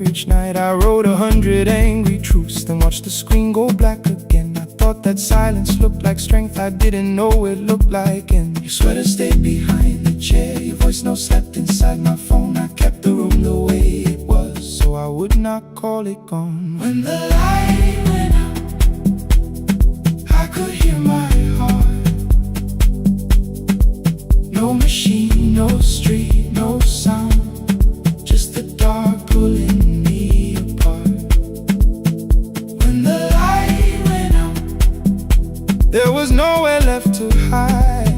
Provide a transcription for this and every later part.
Each night I wrote 100 angry truths, then watched the screen go black again. I thought that silence looked like strength, I didn't know it looked like end. Your sweater stayed behind the chair, your voice note slept inside my phone. I kept the room the way it was, so I would not call it gone. When the light went out, I could hear my heart. No machine, no street, no sound, just the dark pulling me apart. When the light went out, there was nowhere left to hide.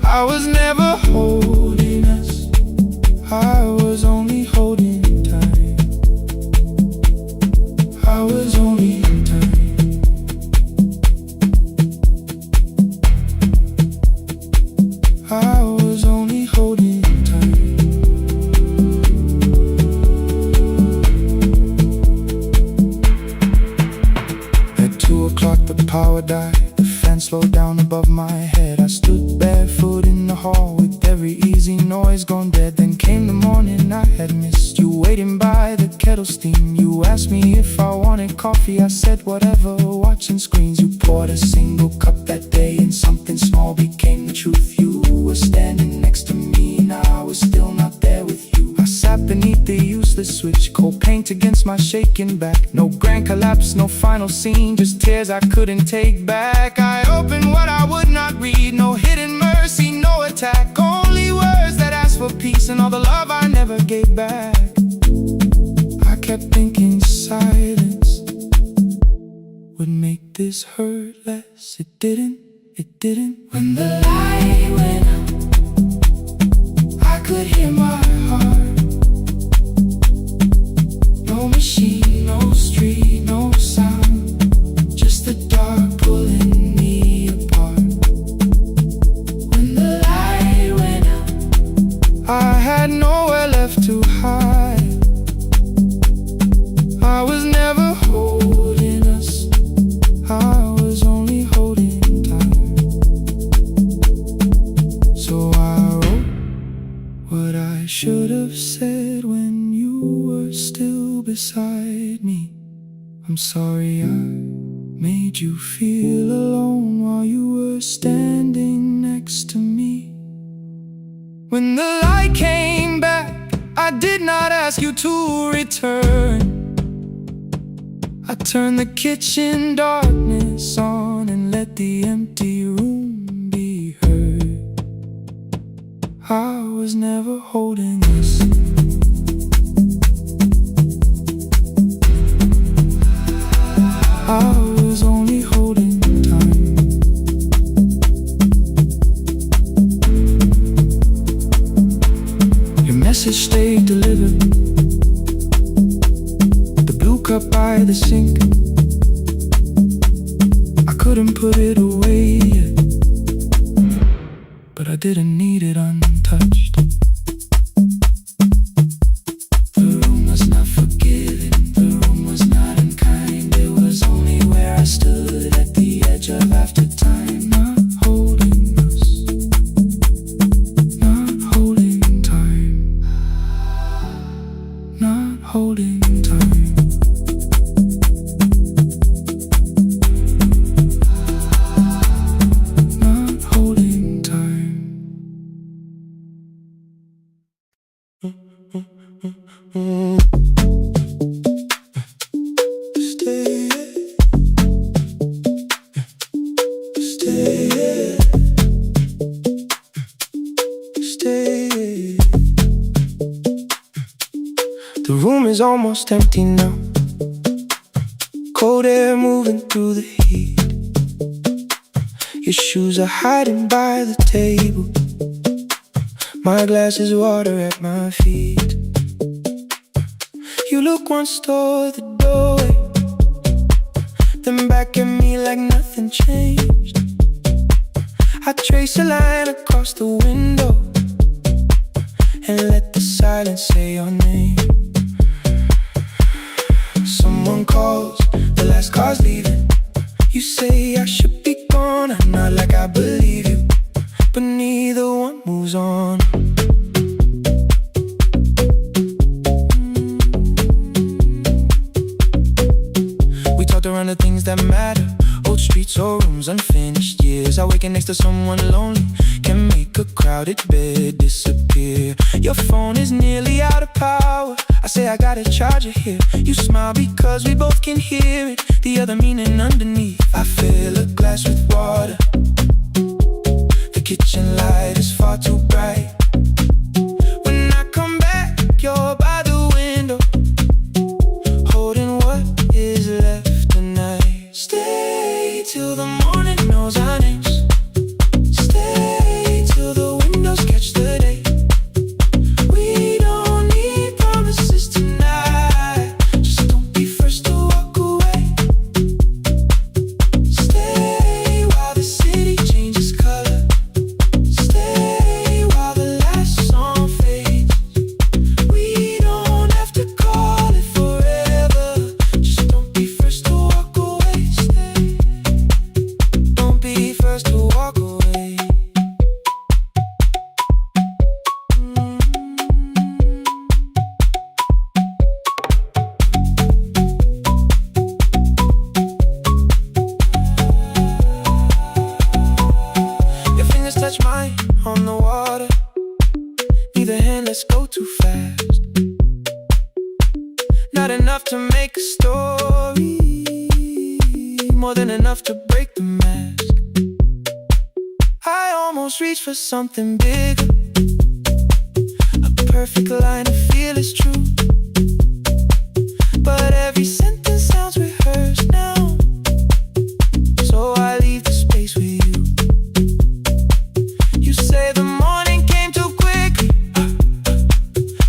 I was never holding us, I was only holding time. I was only time. I was only holding time. At 2 o'clock the power died, the fan slowed down above my head. I stood barefoot in the hall with every easy noise gone dead. Then came the morning I had missed, you waiting by the kettle steam. You asked me if I wanted coffee, I said whatever, watching screens. You poured a single cup that day and something small became the truth. You were standing next to me, now I was still not there with you. I sat beneath the useless switch, cold paint against my shaking back. No grand collapse, no final scene, just tears I couldn't take back. I opened what I would not read, no hidden mercy, no attack, only words that asked for peace and all the love I never gave back. I kept thinking silence would make this hurt less. It didn't, it didn't. When the light went out, I could hear my heart. No machine, no street, no sound, just the dark pulling me apart. When the light went out, I had nowhere left to hide. I was never holding us, I was only holding time. So I wrote what I should have said when you were still beside me. I'm sorry I made you feel alone while you were standing next to me. When the light came back, I did not ask you to return. I turned the kitchen darkness on and let the empty room be heard. I was never holding us, I was only holding time. Your message stayed delivered, the blue cup by the sink. I couldn't put it away yet, but I didn't need it untouched. The room was not forgiving, the room was not unkind. It was only where I stood at the edge of after time. Not holding us, not holding time, not holding time. Not holding time. Stay, stay, stay. The room is almost empty now, cold air moving through the heat. Your shoes are hiding by the table, my glass is water at my feet. You look once toward the doorway, then back at me like nothing changed. I trace a line across the window and let the silence say your name. Someone calls, the last car's leaving. You say I should be gone, I'm not like I believe you, but neither one moves on. the things that matter. Old streets or rooms, unfinished years. How waking next to someone lonely can make a crowded bed disappear. Your phone is nearly out of power. I say I gotta charge it here. You smile because we both can hear it. The other meaning underneath. I fill a glass with water. The kitchen light is far too bright. When I come back, you're by the window, holding what is left tonight. Stay till the morning knows our names. Stay till the windows catch the day. We don't need promises tonight. Just don't be first to walk away. Stay while the city changes color. Stay while the last song fades. We don't have to call it forever. Just don't be first to walk away. Stay. Don't be first to walk away. Your fingers touch mine on the water. Neither hand, let's go too fast. Not enough to make a story, more than enough to break the mask. I almost reach for something bigger, a perfect line to feel is true. But every sentence sounds rehearsed now, so I leave the space with you. You say the morning came too quickly.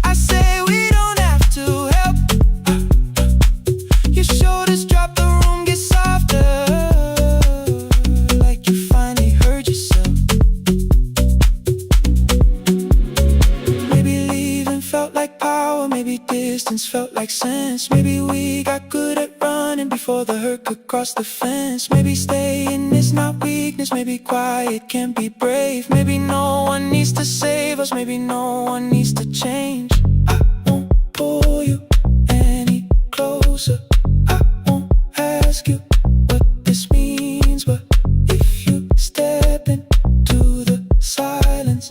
I say we don't have to help. Your shoulders drop, the room gets softer, like you finally heard yourself. Maybe leaving felt like power, maybe distance felt like sense. Maybe we got good at running before the hurt could cross the fence. Maybe staying is not weakness, maybe quiet can be brave. Maybe no one needs to save us, maybe no one needs to change. I won't pull you any closer. I won't ask you what this means, but if you step into the silence,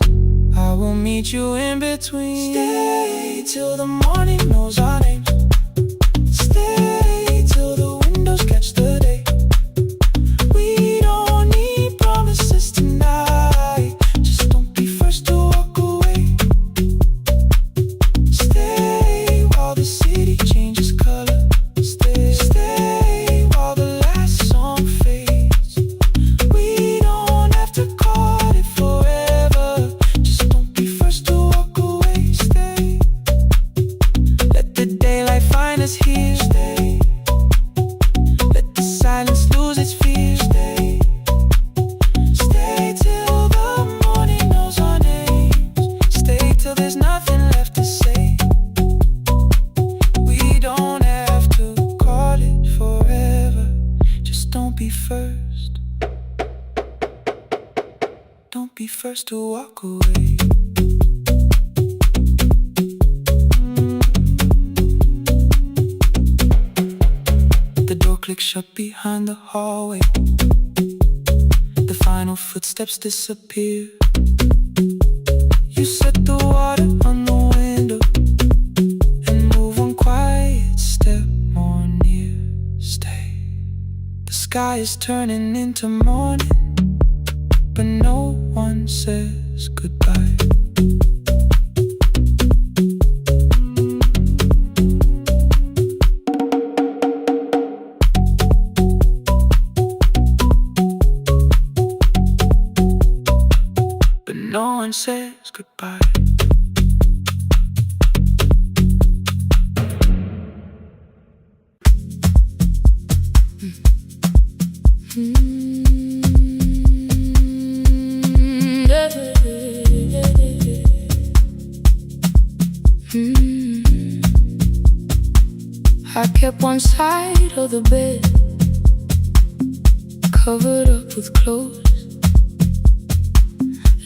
I will meet you in between. Stay till the morning knows our names. Stay till the windows catch the day. We don't need promises tonight. Just don't be first to walk away. Stay while the city changes color. Stay while the last song fades. We don't have to call it forever. Just don't be first to walk away. Stay. Let the daylight find us here. Stay. Let the silence lose its fear. Stay. Stay till the morning knows our names. Stay till there's nothing left to say. We don't have to call it forever. Just don't be first. Don't be first to walk away. The door clicks shut behind the hallway. The final footsteps disappear. You set the water on the window and move one quiet step more near. Stay. The sky is turning into morning, but no one says goodbye. But no one says goodbye. I kept one side of the bed covered up with clothes.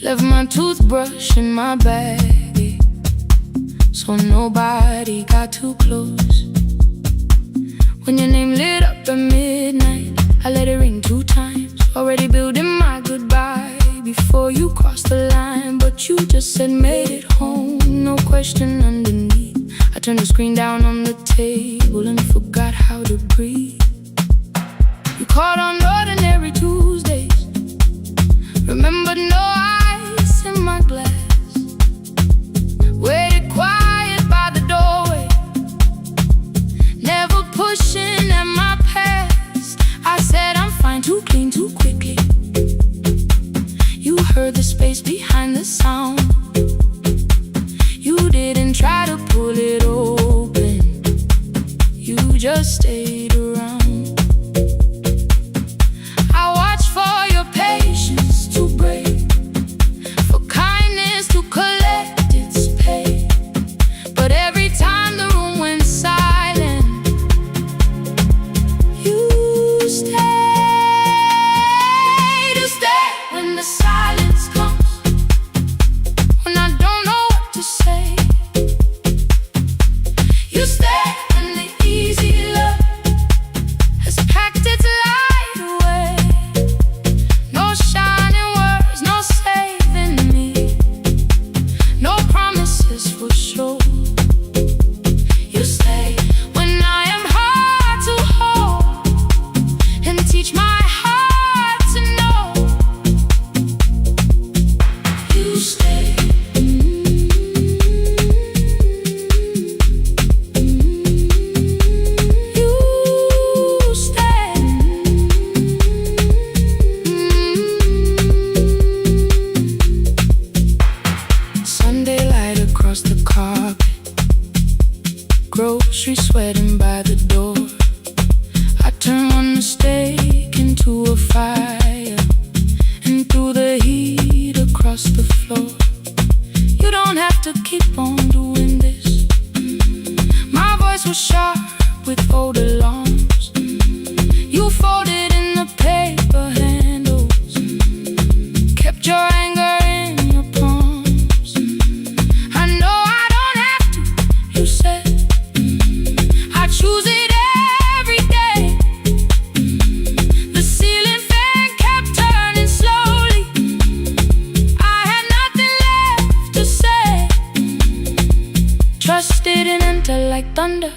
Left my toothbrush in my bag, so nobody got too close. When your name lit up at midnight, I let it ring 2 times, already building my goodbye before you crossed the line. But you just said made it home, no question underneath. I turned the screen down on the table and forgot how to breathe. You called on ordinary Tuesdays, remembered no ice in my glass. Waited quiet by the doorway, never pushing at my past. I said I'm fine, too clean, too quickly. You heard the space behind the sound. You didn't try to pull it open, you just stayed around. I watched for your patience to break, for kindness to collect its pay. But every time the room went silent, you stayed. You stay when the silence comes, when I don't know what to say. You stay when the easy love has packed its light away. No shining words, no saving me, no promises for sure. You stay when I am hard to hold and teach my heart to know. You stay. You stay. Sunday light across the carpet, grocery sweating by the door. I turn one mistake into a fire, and through the heat across the floor. You don't have to keep on doing this. My voice was sharp with old alarms. You folded in the paper handles, kept your anger in your palms. I know I don't have to, you said. I choose it every day. The ceiling fan kept turning slowly. I had nothing left to say. Trust didn't enter like thunder,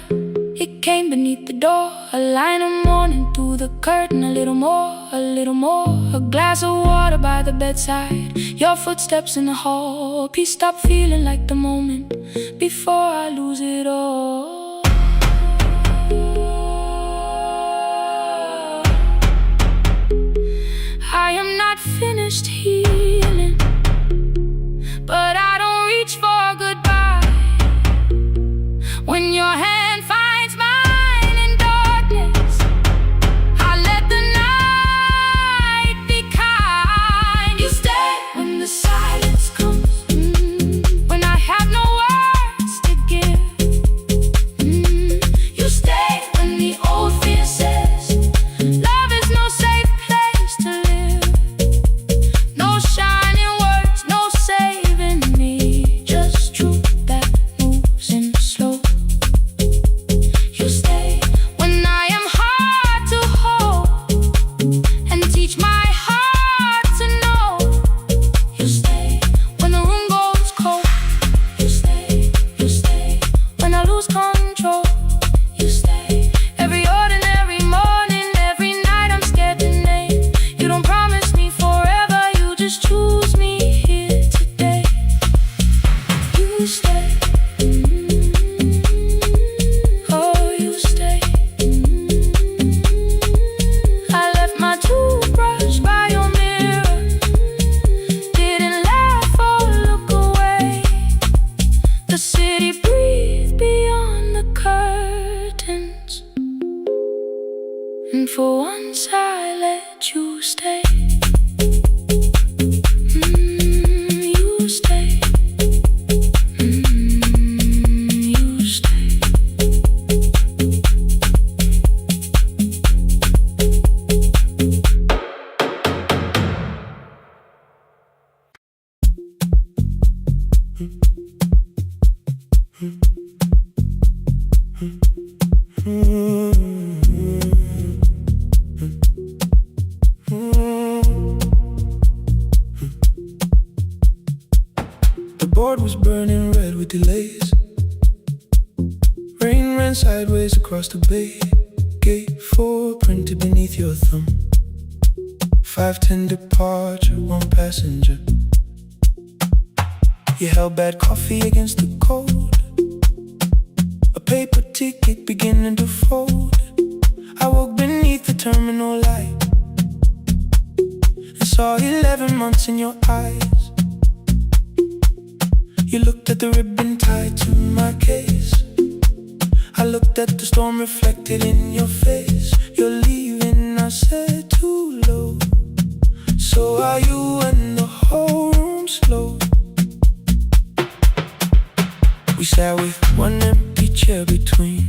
it came beneath the door. A line of morning through the curtain, a little more, a little more. A glass of water by the bedside, your footsteps in the hall. Peace stopped feeling like the moment before I lose it all. I am not finished healing, but I don't reach for a goodbye. When your hand finds mine in darkness, I let the night be kind. You stay when the silence comes, when I have no words to give. You stay when the old fear says love is no safe place to live. No shining words, no saving me, just truth that moves in slow. You stay when I am hard to hold and teach my heart to know. You stay when the room goes cold. You stay when I lose control. You stay every ordinary morning, every night I'm scared to name. You don't promise me forever, you just choose me here today. You stay. Oh, you stay. I left my toothbrush by your mirror, didn't laugh or look away. The city breathed beyond the curtains, and for once I let you stay. You stay. You stay. delays. Rain ran sideways across the bay. Gate 4 printed beneath your thumb. 5:10 departure, 1 passenger. You held bad coffee against the cold. A paper ticket beginning to fold. I woke beneath the terminal light and saw 11 months in your eyes. You looked at the ribbon tied to my case. I looked at the storm reflected in your face. You're leaving, I said, too low. So are you, and the whole room slowed. We sat with one empty chair between,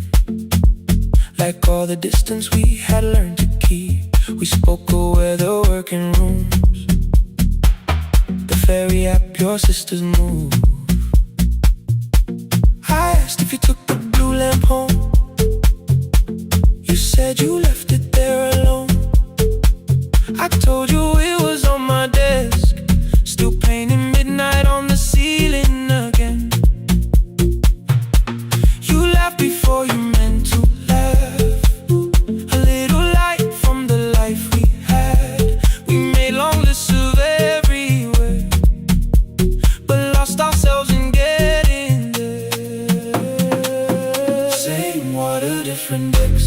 like all the distance we had learned to keep. We spoke of weather, working rooms, the ferry app, your sister's move. I asked if you took the blue lamp home. You said you left it there alone. I told you it was on my desk, still painting midnight on the ceiling again. You laughed before you meant to laugh. A little light from the life we had. We made long lists of everywhere, but lost ourselves in getting there. Same water, different decks.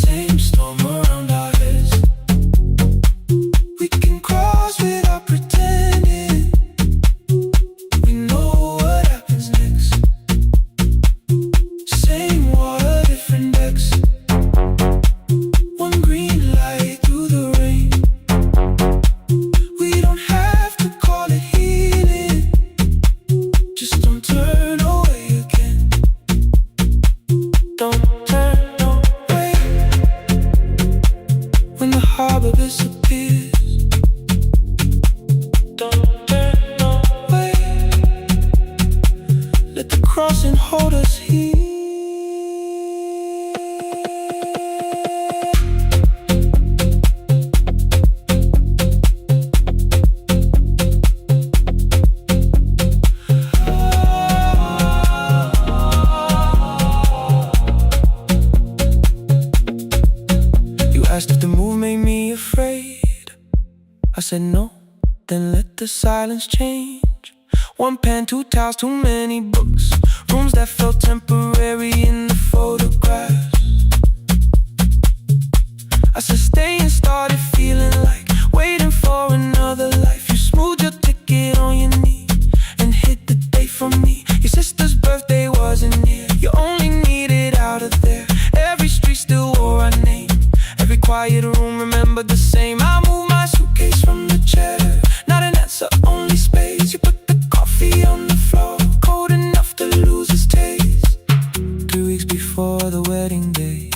Same storm around our heads. We can cross without pretending. We know what happens next. Same water, different decks. One green light through the rain. We don't have to call it healing. Just don't turn away again. Don't turn away. When the harbor disappears, don't turn away. Let the crossing hold us here. You asked if the move made me afraid. I said no, then let the silence change. One pen, 2 towels, too many books. Rooms that felt temporary in the photographs. I said stay and started feeling like waiting for another life. You smoothed your ticket on your knee and hid the date from me. Your sister's birthday wasn't near. You only needed out of there. Every street still wore our name. Every quiet room remembered the same. I moved my suitcase from the chair. Not an answer, only space. You put the coffee on the floor, cold enough to lose its taste. 3 weeks before the wedding day,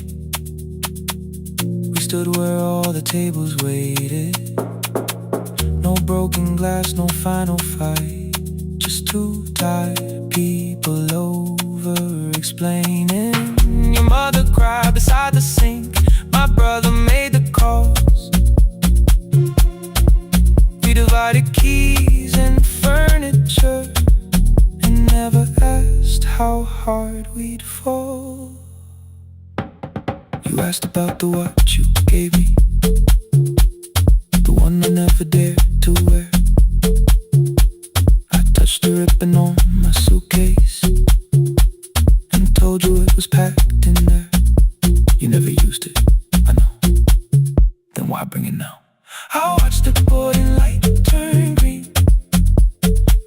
we stood where all the tables waited. No broken glass, no final fight. Just 2 tired people over explaining. Your mother cried beside the sink. My brother made the calls. We divided keys and furniture and never asked how hard we'd fall. You asked about the watch you gave me, the one I never dared to wear. I touched the ribbon on my suitcase and told you it was packed in there. You never used it, I know. Then why bring it now? I watched the boarding light turn green.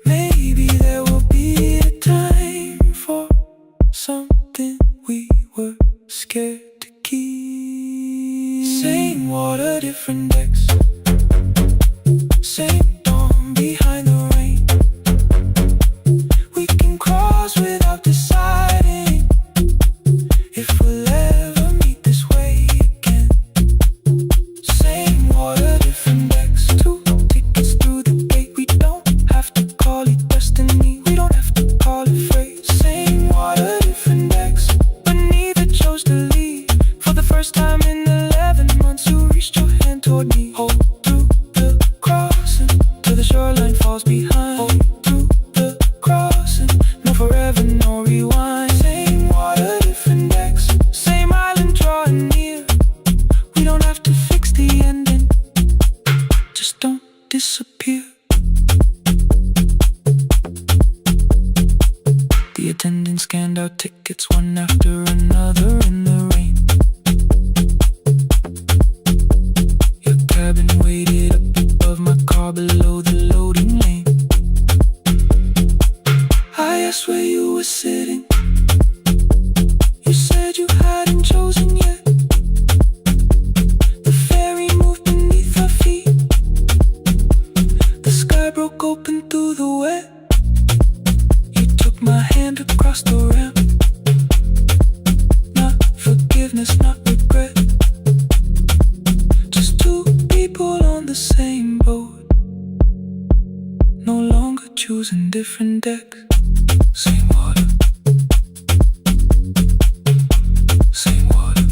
Maybe there will be a time for something we were scared to keep. Same water, different decks. Same dawn behind the rain. scanned out tickets one after another in the rain. Your cabin waited up above my car below the loading lane. I asked where you were sitting. You said you hadn't chosen yet. The ferry moved beneath our feet. The sky broke open through the wet. You took my hand across the ramp. Not forgiveness, not regret. Just two people on the same boat, no longer choosing different decks. Same water, same water.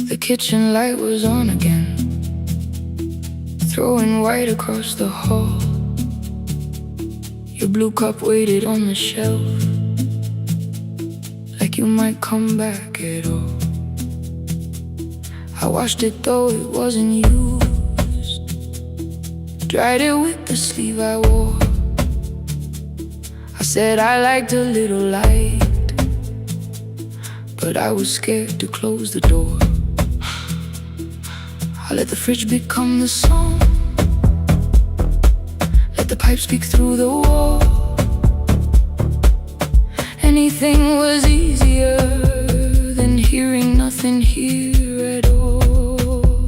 The kitchen light was on again, throwing white across the hall. Your blue cup waited on the shelf, like you might come back at all. I washed it though it wasn't used, dried it with the sleeve I wore. I said I liked a little light, but I was scared to close the door. I let the fridge become the song, let the pipe speak through the wall. Anything was easier than hearing nothing here at all.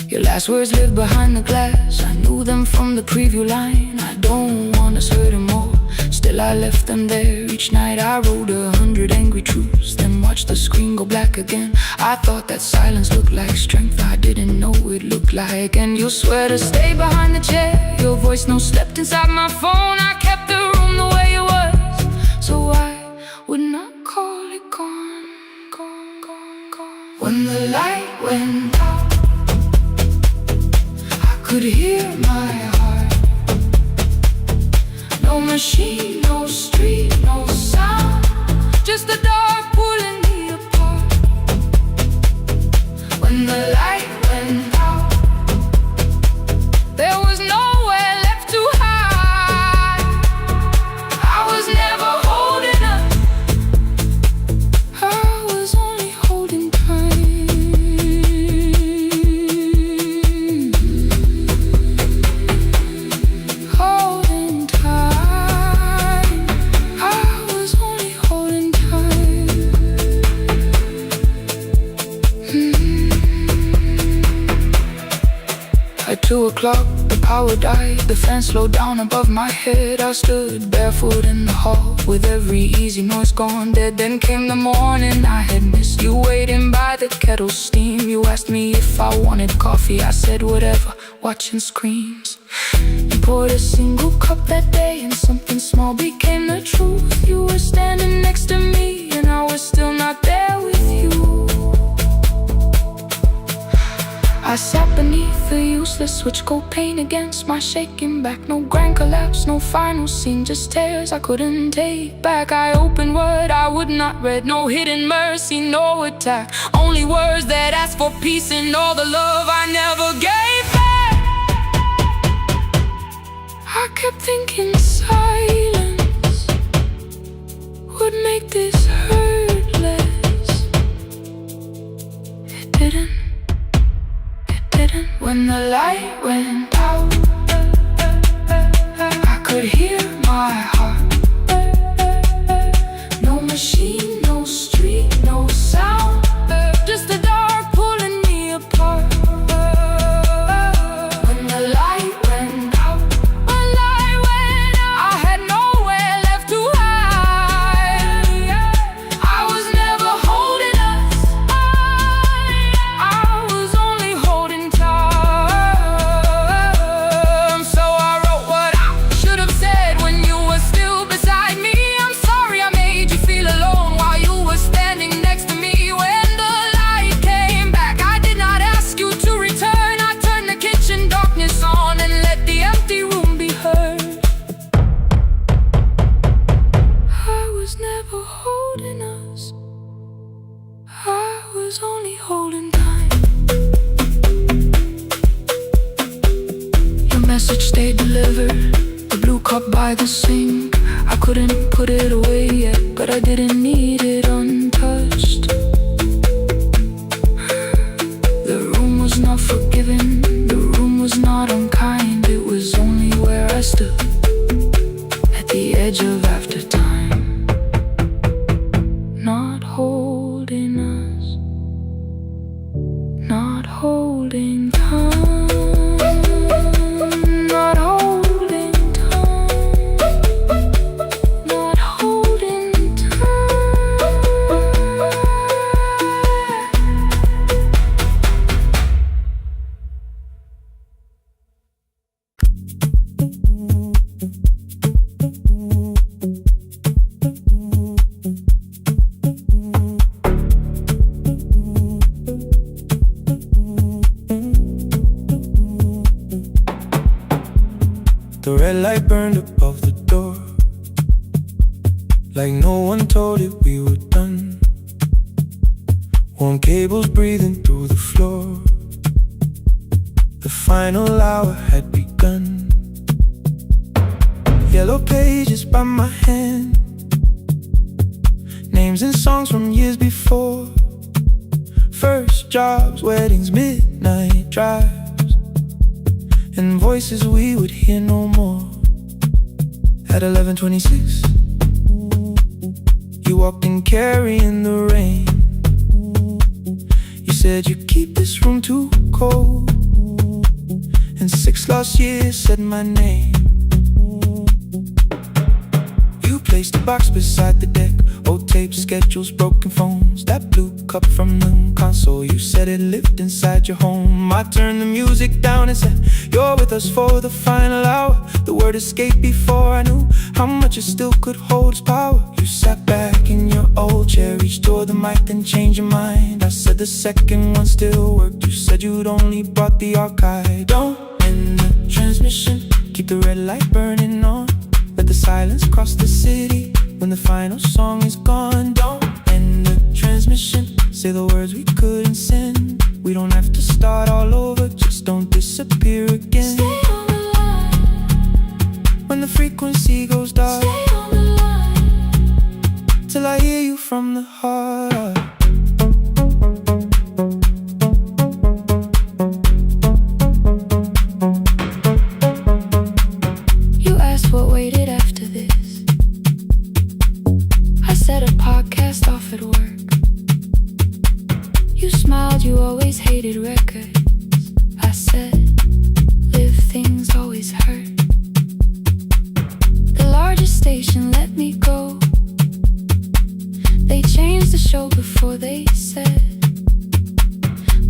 Your last words lived behind the glass. I knew them from the preview line. I don't want us hurting more. Still I left them there. Each night I wrote 100 angry truths, then watched the screen go black again. I thought that silence looked like strength. I didn't know it looked like. And you swear to stay behind the chair. Your voice no slept inside my phone. I kept the room the way it was, so I would not call it gone, gone, gone, gone. When the light went out, I could hear my heart. No machine, no street, no sound, just the dark pulling me apart. When the light went out, there was nowhere left to hide. I was never holding up, I was only holding time. Holding time, I was only holding time. At 2 o'clock, the power died. The fan slowed down above my head. I stood barefoot in the hall, with every easy noise gone dead. Then came the morning. I had missed you waiting by the kettle steam. You asked me if I wanted coffee. I said whatever, watching screens. You poured a single cup that day, and something small became the truth. You were standing next to me, and I was still not there with you. I sat beneath the useless switch, cold pain against my shaking back. No grand collapse, no final scene, just tears I couldn't take back. I opened what I would not read, no hidden mercy, no attack. Only words that asked for peace and all the love I never gave back. I kept thinking silence would make this hurt less. It didn't. When the light went out, I could hear my heart. No machine, no street, no sound, just the dark pulling me apart. When the light went out, I had nowhere left to hide. I was never holding us, I was only holding tight. was only holding time. Your message stayed delivered, the blue cup by the sink. I couldn't put it away yet, but I didn't need it untouched. The room was not forgiving, the room was not unkind. It was only where I stood, at the edge of after time. Not holding us, not holding time, not holding time, not holding time. The red light burned above the door, like no one told it we were done. Warm cables breathing through the floor. The final hour had begun. Yellow pages by my hand, names and songs from years before. First jobs, weddings, midnight drives, and voices we would hear no more. At 11:26, you walked in carrying the rain. You said you keep this room too cold, and 6 lost years said my name. You placed a box beside the deck, old tapes, schedules, broken phones, that blue cup from the console. You said it lived inside your home. I turned the music down and said, you're with us for the final hour. The word escaped before I knew how much it still could hold its power. You sat back in your old chair, reached toward the mic, then changed your mind. I said the second one still worked. You said you'd only brought the archive. Don't end the transmission, keep the red light burning on. Let the silence cross the city when the final song is gone. Don't end the transmission, say the words we couldn't send. We don't have to start all over, just don't disappear again. Stay on the line, when the frequency goes dark, stay on the line, till I hear you from the heart. You asked what waited after this. I said a podcast off at work. You smiled, you always hated records. I said, live things always hurt. The largest station let me go. They changed the show before they said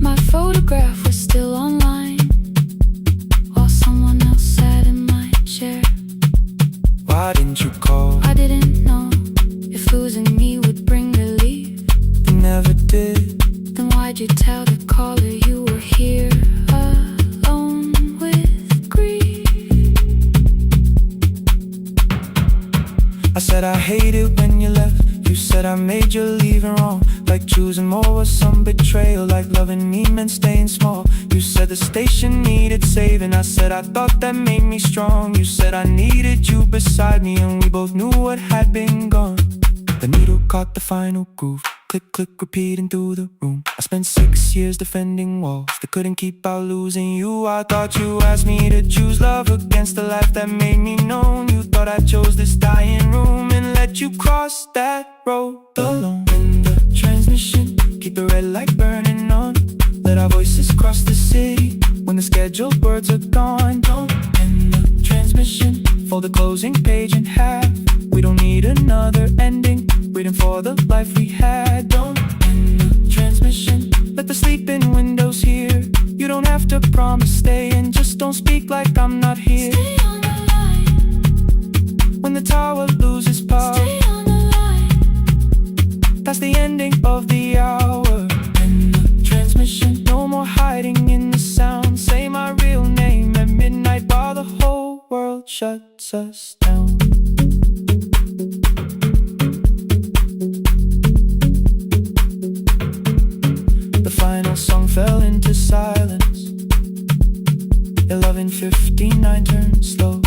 my photograph was still online, while someone else sat in my chair. Why didn't you call? I didn't know if losing me would bring relief. You never did. Then why'd you tell the caller you were here alone with grief? I said I hate it when you left. You said I made you leaving wrong, like choosing more was some betrayal, like loving me meant staying small. You said the station needed saving. I said I thought that made me strong. You said I needed you beside me, and we both knew what had been gone. The needle caught the final groove, click, click, repeating through the room. I spent 6 years defending walls that couldn't keep out losing you. I thought you asked me to choose love against the life that made me known. You thought I chose this dying room and let you cross that road alone. In the transmission, keep the red light burning on. Let our voices cross the city when the scheduled words are gone. Don't end the transmission, fold the closing page in half. We don't need another ending, waiting for the life we had. Don't end the transmission, let the sleeping windows hear. You don't have to promise staying, just don't speak like I'm not here. Stay on the line, When the tower loses power, stay on the line. that's the ending of the hour. End the transmission, no more hiding in the sound. Say my real name at midnight while the whole world shuts us down. 59 turned slow.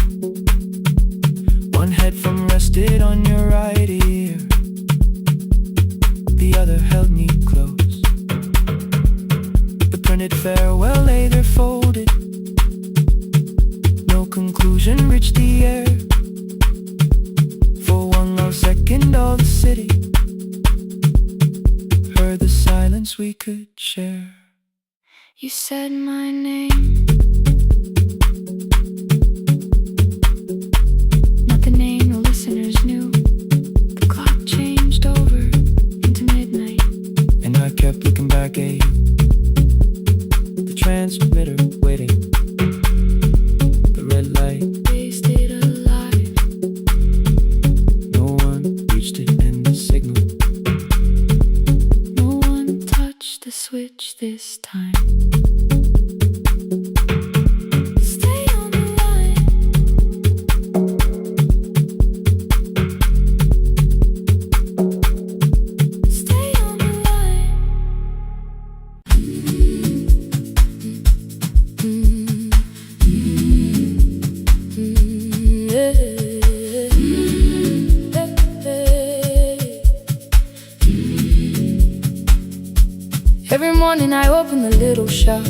One headphone rested on your right ear, the other held me close. The printed farewell lay there folded. No conclusion reached the air. For one low second all the city heard the silence we could share. You said my name, not the name the listeners knew. The clock changed over into midnight, and I kept looking back at you, the transmitter waiting, the red light. They stayed alive. No one reached it in the signal. No one touched the switch this time. Stay on the line. Stay on the line. Every morning I open the little shop.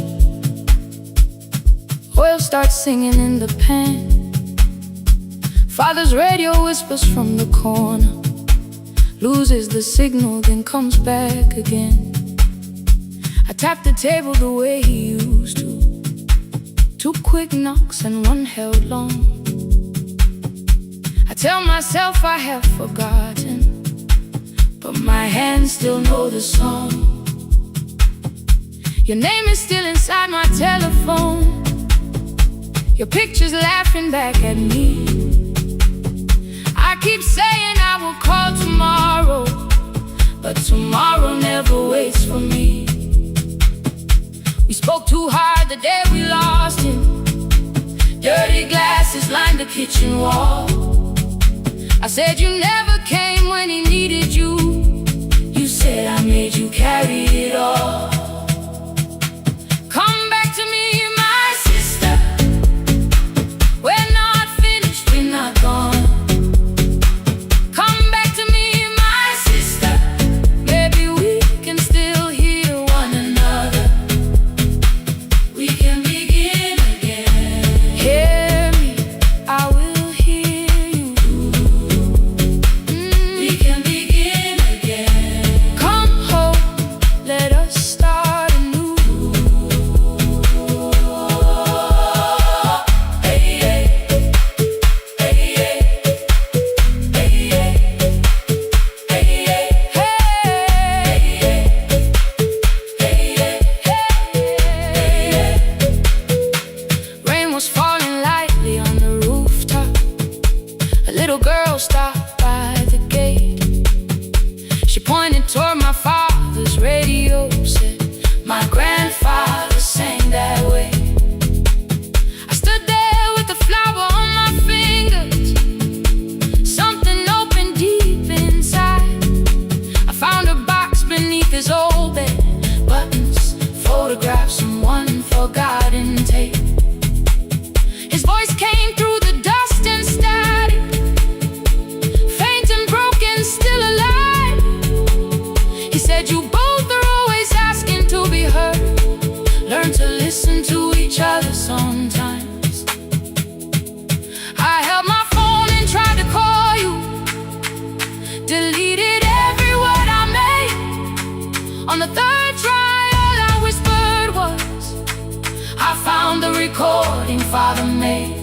Oil starts singing in the pan. Father's radio whispers from the corner, loses the signal, then comes back again. I tap the table the way he used to. 2 quick knocks and one held long. I tell myself I have forgotten, but my hands still know the song. Your name is still inside my telephone. Your picture's laughing back at me. I keep saying I will call tomorrow, but tomorrow never waits for me. We spoke too hard the day we lost him. Dirty glasses lined the kitchen wall. I said you never came when he needed you. You said I made you carry it all. Come back to me, my sister. We're not finished, we're not gone. Come back to me, my sister. Maybe we can still hear one another. We can begin again. Hear me, I will hear you. We can begin again. Come home, let us start anew. Rain was falling lightly on the rooftop. A little girl stopped by the gate. She pointed toward my father's radio, said my grandfather sang that way. I stood there with the flower on my fingers. Something opened deep inside. I found a box beneath his old bed. Buttons, photographs, and one forgotten tape. His voice came through the dust and static, faint and broken, still alive. He said you both are always asking to be heard. Learn to listen to each other sometimes. I held my phone and tried to call you, deleted every word I made. On the third try, all I whispered was, I found the recording Father made.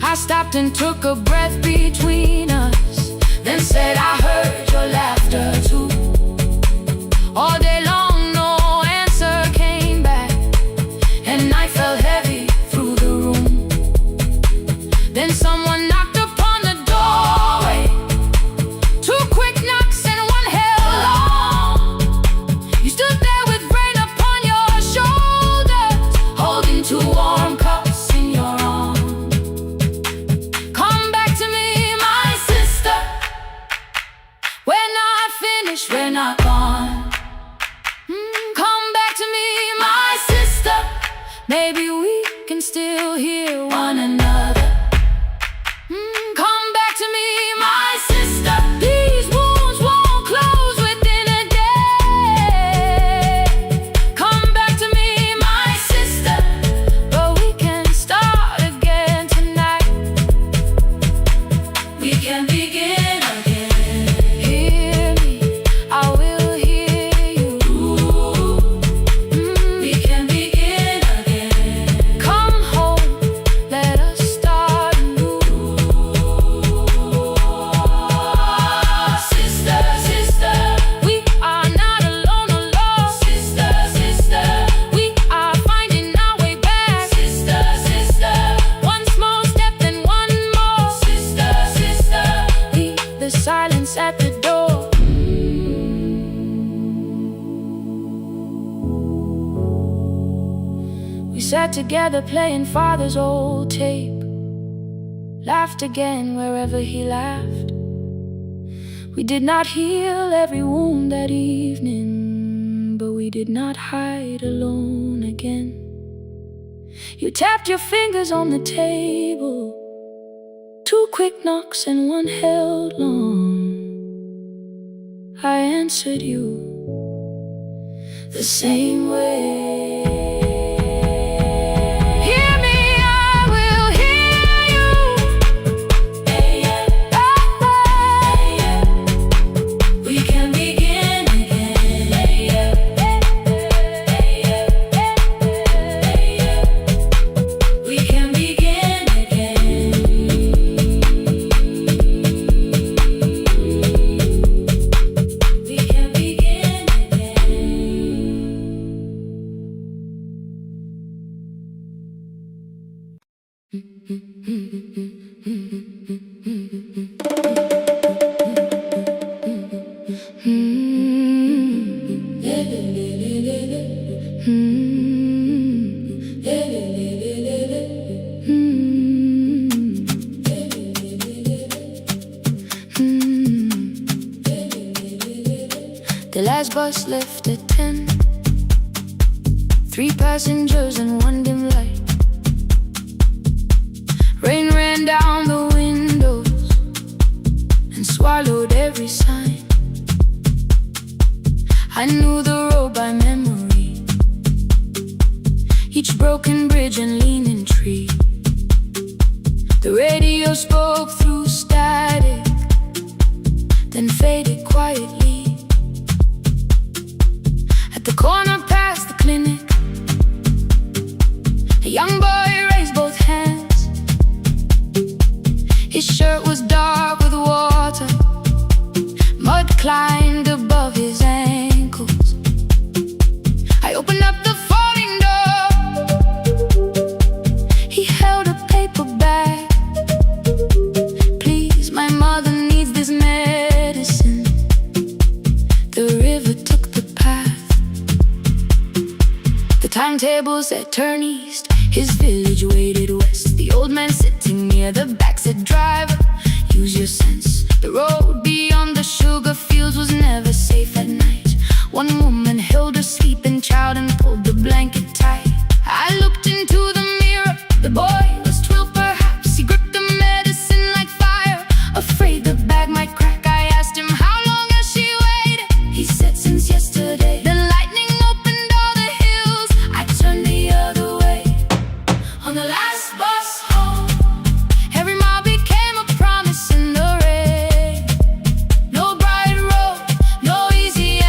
I stopped and took a breath between us, then said I heard your laughter too. All day long no answer came back, and night fell heavy through the room. Then someone knocked upon the doorway. 2 quick knocks and one held long. You stood there with rain upon your shoulders, holding 2 warm cups in your arms. Come back to me, my sister. We're not finished, we're not gone. Come back to me, my sister. Maybe we can can still hear one another. Come back to me, my sister. These wounds won't close within a day. Come back to me, my sister. But we can start again tonight. We can begin again. Hear me, I will hear you. We can begin again. Come home, let us start anew. Sister, sister, we are not alone, alone. Sister, sister, we are finding our way back. Sister, sister, one small step then one more. Sister, sister, leave the silence at the door. We sat together playing father's old tape, laughed again wherever he laughed. We did not heal every wound that evening, but we did not hide alone again. You tapped your fingers on the table, 2 quick knocks and 1 held long. I answered you the same way. Hear me, I will hear you. We can begin again. We can begin again. We can begin The last bus left at 10. 3 passengers and 1 dim light. Rain ran down the windows and swallowed every sign. I knew the road by memory, each broken bridge and leaning tree. The radio spoke through static, then faded quietly. At the corner past the clinic, a young boy raised both hands. His shirt was dark with water, mud climbed above his ankles. I opened up the folding door. He held a paper bag. Please, my mother needs this medicine. The river took the path. The timetable said turn east. His village waited west. The old man sitting near the back said, driver, use your sense. The road beyond the sugar fields was never safe at night. One woman held her sleeping child and pulled the blanket tight. I looked into the mirror. The boy was 12 perhaps. He gripped the medicine like fire, afraid the bag might crack. I asked him, how long has she waited? He said, since yesterday. The lightning opened all the hills. I turned the other way. On the last bus home, every mile became a promise in the rain. No bright road, no easy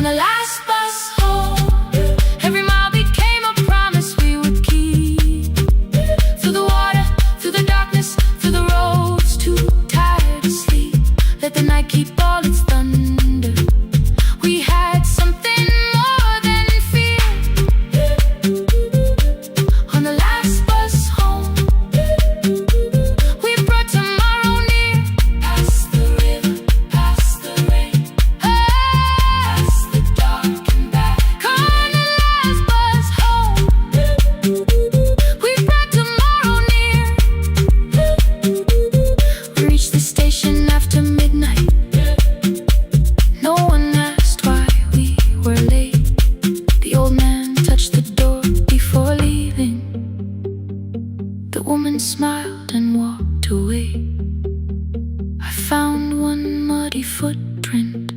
On the last bus home, every mile became a promise we would keep. Through the water, through the darkness, through the roads too tired to sleep. Let the night keep all its thunder. We had something more than fear. On the last bus home, we brought tomorrow near. Past the river, past the rain, past the dark and back. On the last bus home, we brought tomorrow near. We reached the station after midnight. No one asked why we were late. The old man touched the door before leaving. The woman smiled and walked away. I found one muddy footprint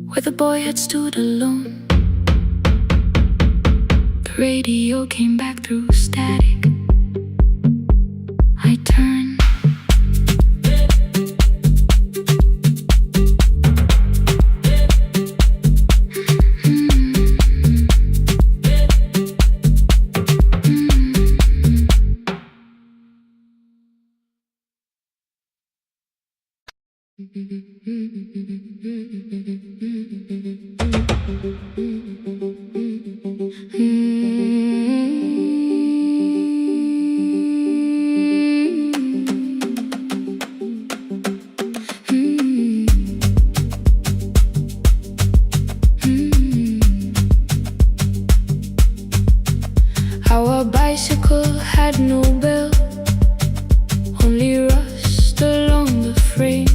where the boy had stood alone. The radio came back through static. I turned. Our bicycle had no bell, only rust along the frame.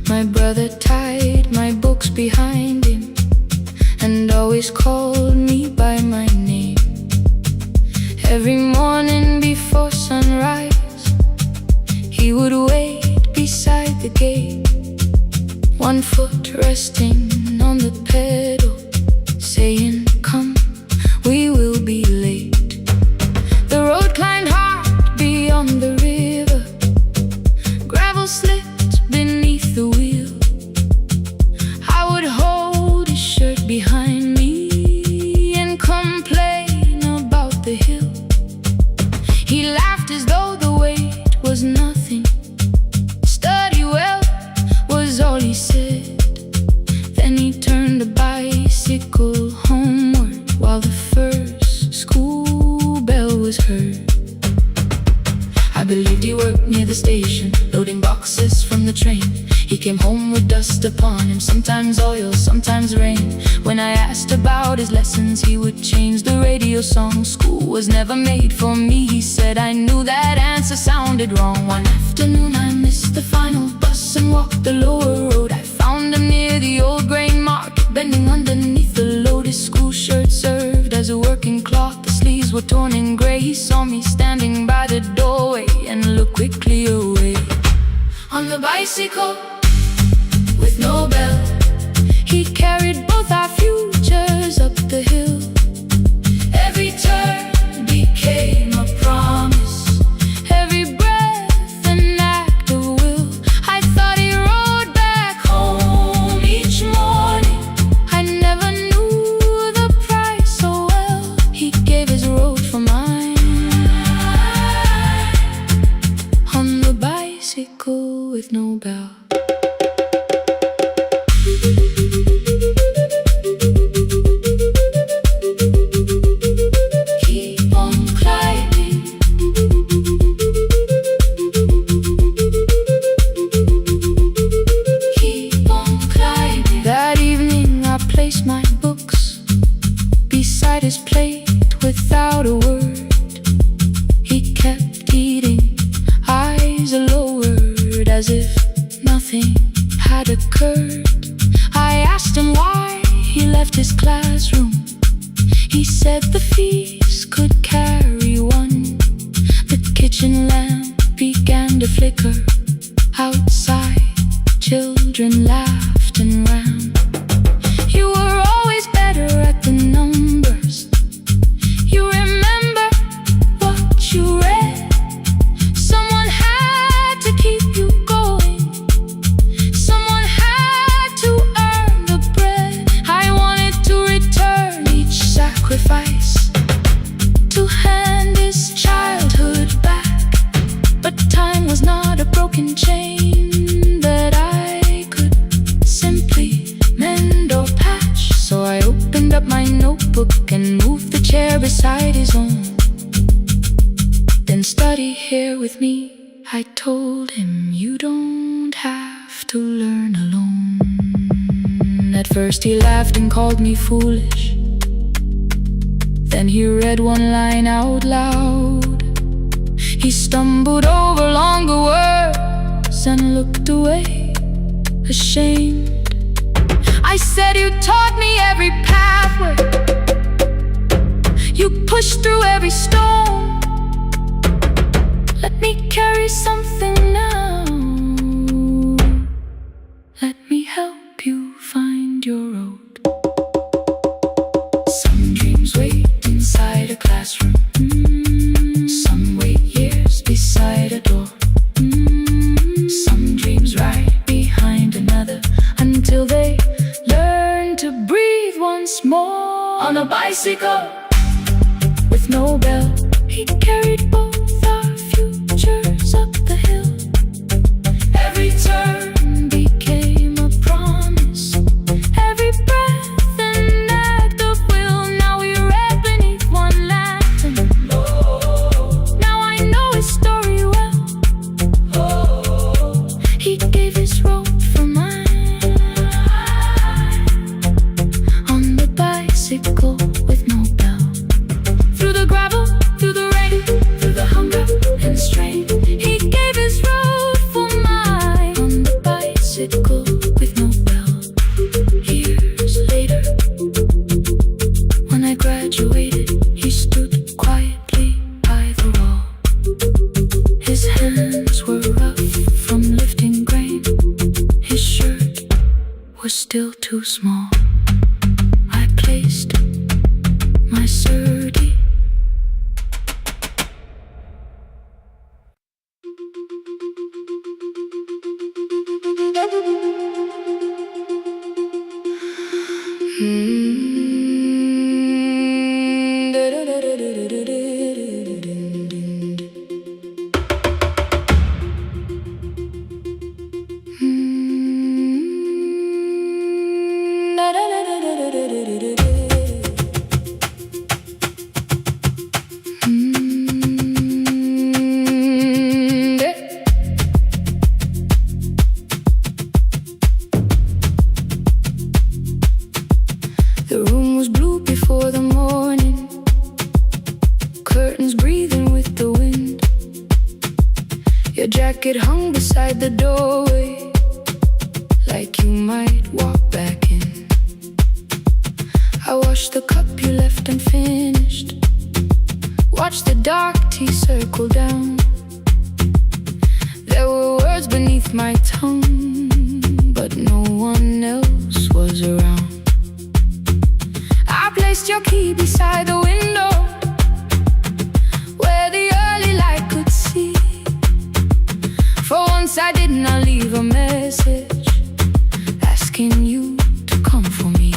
My brother tied my books behind him and always called me by my name. Every morning before sunrise, he would wait beside the gate, one foot resting on the pedal, saying, "Come, we will be late." The road climbed hard beyond the river, gravel slipped beneath the wheel. I would hold his shirt behind me and complain about the hill. He laughed as though the weight was nothing. Study well was all he said. Then he turned the bicycle homeward while the first school bell was heard. I believed he worked near the station, loading boxes from the train. He came home with dust upon him, sometimes oil, sometimes rain. When I asked about his lessons, he would change the radio song. School was never made for me, he said. I knew that answer sounded wrong. One afternoon I missed the final bus and walked the lower road. I found him near the old grain market, bending underneath the load. His school shirt served as a working cloth. The sleeves were torn and gray. He saw me standing by the doorway and looked quickly away. On the bicycle with no bell, he carried both our futures up the hill. Every turn became a promise, every breath an act of will. I thought he rode back home each morning. I never knew the price so well. He gave his road for mine. On the bicycle with no bell. His plate without a word. He kept eating, eyes lowered, as if nothing had occurred. I asked him why he left his classroom. He said the fees could carry one. The kitchen lamp began to flicker. Outside, children laughed and ran. You were always better at the numbers. You remember what you read. Someone had to keep you going. Someone had to earn the bread. my notebook and moved the chair beside his own. Then study here with me, I told him. You don't have to learn alone. At first he laughed and called me foolish. Then he read one line out loud. He stumbled over longer words and looked away, ashamed. I said, you taught me every pathway, you pushed through every stone. Let me carry something now. Let me help you find your road. Some dreams wait inside a classroom. Some wait years beside a door. Some dreams right behind another until they learn to breathe once more. On a bicycle with no bell, he carried both our futures up the hill. Every turn became a promise, every breath an act of will. Now we read beneath one lantern. Now I know his story well. He gave his road for mine. On the bicycle with no bell, through the gravel, through the rain, through the hunger and strain, he gave his road for mine. On the bicycle with no bell. Years later, when I graduated, he stood quietly by the wall. His hands were rough from lifting grain. His shirt was still too small. I placed my sturdy The room was blue before the morning, curtains breathing with the wind. Your jacket hung beside the doorway, like you might walk back in. I washed the cup you left unfinished, watched the dark tea circle down. There were words beneath my tongue, but no one else was around. I placed your key beside the window, where the early light could see. For once I did not leave a message asking you to come for me.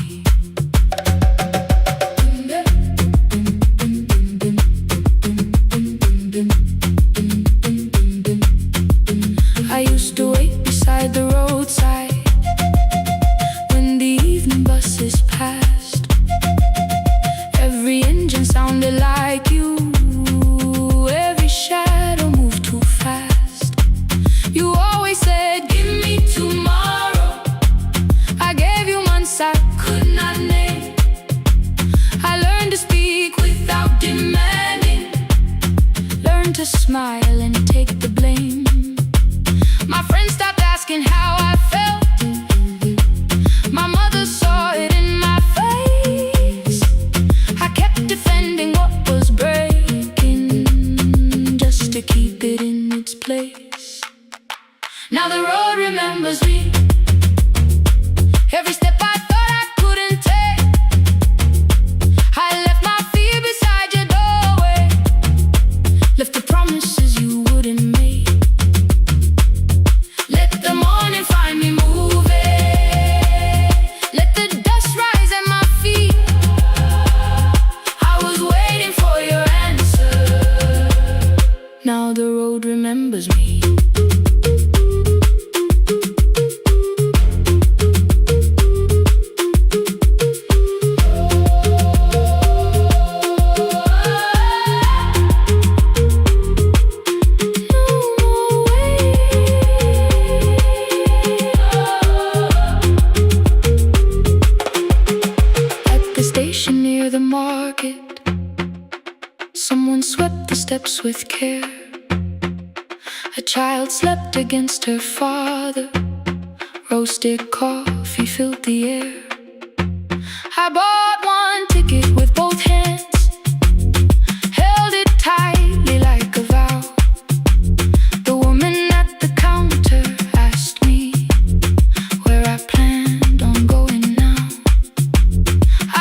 I used to wait beside the roadside when the evening buses passed. Every engine sounded like you, every shadow moved too fast. You always said, give me tomorrow. I gave you months I could not name. I learned to speak without demanding, learned to smile and take the blame. My friends stopped asking how I felt. My mother saw it in my face. I kept defending what was breaking, just to keep it in its place. Now the road remembers me. Every step I thought I couldn't take, I left my fear beside your doorway, left the promises you steps with care. A child slept against her father. Roasted coffee filled the air. I bought one ticket with both hands, held it tightly like a vow. The woman at the counter asked me where I planned on going now.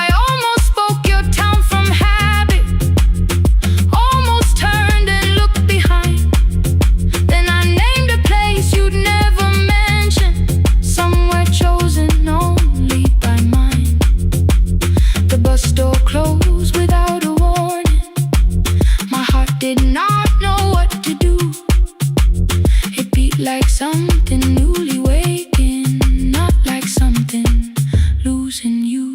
I almost spoke your town from habit, almost turned and looked behind. Then I named a place you'd never mention, somewhere chosen only by mine. The bus door closed without a warning. My heart did not know what to do. It beat like something newly waking, not like something losing you.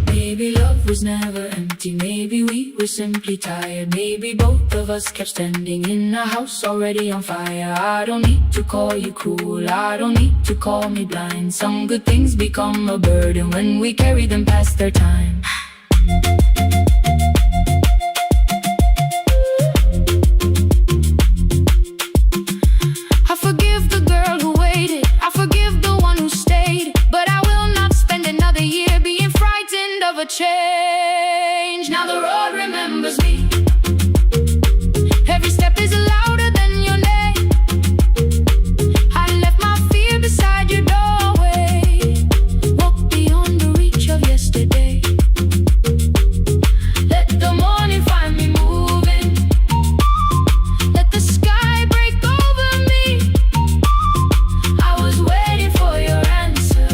Maybe love was never empty, maybe we were simply tired. Maybe both of us kept standing in a house already on fire. I don't need to call you cruel, I don't need to call me blind. Some good things become a burden when we carry them past their time. I forgive the girl who waited, I forgive the one who stayed, but I will not spend another year being frightened of a change. Now the road remembers me. Every step is louder than your name. I left my fear beside your doorway, walked beyond the reach of yesterday. Let the morning find me moving, let the sky break over me. I was waiting for your answer.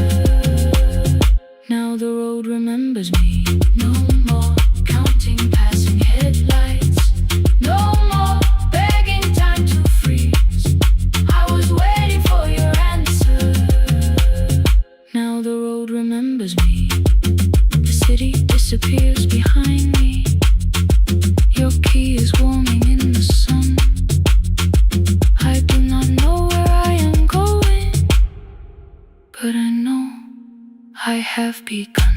Now the road remembers me. No more counting passing headlights, no more begging time to freeze. I was waiting for your answer. Now the road remembers me. The city disappears behind me. Your key is warming in the sun. I do not know where I am going, but I know I have begun.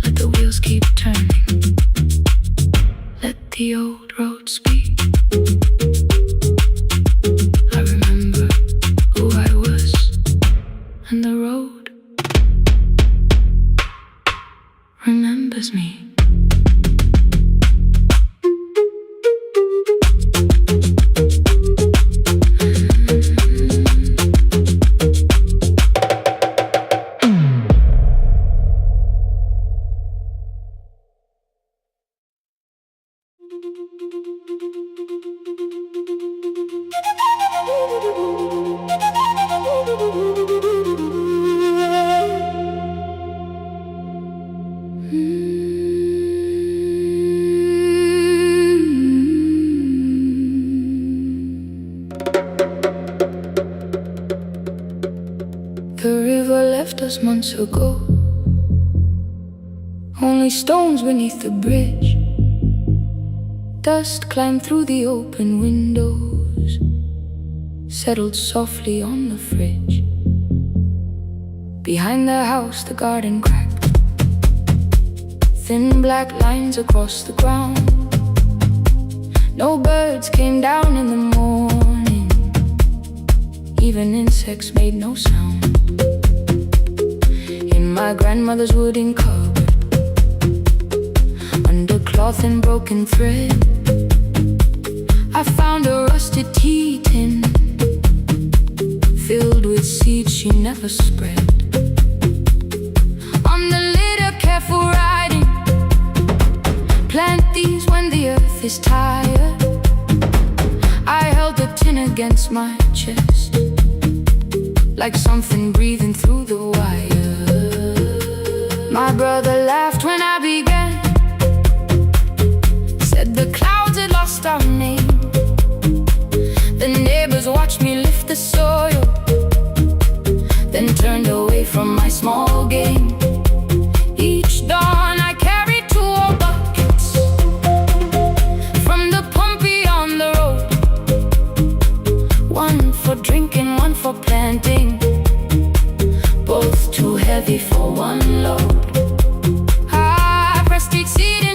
Let the wheels keep turning, let the old road speak. I remember who I was, and the road remembers me. The river left us months ago, only stones beneath the bridge. Dust climbed through the open windows, settled softly on the fridge. Behind the house the garden cracked, thin black lines across the ground. No birds came down in the morning, even insects made no sound. In my grandmother's wooden cupboard, under cloth and broken thread, I found a rusted tea tin filled with seeds she never spread. On the lid a careful writing, plant these when the earth is tired. I held the tin against my chest, like something breathing through the wire. My brother laughed when I began, said the clouds had lost our name. The neighbors watched me lift the soil, then turned away from my small game. Each dawn I carried 2 old buckets from the pump beyond the road, one for drinking, one for planting, both too heavy for one load. I pressed each seed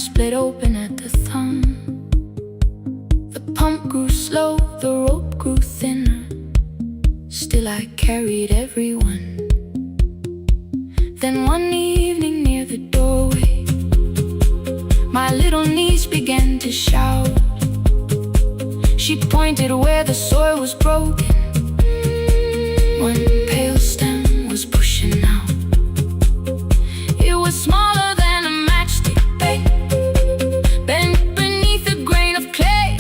split open at the thumb. The pump grew slow, the rope grew thinner. Still I carried everyone. Then one evening near the doorway, my little niece began to shout. She pointed where the soil was broken. One pale stem was pushing out. It was smaller than a matchstick, babe, bent beneath a grain of clay.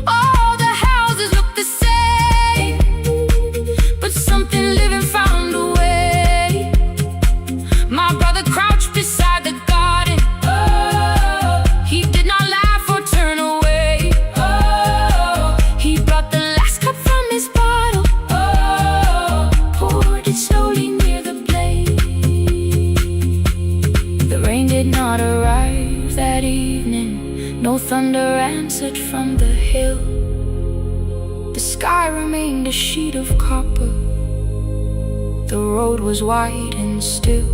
All the houses looked the same, but something living found a way. My brother crouched beside the garden. He did not laugh or turn away. He brought the last cup from his bottle, poured it slowly near the blaze. The rain did not arrive that evening. No thunder answered from the hill. The sky remained a sheet of copper. The road was wide and still.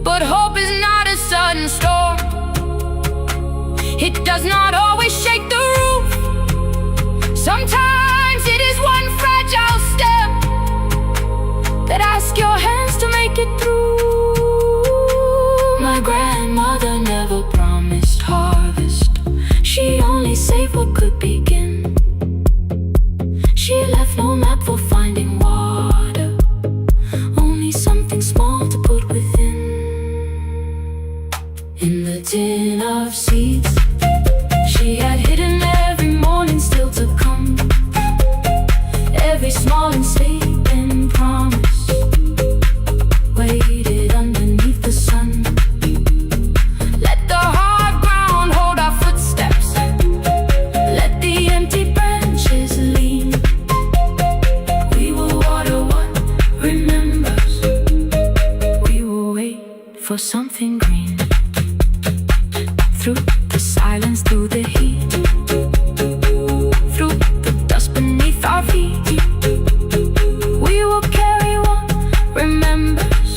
But hope is not a sudden storm. It does not always shake the roof. Sometimes it is one fragile step that asks your hands to make it through. My grandmother never promised harvest. She only saved what could begin. She left no map for finding water, only something small to put within. In the tin of seeds she had hidden every morning still to come, every small enslaving promise waited underneath the sun. Let the hard ground hold our footsteps, let the empty branches lean. We will water what remembers, we will wait for something green. Through the silence, through the heat, through the dust beneath our feet, we will carry what remembers,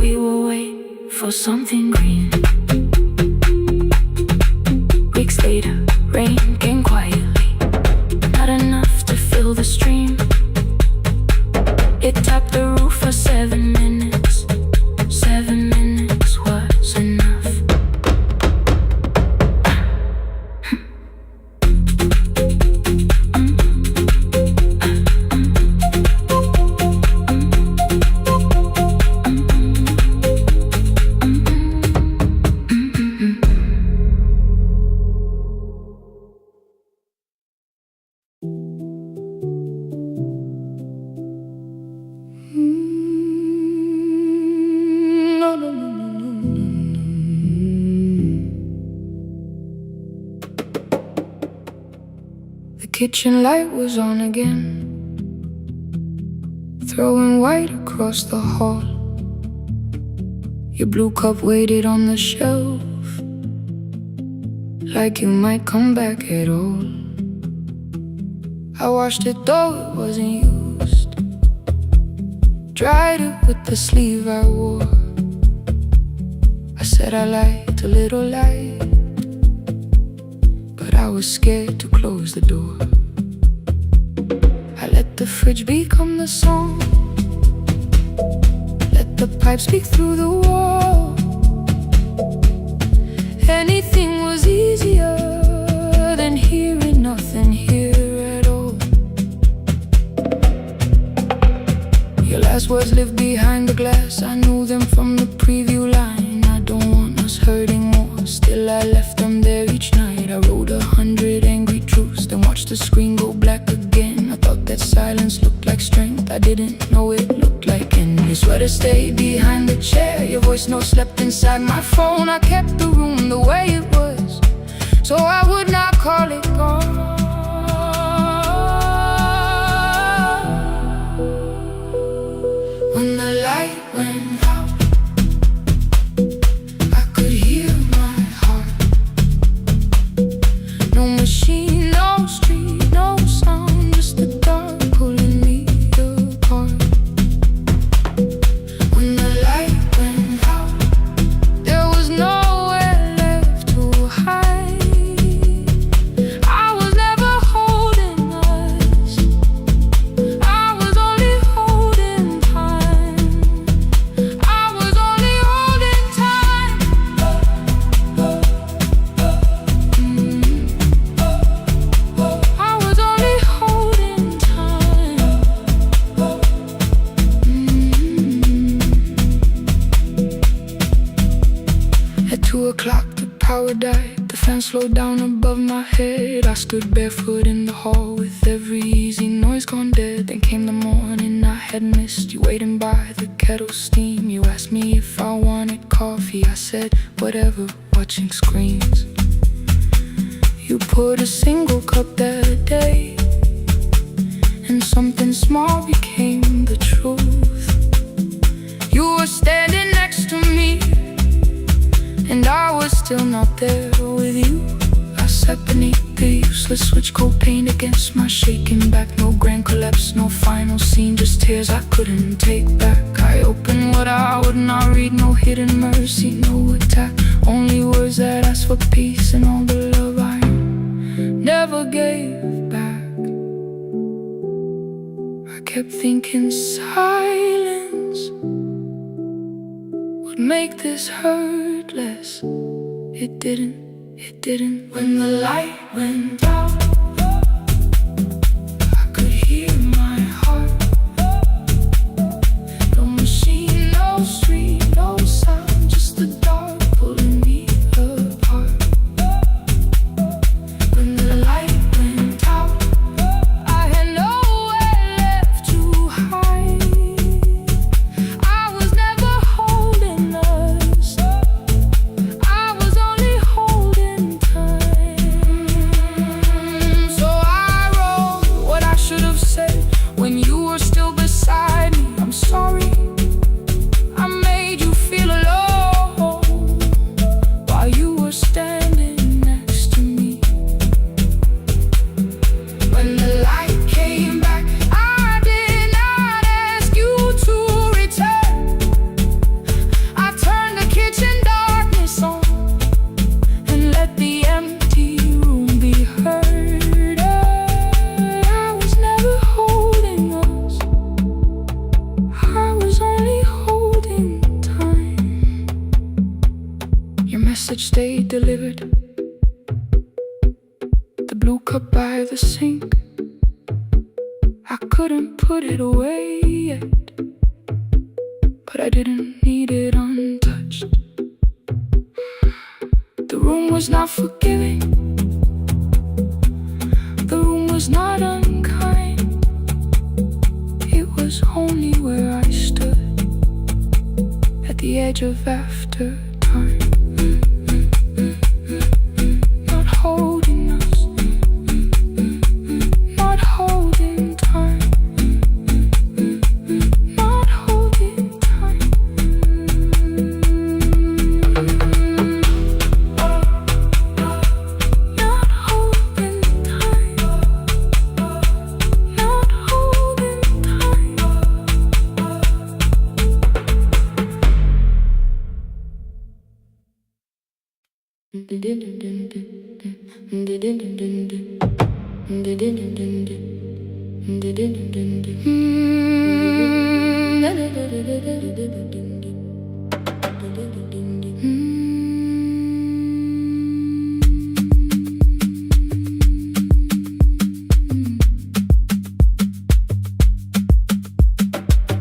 we will wait for something green. Weeks later, rain came quietly, not enough to fill the stream. It tapped the roof for 7 minutes. 7 minutes was enough. The kitchen light was on again, throwing white across the hall. Your blue cup waited on the shelf, like you might come back at all. I washed it though it wasn't used, dried it with the sleeve I wore. I said I liked a little light, but I was scared to close the door. I let the fridge become the song, let the pipe speak through the wall. Anything was easier than hearing nothing here at all. Your last words lived behind the glass, I knew them from the preview line. I don't want us hurting more, still I left them there each night. I wrote 100 angry truths, then watched the screen go black again. I thought that silence looked like strength, I didn't know it looked like end. Your sweater stayed behind the chair, your voice no slept inside my phone. I kept the room the way it was, so I would not call it gone. When the light went out, I could hear my heart. No machine, no street, no sound, just the dark pulling me apart. When the light went out, At 2 o'clock the power died, the fan slowed down above my head. I stood barefoot in the hall with every easy noise gone dead. Then came the morning I had missed, you waiting by the kettle steam. You asked me if I wanted coffee, I said whatever, watching screens. You poured a single cup that day, and something small became the truth. You were standing next to me, and I was still not there with you. I sat beneath the useless switch, cold paint against my shaking back. No grand collapse, no final scene, just tears I couldn't take back. I opened what I would not read, no hidden mercy, no attack. Only words that asked for peace and all the love I never gave back. I kept thinking silence would make this hurt less. It didn't. When the light went out, I could hear my heart. No machine, no street, no sound, just the dark pulling me apart. When the light went out, I had nowhere left to hide. I was never holding us, I was only holding time. So I wrote what I should have said when you were still beside me. I'm sorry I made you feel alone while you were standing next to me. When the light came back, I did not ask you to return. I turned the kitchen darkness on and let the empty room be heard. I was never holding us, I was only holding time. Your message stayed delivered, the blue cup by the sink. I couldn't put it away yet, but I didn't need it untouched. The room was not forgiving, the room was not unkind. It was only where I stood at the edge of after time. Not holding us, not holding time, not holding time. Not holding time, not holding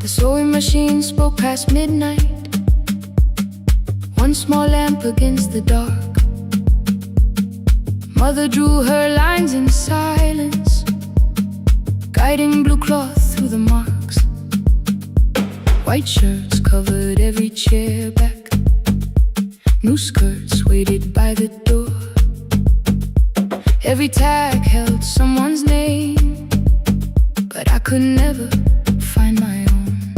The sewing machine spoke past midnight, one small lamp against the dark. Mother drew her lines in silence, guiding blue cloth through the marks. White shirts covered every chair back, new skirts waited by the door. Every tag held someone's name, but I could never find my own.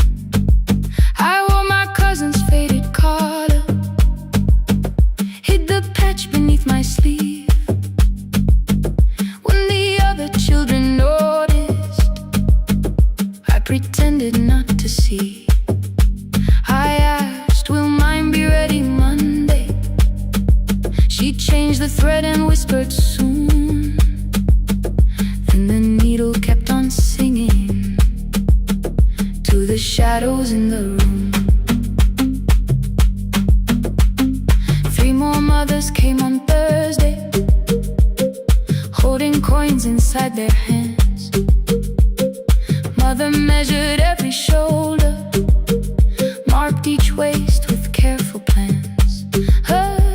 I wore my cousin's faded collar, hid the patch beneath my sleeve. When the other children noticed, I pretended not to see. I asked, will mine be ready Monday? She changed the thread and whispered soon. And the needle kept on singing to the shadows in the room. 3 more mothers came on Thursday, holding coins inside their hands. Mother measured every shoulder, marked each waist with careful plans. Her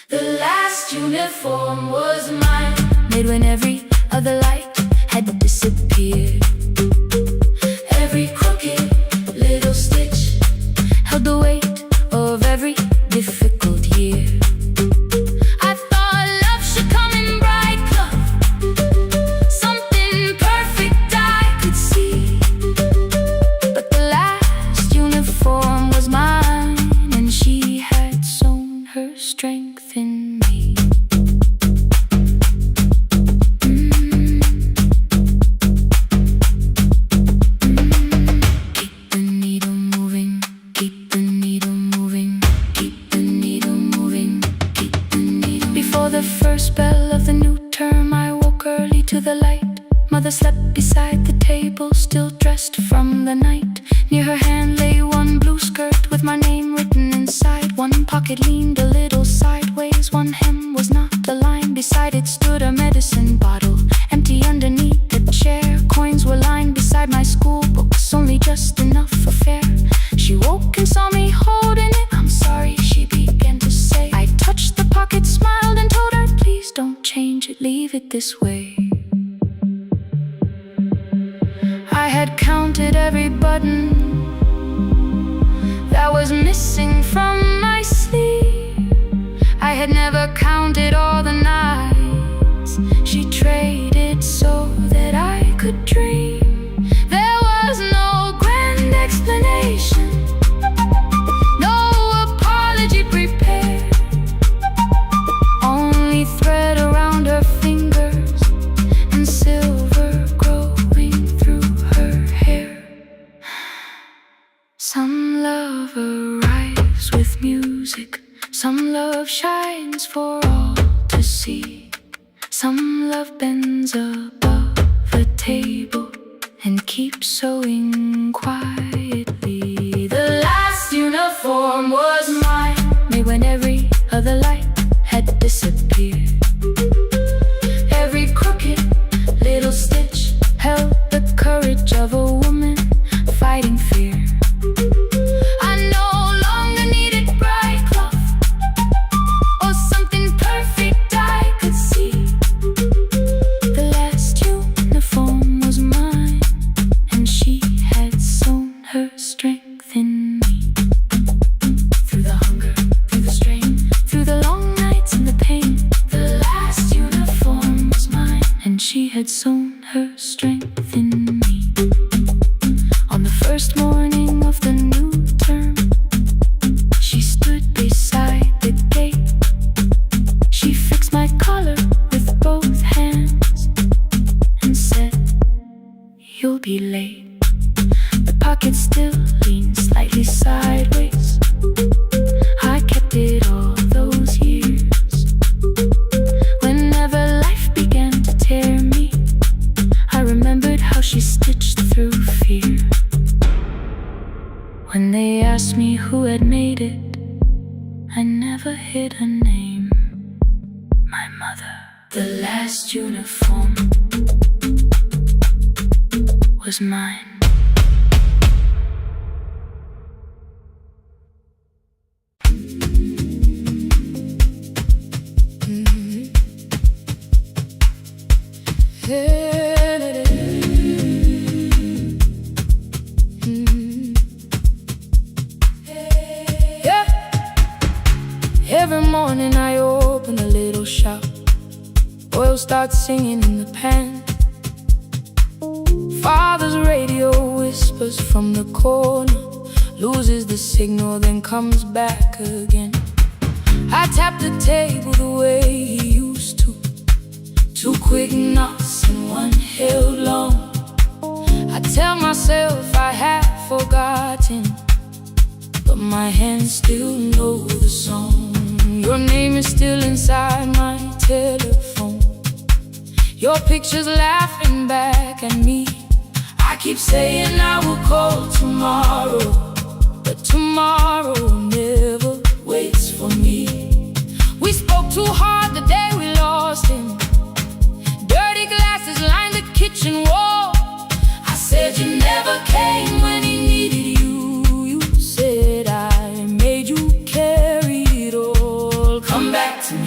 The last uniform was mine, made when every other light had disappeared. Every crooked little stitch held the weight of every difficult year. I thought love should come in bright color, something perfect I could see. But the last uniform was mine, and she had sewn her strength in me. Keep the needle moving, keep the needle moving, keep the needle moving, keep the needle. Before the first bell of the new term, I woke early to the light. Mother slept beside the table, still dressed from the night. Near her hand lay one blue skirt with my name written inside. One pocket leaned a little sideways, one hem was not aligned. Beside it stood a medicine bottle, empty underneath the chair. Coins were lined beside my school books, only just enough for fare. She woke and saw me holding it. I'm sorry, she began to say. I touched the pocket, smiled and told her, please don't change it, leave it this way. I had counted every button that was missing from my sleeve. I had never counted all the nights she traded so that I could dream. There was no grand explanation, no apology prepared, only thread around her fingers and silver growing through her hair. Some love arrives with music, some love shines for all to see. Some love bends above a table and keeps sewing quietly. The last uniform was mine, made when every other light had disappeared. Every crooked little stitch held the courage of a woman fighting fear. I no longer needed bright cloth or something perfect I could see. The last uniform was mine, and she had sewn her strength in me. Through the hunger, through the strain, through the long nights and the pain, the last uniform was mine, and she had sewn her strength in me. On the first morning of the new term, she stood beside the gate. She fixed my collar with both hands and said, you'll be late. The pocket still leaned slightly sideways. I kept it all those years. Whenever life began to tear me, I remembered how she stitched through fear. When they asked me who had made it, I never hid her name. My mother. The last uniform was mine. Every morning I open a little shop. Oil starts singing in the pan. Father's radio whispers from the corner, loses the signal, then comes back again. I tap the table the way he used to. Two quick knocks and one held long. I tell myself I have forgotten, but my hands still know the song. Your name is still inside my telephone. Your picture's laughing back at me. I keep saying I will call tomorrow, but tomorrow never waits for me. We spoke too hard the day we lost him. Dirty glasses lined the kitchen wall. I said you never came when he needed you. You said I made you carry it all. Come back to me.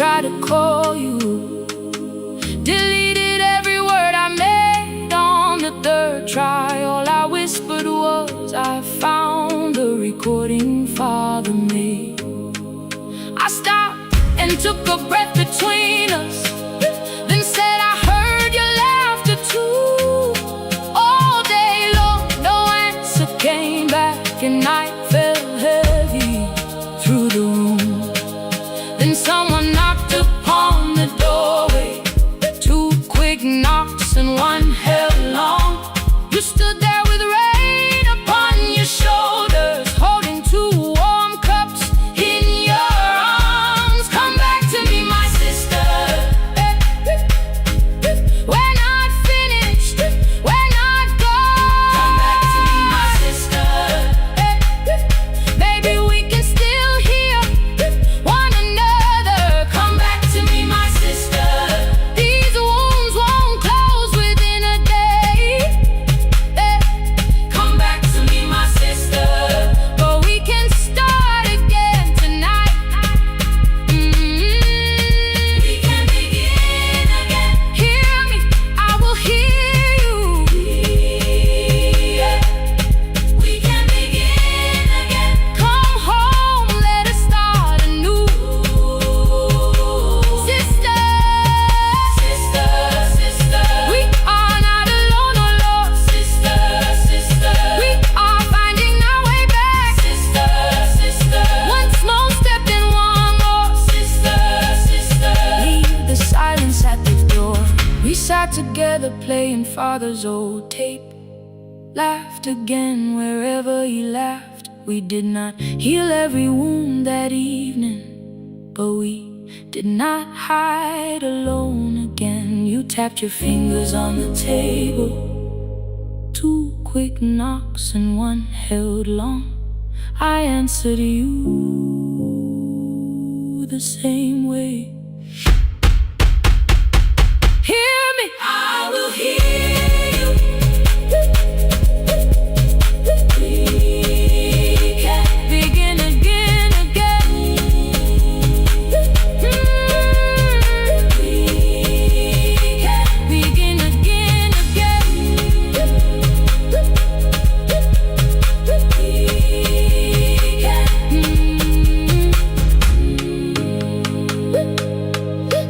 try to call you. Deleted every word I made on the third try. All I whispered was, I found the recording Father made. I stopped and took a breath between us, then said I heard your laughter too. All day long, no answer came back, and night fell heavy through the room. Then someone knocked upon the doorway. Two quick knocks and one held long. You stood there with rain upon your shoulders, holding two warm cups in your arms. Come back to me, my sister. We're not finished, we're not gone. Come back to me, my sister. Baby, we can still hear one another. Come back to me, my sister. These wounds won't close within a day. Come back to me, my sister. But we can start again tonight. We can begin again. Hear me, I will hear you. We can begin again. Come home, let us start anew. Sister, we are not alone, oh Lord. Sister, we are finding our way back. Sister, one small step and one more. Sister, leave the silence at the door. We sat together playing Father's old tape. Laughed again wherever he laughed. We did not heal every wound that evening, but we did not hide alone again. You tapped your fingers on the table. Two quick knocks and one held long. I answered you the same way. Hear me, I will hear you. We can begin again. We can begin again.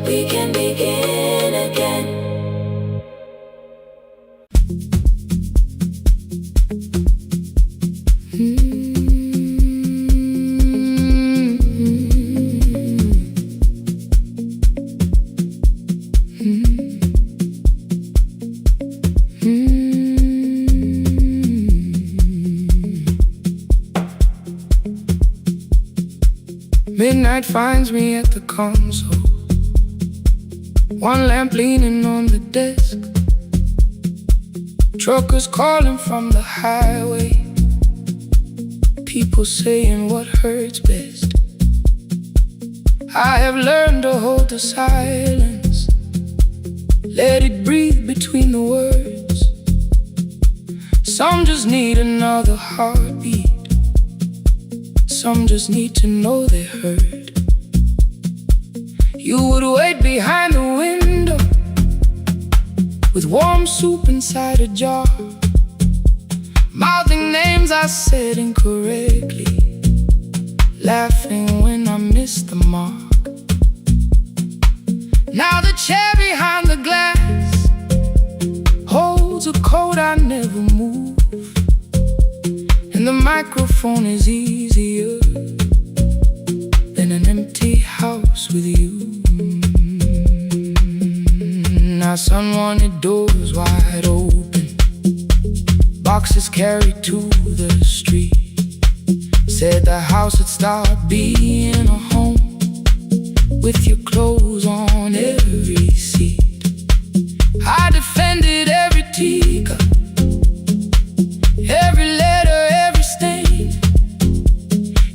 We can begin again. Midnight finds me at the console, one lamp leaning on the desk. Truckers calling from the highway, people saying what hurts best. I have learned to hold the silence, let it breathe between the words. Some just need another heartbeat, some just need to know they heard. You would wait behind the window with warm soup inside a jar, mouthing names I said incorrectly, laughing when I missed the mark. Now the chair behind the glass holds a coat I never move, and the microphone is easier than an empty house with you. Our son wanted doors wide open, boxes carried to the street. Said the house would start being a home with your clothes on every seat. I defended every teacup, every letter, every stain.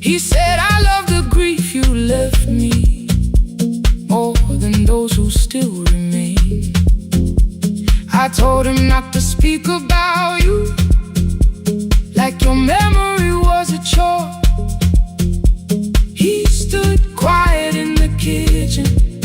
He said I love the grief you left me more than those who still remain. I told him not to speak about you like your memory was a chore. He stood quiet in the kitchen,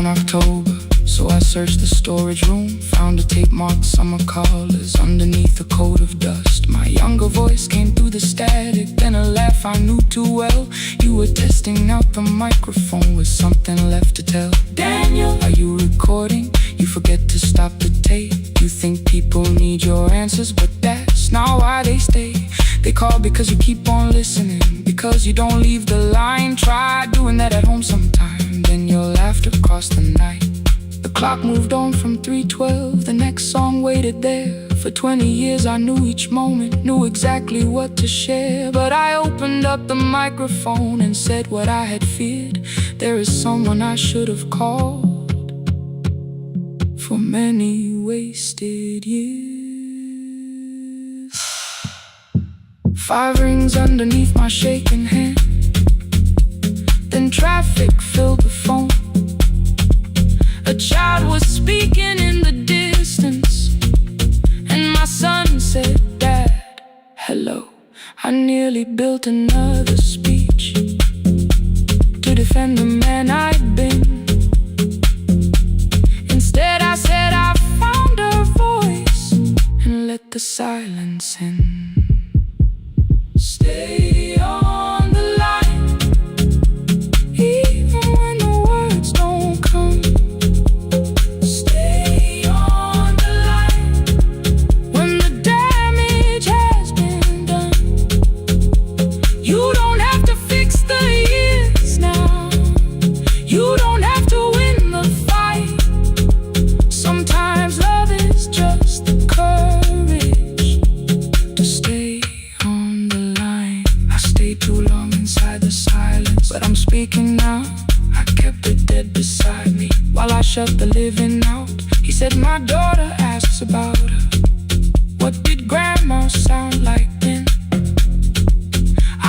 on October, so I searched the storage room, found a tape marked summer colors underneath a coat of dust. My younger voice came through the static, then a laugh I knew too well. You were testing out the microphone with something left to tell. Daniel, are you recording? You forget to stop the tape. You think people need your answers, but that's not why they stay. They call because you keep on listening, because you don't leave the line. Try doing that at home sometime, then you'll laugh across the night. The clock moved on from 3:12, the next song waited there. For 20 years I knew each moment, knew exactly what to share. But I opened up the microphone and said what I had feared. There is someone I should have called for many wasted years. 5 rings underneath my shaking hand, then traffic filled the phone. A child was speaking in the distance, and my son said, "Dad, hello." I nearly built another speech to defend the man I'd been. Instead I said I found a voice and let the silence in. Stay on the line, even when the words don't come. Shut the living out. He said my daughter asks about her. What did grandma sound like then?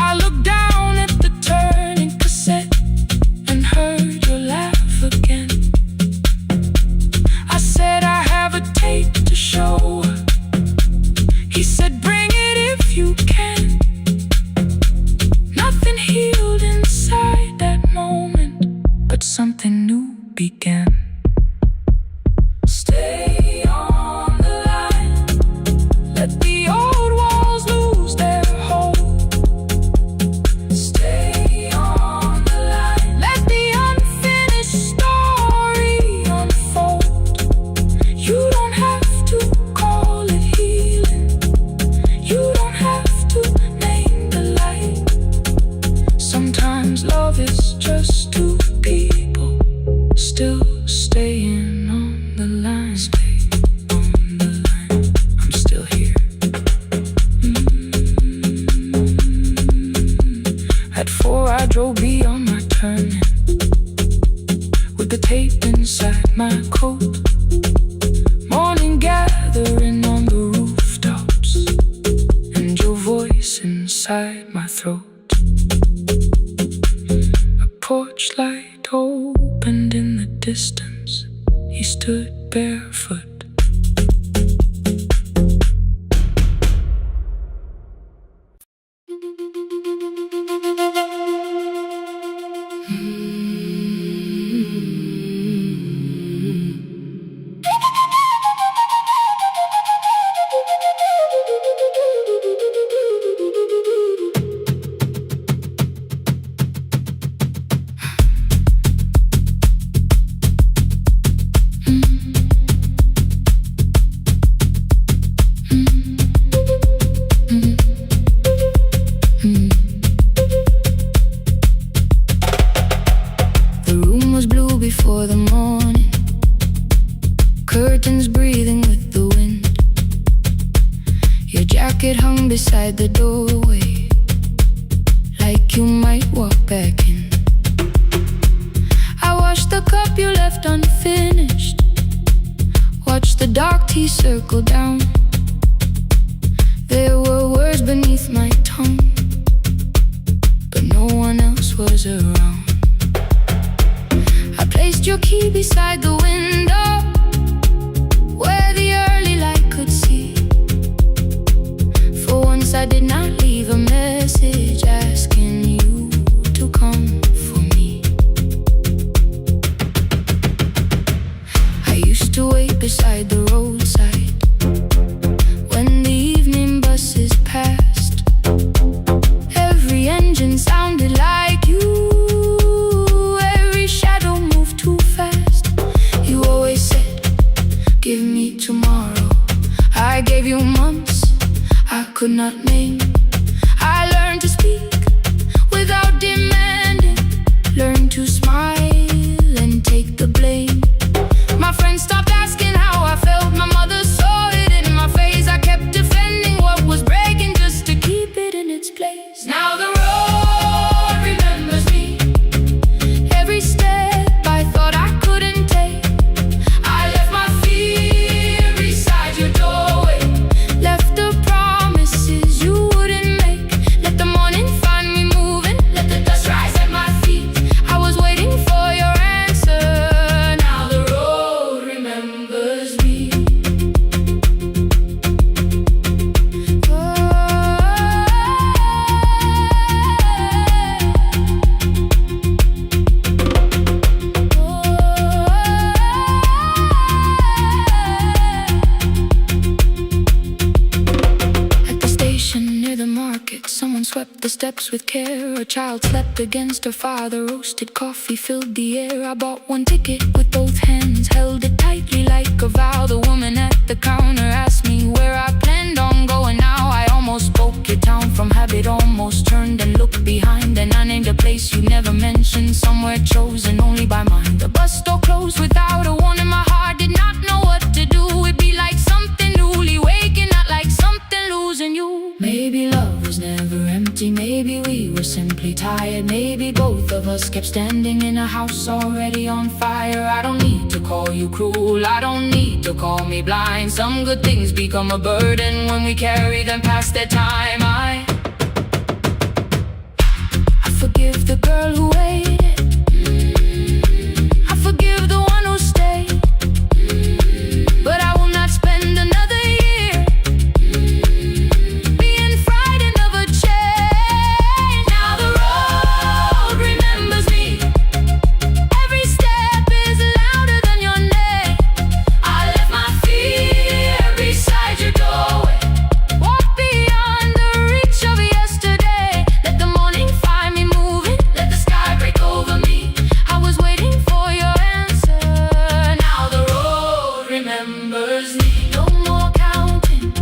I looked down at the turning cassette and heard your laugh again. I said I have a tape to show her. He said bring it if you can. Nothing healed inside that moment, but something new began. Stay on the line, let the old walls lose their hold. Stay on the line, let the unfinished story unfold. You don't have to call it healing, you don't have to name the light. Sometimes love is just two people still staying on the line. Stay on the line, I'm still here. At 4 I drove beyond my turning, with the tape inside my coat. Morning gathering on the rooftops, and your voice inside my throat. A porch light opened in the distance. He stood barefoot. Before the morning, curtains breathing with the wind. Your jacket hung beside the doorway, like you might walk back in. I washed the cup you left unfinished, watched the dark tea circle down. There were words beneath my tongue, but no one else was around. I placed your key beside the window, where the early light could see. For once I did not leave a message asking you to come for me. could not name. I learned to speak without demanding, learned to smile and take the blame. My friends stopped asking how I felt, my mother saw it in my face. I kept defending what was breaking just to keep it in its place. Now the road remembers me, every step I thought I couldn't take. I left my fear beside your doorway, left the promises you wouldn't make. Let the morning find me moving, let the dust rise at my feet. I was waiting for your answer, now the road remembers me. At the station near the market, someone swept the steps with care. A child slept against her father, roasted coffee filled the air. I bought one ticket with both hands, held it tightly like a vow. The woman at the counter asked me where I planned on going now. I almost spoke your town from habit, almost turned and looked behind. And I named a place you never mentioned, somewhere chosen only by mine. The bus door closed without a warning, my heart did not know what to do. It'd be like something newly waking, not like something losing you. Maybe love was never empty, maybe we were simply tired. Maybe both of us kept standing in a house already on fire. I don't need to call you cruel, I don't need to call me blind. Some good things become a burden when we carry them past their time. I forgive the girl who waited, I forgive the one who stayed, but I will not spend another year being frightened of a change. Now the road remembers me, every step is louder than your name. I left my fear beside your doorway, walk beyond the reach of yesterday. Let the morning find me moving, let the sky break over me. I was waiting for your answer, now the road remembers me. No more counting,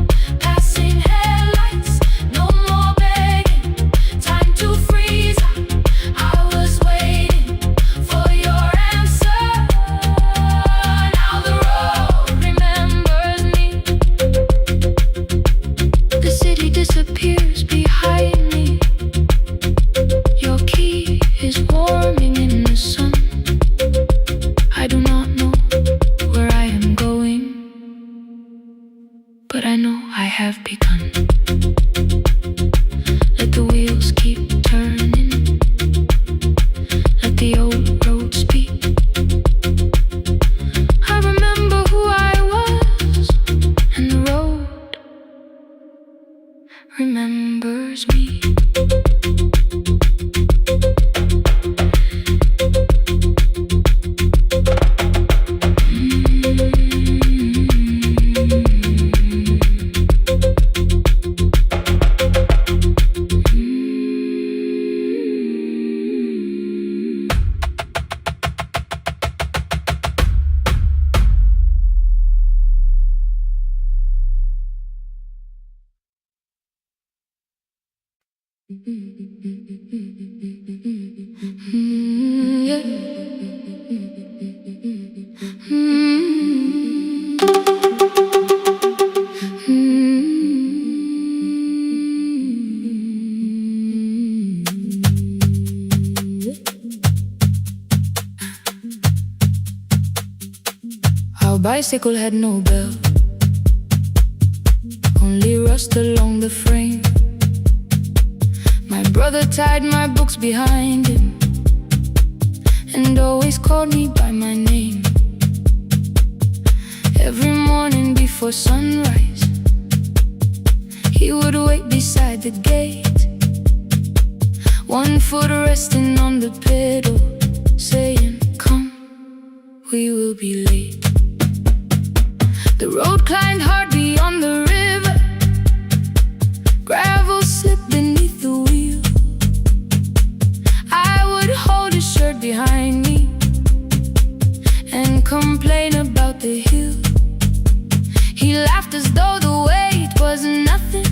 passing headlights, no more begging, time to freeze up. I was waiting for your answer, now the road remembers me. The city disappears behind me, your key is warming in the sun. I do not know where I am going, but I know I have begun. Let the wheels keep turning, let the old road speak. I remember who I was, and the road remembers me. Our bicycle had no bell, only rust along the frame. My brother tied my books behind him and always called me by my name. Every morning before sunrise, he would wait beside the gate, one foot resting on the pedal, saying, "Come, we will be late." The road climbed hard beyond the river, gravel slipped beneath the wheel. I would hold his shirt behind me and complain about the hill. He laughed as though the weight was nothing,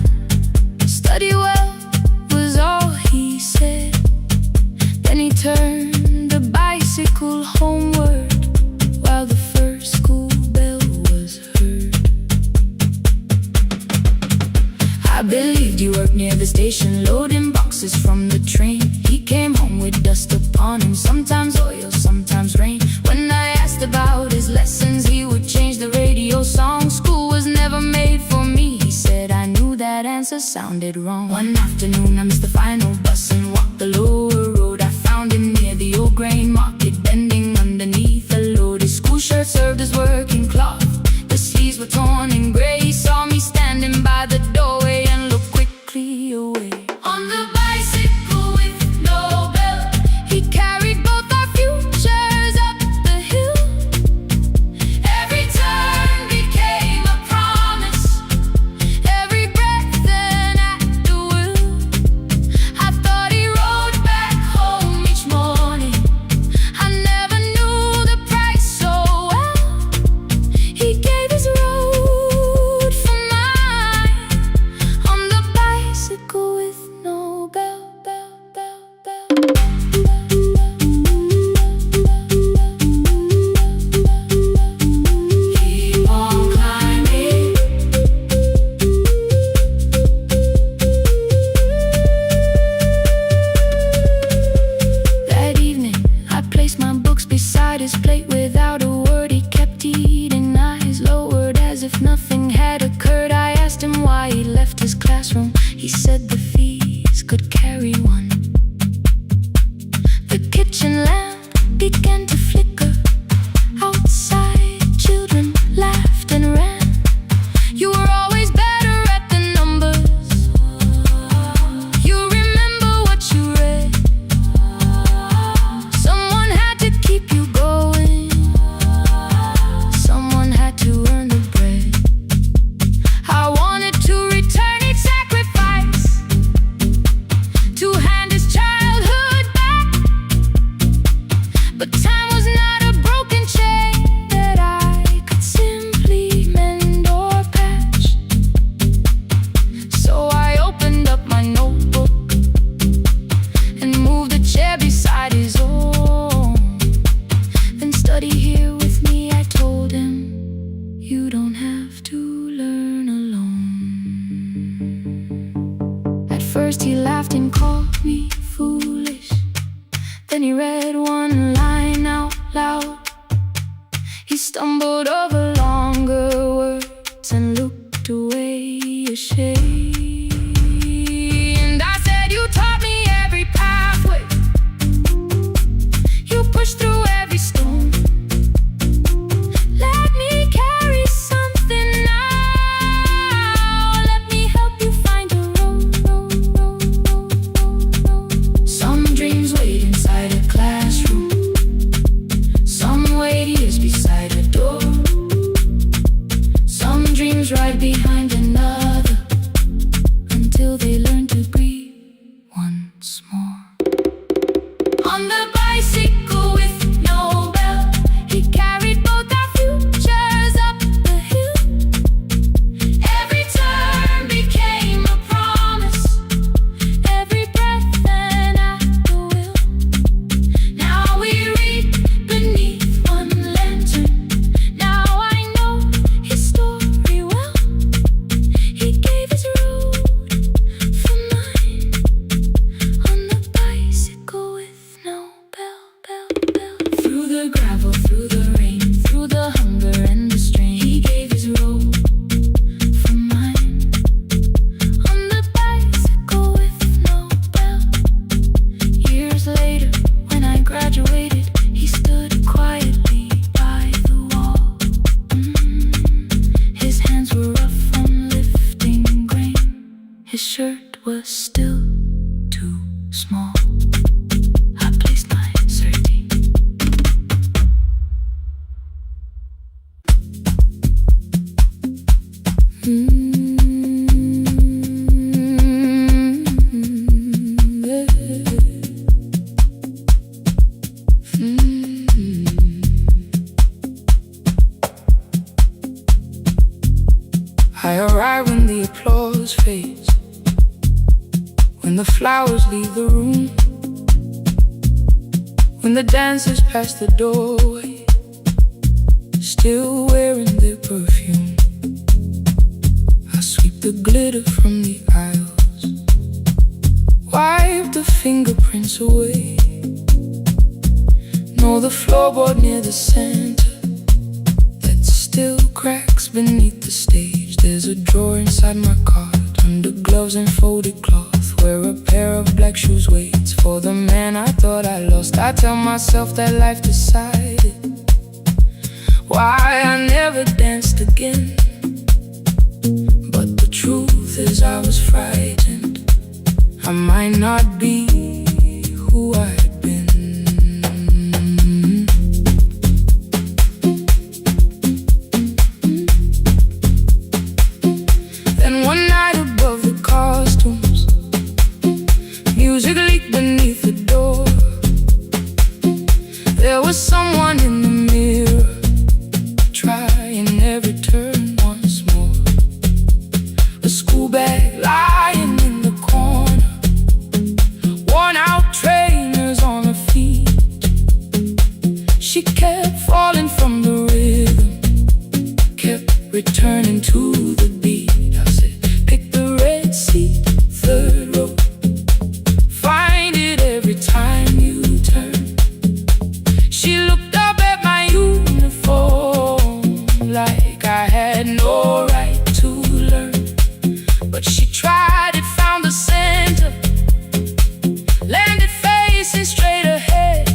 believed you worked near the station, loading boxes from the train. He came home with dust upon him, sometimes oil, sometimes rain. When I asked about his lessons, he would change the radio song. School was never made for me, he said. I knew that answer sounded wrong. One afternoon I missed the final bus and walked the lower road. I found him near the old grain market, bending underneath a load. His school shirt served as working cloth, the sleeves were torn and gray. He saw me standing by the doorway and looked quickly away. On the bicycle with no belt, he carried both our futures up the hill. Every turn became a promise, every breath an act of will. I thought he rode back home each morning, I never knew the price so well. He gave his road for mine, on the bicycle with no bell. Keep on climbing. That evening, I placed my books beside his plate. Without a word, he kept eating, eyes lowered as if nothing had occurred. I asked him why he left his classroom. He said the fees could carry one. The kitchen lamp began to flicker. Outside, children laughed and ran. You were always better at the numbers. You remember what you read. Someone had to keep you going, someone had to earn the bread. I wanted to return each sacrifice, to hand his childhood back. But time was not a broken chain that I could simply mend or patch. So I opened up my notebook and moved a chair beside his own. Then study here with me, I told him. You don't have to learn alone. At first he laughed and called me foolish. Then he read one line out loud. He stumbled over longer words and looked away ashamed. And I said, you taught me every pathway, you pushed through every stone. Let me carry something now, let me help you find a road. Some dreams wait inside a classroom, some wait years beside a door. Some dreams right behind another, until they learn to breathe once more. On the bicycle with no bell, he carried both our futures up the hill. Every turn became a promise, every breath an act of will. Now we read beneath one lantern, now I know his story well. He gave his road for mine, on the bicycle with no bell. Through the gravel, through the rain, through the hunger and the strain, he gave his road for mine, on the bicycle with no bell. Years later, when I graduated, he stood quietly by the wall. His hands were rough from lifting grain, his shirt was still too small. I placed my sardine. I arrive when the applause fades, when the flowers leave the room, when the dancers pass the doorway, still wearing their perfume. I sweep the glitter from the aisles, wipe the fingerprints away. No, the floorboard near the center that still cracks beneath the stage. There's a drawer inside my cart, under gloves and folded cloth, where a pair of black shoes waits for the man I thought I lost. I tell myself that life decided why I never danced again. But the truth is I was frightened I might not be who I had been. Then one night above the costumes, music leaked beneath the door. There was someone in the mirror, trying every turn once more. A school bag lying in the corner, worn out trainers on her feet. She kept falling from the rhythm, kept returning to the beat. I said, pick the red seat, third row, find it every time you turn. She looked up at my uniform like I had no right to learn. But she tried it, found the center, landed facing straight ahead.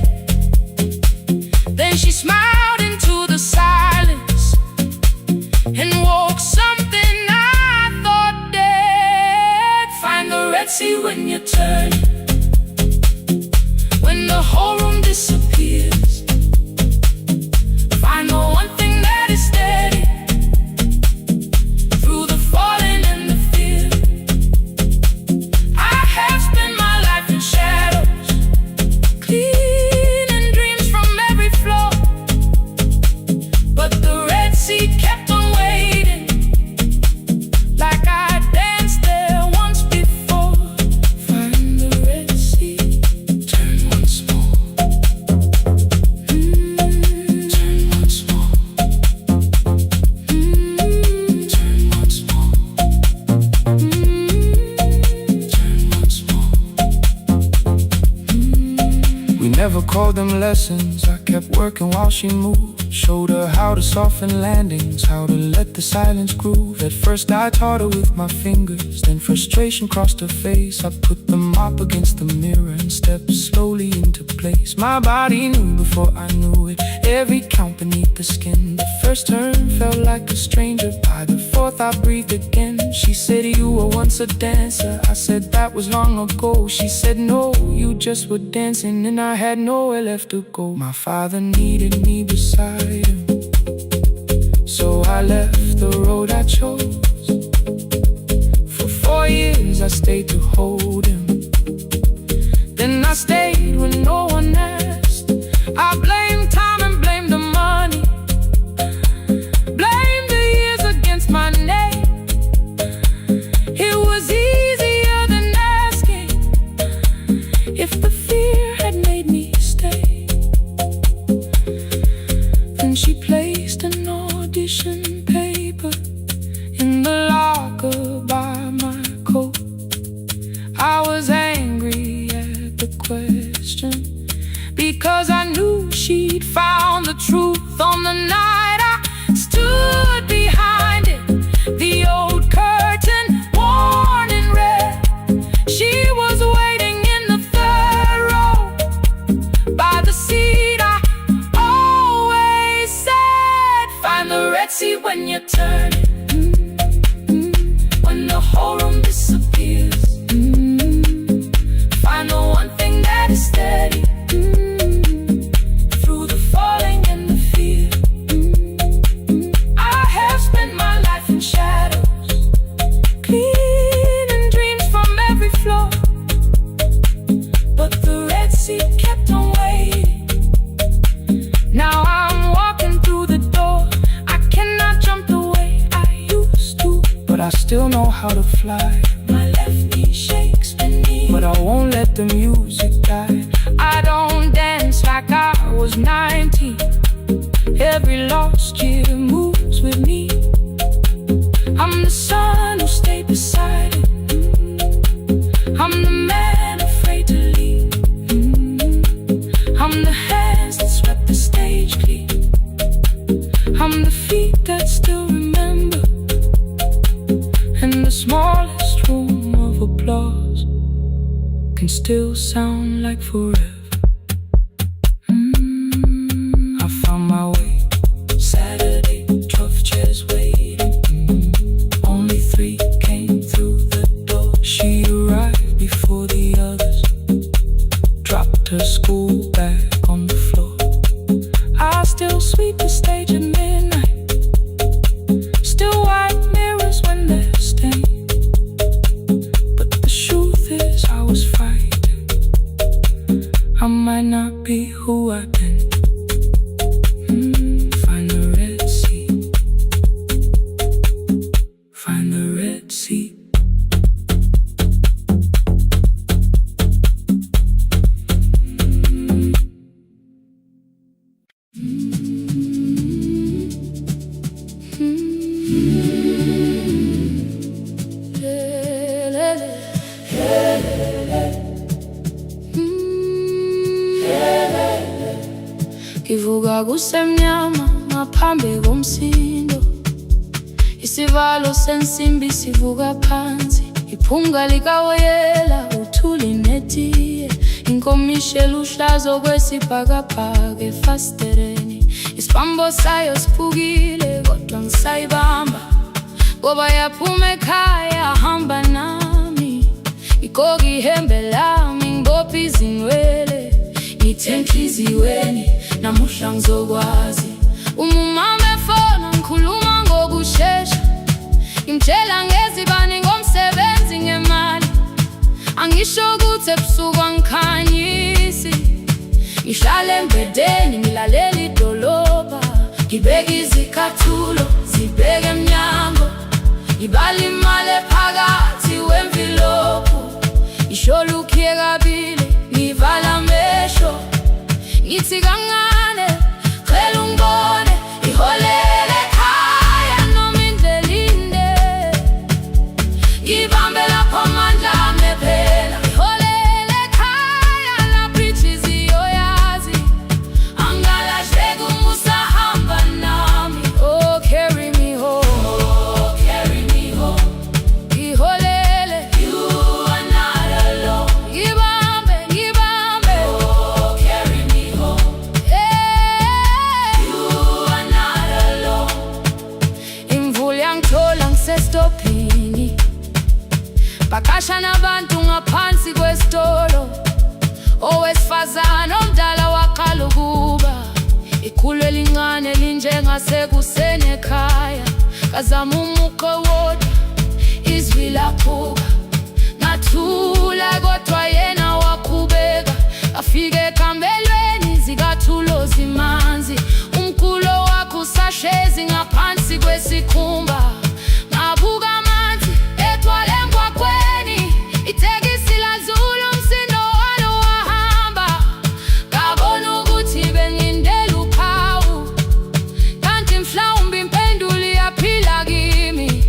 Then she smiled into the silence and woke something I thought dead. Find the red sea when you turn, when the whole room disappears. Find the one thing that is steady through the falling and the fear. I have spent my life in shadows, cleaning dreams from every floor. But the red sea kept on waiting, like I danced there once before. Find the red sea, turn once more. Turn once more. Turn once more. Turn once more. We never called them lessons. I kept working while she moved, showed her how to soften landings, how to let the silence groove. At first I taught her with my fingers, then frustration crossed her face. I put the mop against the mirror and stepped slowly into place. My body knew before I knew it, every count beneath the skin. The first turn felt like a stranger, by the fourth I breathed again. She said, you were once a dancer. I said, that was long ago. She said, no, you just were dancing, and I had nowhere left to go. My father needed me beside him, so I left the road I chose. For 4 years I stayed to hold him, then I stayed when no one asked. I blamed time and blamed the money, blamed the years against my name. It was easier than asking if the fear had made me stay. Then she placed an audition paper in the locker by my coat. I was angry at the question, because I knew she'd found the truth on the night I stood behind it. The old curtain, worn in red. She was waiting in the third row, by the seat I always said. Find the red sea when you turn it, when the whole room disappears. Find the one thing that is steady through the falling and the fear. I have spent my life in shadows, cleaning dreams from every floor. But the red sea kept on waiting. Now I'm walking through the door. I cannot jump the way I used to, but I still know how to fly. My left knee shakes beneath, but I won't let the music die. I don't dance like I was 19. Every lost year moves with me. I'm the son who stayed can still sound like forever. I found my way. Saturday, 12 chairs waiting. Only 3 came through the door. She arrived before the others, dropped her school bag on the floor. I still sweep the stage at midnight, still white mirrors when they're stained. But the truth is I was frightened. I might not be who I've been. Find the red sea. Find the red sea. Ngivuka kusemnyama ngaphambi komsindo, isivalo sensimbi sivuka phansi, iphunga likawoyela uthuli netiye, inkomishi eluhlaza okwesibhakabhaka efasitereni. Isibambo sayo siphukile kodwa ngisayibamba, ngoba yaphuma ekhaya hamba nami. Igqoka ihembe lami ngibophe izinwele, ngithe enhliziyweni namuhla ngizokwazi. Umama efona ngikhuluma ngokushesha, ngimtshela ngezibani, ngomsebenzi, ngemali. Angisho ukuthi ebusuku angikhanyisi, ngihlala embedeni ngilalela idolobha, ngibeka izicathulo zibheke emnyango, ngibala imali ephakathi wemvilophu. Isholukhiye kabili ngivala amehlo, ngithi kancane cela ungibone, iholele ekhaya noma indlela inde. Ngibambe lapho amandla ami ephela, iholele ekhaya lapho inhliziyo yazi. Angalahleki uma usahamba nami. Oh, carry me home, oh, carry me home. Iholele, you are not alone. Ngibambe, ngibambe, oh, carry me home. Yeah, you are not alone. Imvula yangithola ngisestopini, bakasha nabantu ngaphansi kwesitolo. Owesifazane omdala waqala ukuba, ikhulu elincane linjengasekuseni ekhaya. Kazama umuqo wodwa, izwi laphuka, ngathula kodwa yena waqhubeka. Afike ekambelweni zikathulo zimanzi, umkhulo wakhe usahlezi ngaphansi kwesikhumba. Ngabuka amanzi etwala emgwaqweni, itekisi ladlula umsindo walo wahamba. Ngabona ukuthi bengindela uphawu, kanti mhlawumbe impendulo iyaphila kimi.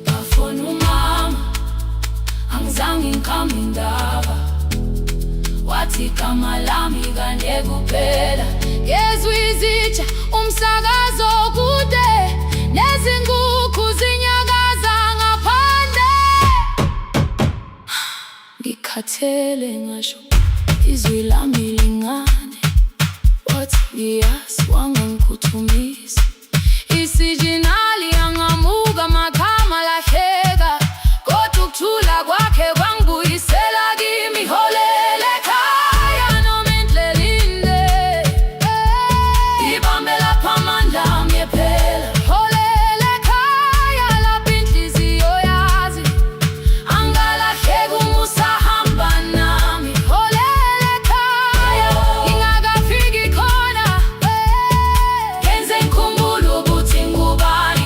Ngafona umama, angizange ngikhambe indaba, wathi igama lami kanye kuphela. Ngezwe izitsha, umsakazo kude, nezinkukhu zinyakaza ngaphandle. Ngikhathele ngasho izwi lami lingane, wathi ngiyazi wangangikhuthumisa. Isijinali yangamuka magama lahleka, kodwa ukuthula kwakhe kwangibuyisela kimi. Iholele ekhaya noma indlela inde, ngibambe lapho amandla ami ephela. Iholele ekhaya lapho inhliziyo yazi. Angalahleki uma usahamba nami. Iholele ekhaya ngingakafiki khona, ngenze ngikhumbule ukuthi ngubani.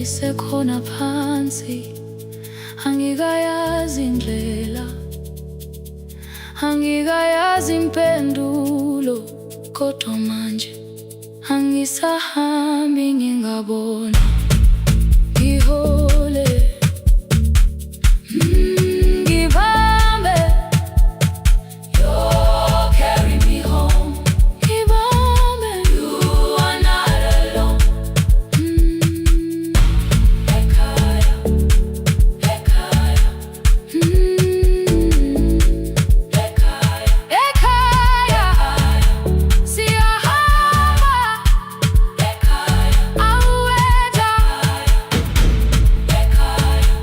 ngisekhona phansi, angikayazi indlela, angikayazi impendulo, kodwa manje angisahambi ngingabona, ngihole, ngibambe, you carry me home, ngibambe, you are not alone, ekhaya, ekhaya, ekhaya, ekhaya, siyahamba, ekhaya, awetha, ekhaya,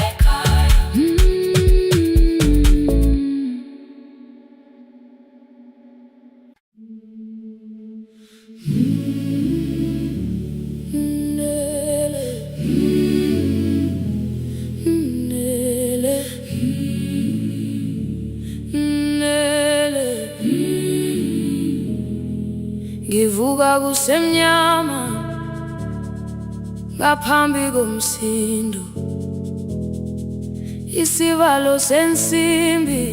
ekhaya, ngivuka kusemnyama ngaphambi komsindo, isivalo sensimbi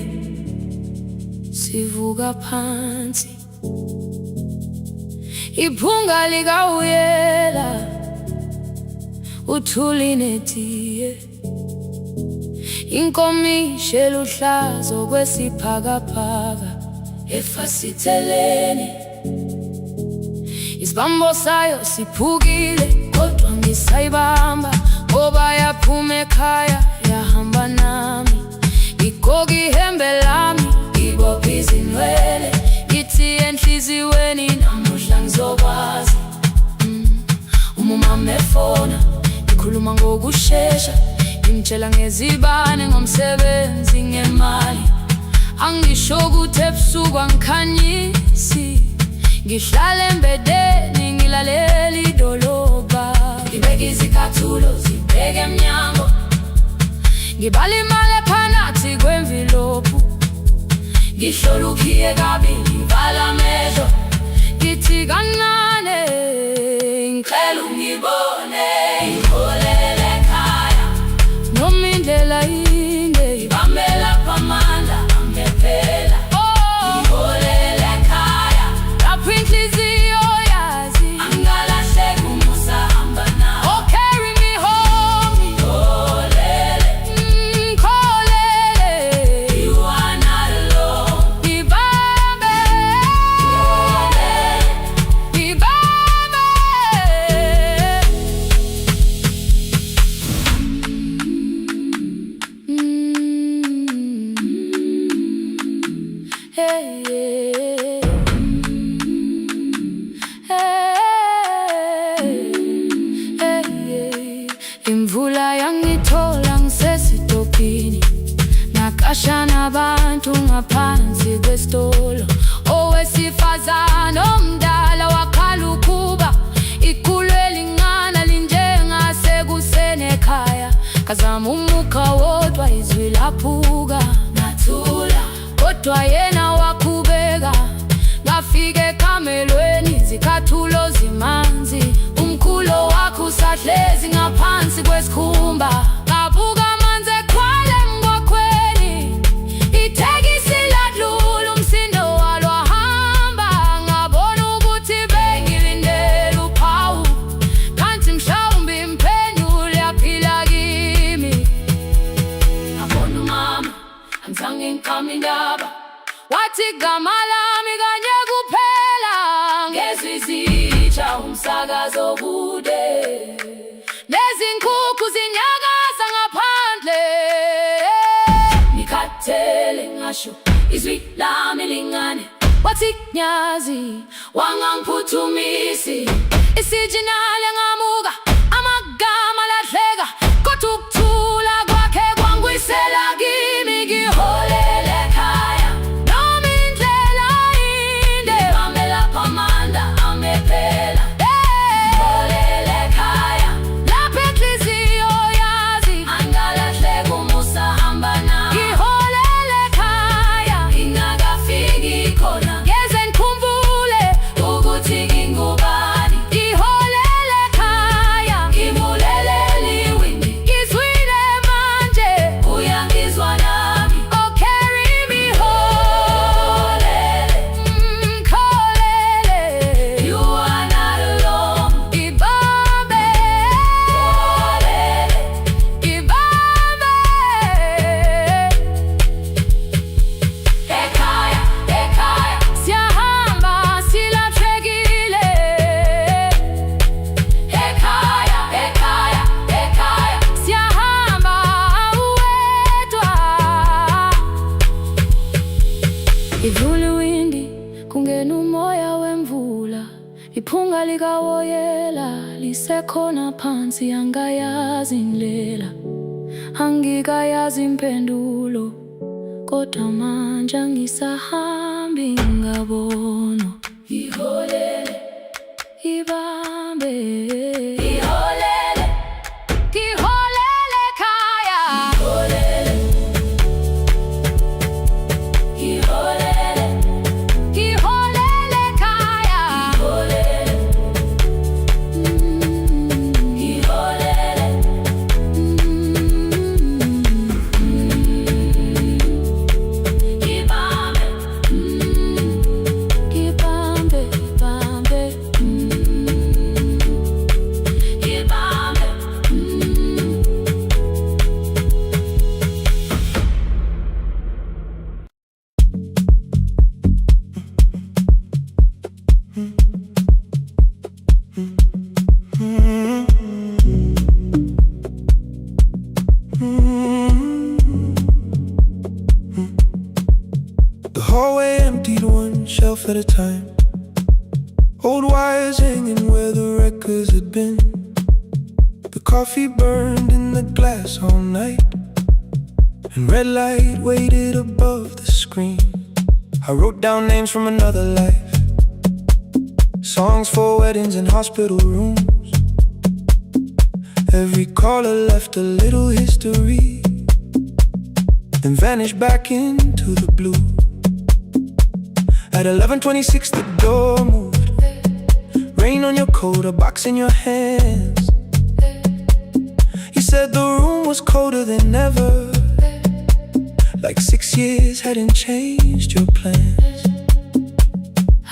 sivuka phansi, iphunga likawuyela uthuli netiye, inkomishi eluhlaza okwesibhakabhaka efasiteleni, isibambo sayo siphukile kodwa ngisayibamba, ngoba yaphuma ekhaya yahamba nami, igqoka ihembe lami, ibopha izinwele, ngithi enhliziyweni namuhla ngizokwazi. Umama efona, ngikhuluma ngokushesha, ngimtshela ngezibane, ngomsebenzi, ngemali, angisho ukuthi ebusuku angikhanyisi, ngihlala embedeni ngilalela idolobha, ngibeka izicathulo zibheke emnyango, ngibala imali ephakathi kwemvilophu, ngihlola ukhiye kabili, ngivala amehlo, ngithi kancane ngicela ungibone, ngiholele ekhaya, noma indlela inde, ngibambela phamandla angephela, ngiholele ekhaya, lapho inhliziyo yazi angalahleki umusa hamba nawe. Oh, carry me home, ngiholele, ngikholele, you are not alone, ngibambe, ngiholele, ngibambe, hey, hey, hey, hey. Imvula yangithola ngisesitopini, nakasha nabantu ngaphansi kwesitolo, owesifazane omdala wakhala ukuba ikhulu elingana linjengasekuseni ekhaya, kazama umukha wodwa izwi laphuka, nathula kodwa yena wakhubeka, ngafika ekamelweni izicathulo zimanzi, umkhulo wakho usahlezi ngaphansi kwesikhumba, ngabuka amanzi ekhwale emgwaqweni, itekisi ladlula umsindo walo wahamba, ngabona ukuthi bengilindele uphawu, kanti mhlawumbe impendulo yaphila kimi, ngabona umama angizange ngiqame indaba, wathi igama lami kanye kuphela, ngezwi izitsha umsakazo kude, nezinkukhu zinyakaza ngaphandle, ngikhathele ngasho izwi lami lingane, wathi nyazi wangangiphuthumisi, isijinali ngamuka, amagama lahleka, kodwa ukuthula kwakhe kwangwisela kimi, ngiholele ekhaya, noma indlela inde, ngibambela phamandla angephela, ngiholele ekhaya, lapho inhliziyo yazi angalahleki umusa hamba nawe, ngiholele ekhaya, ingakafiki khona, ngeze ngikhumbule ukuthi ngingubani, ngiholele ekhaya, likawoyela lisekhona phansi angayazi indlela angikayazi impendulo kodwa manje angisahambi ngabono iholele ibambe iholele iholele khaya iholele iholele iholele khaya iholele iholele ibambe ibambe The hallway emptied one shelf at a time. Old wires hanging where the records had been. The coffee burned in the glass all night, and red light waited above the screen. I wrote down names from another life, songs for weddings and hospital rooms. Every caller left a little history, then vanished back into the blue. At 11:26 the door moved. Rain on your coat, a box in your hands. You said the room was colder than ever, like 6 years hadn't changed your plans.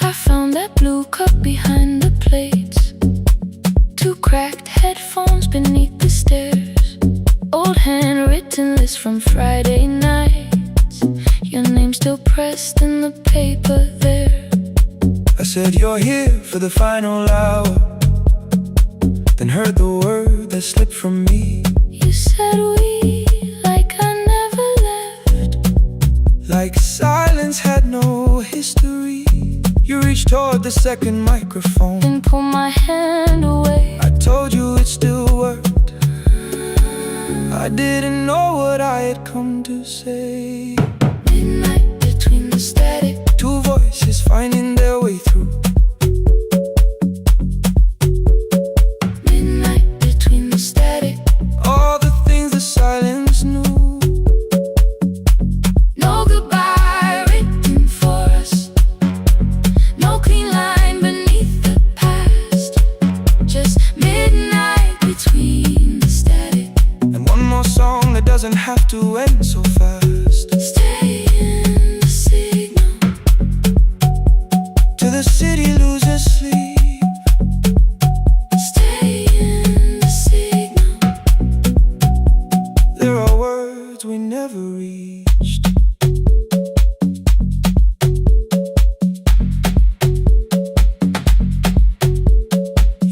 I found that blue cup behind the plates, 2 cracked headphones beneath the stairs, old handwritten list from Friday nights, your name still pressed in the paper there. I said you're here for the final hour, then heard the word that slipped from me. You said we, like I never left, like silence had no history. You reached toward the second microphone, then pulled my hand away. I told you it still worked. I didn't know what I had come to say. Midnight between the static, 2 voices finding their way through. midnight between the static. All the things the silence knew. No goodbye written for us, no clean line beneath the past, just midnight between the static. And one more song that doesn't have to end so fast. Stay in the signal Till the city loses sleep. stay in the signal. There are words we never reached.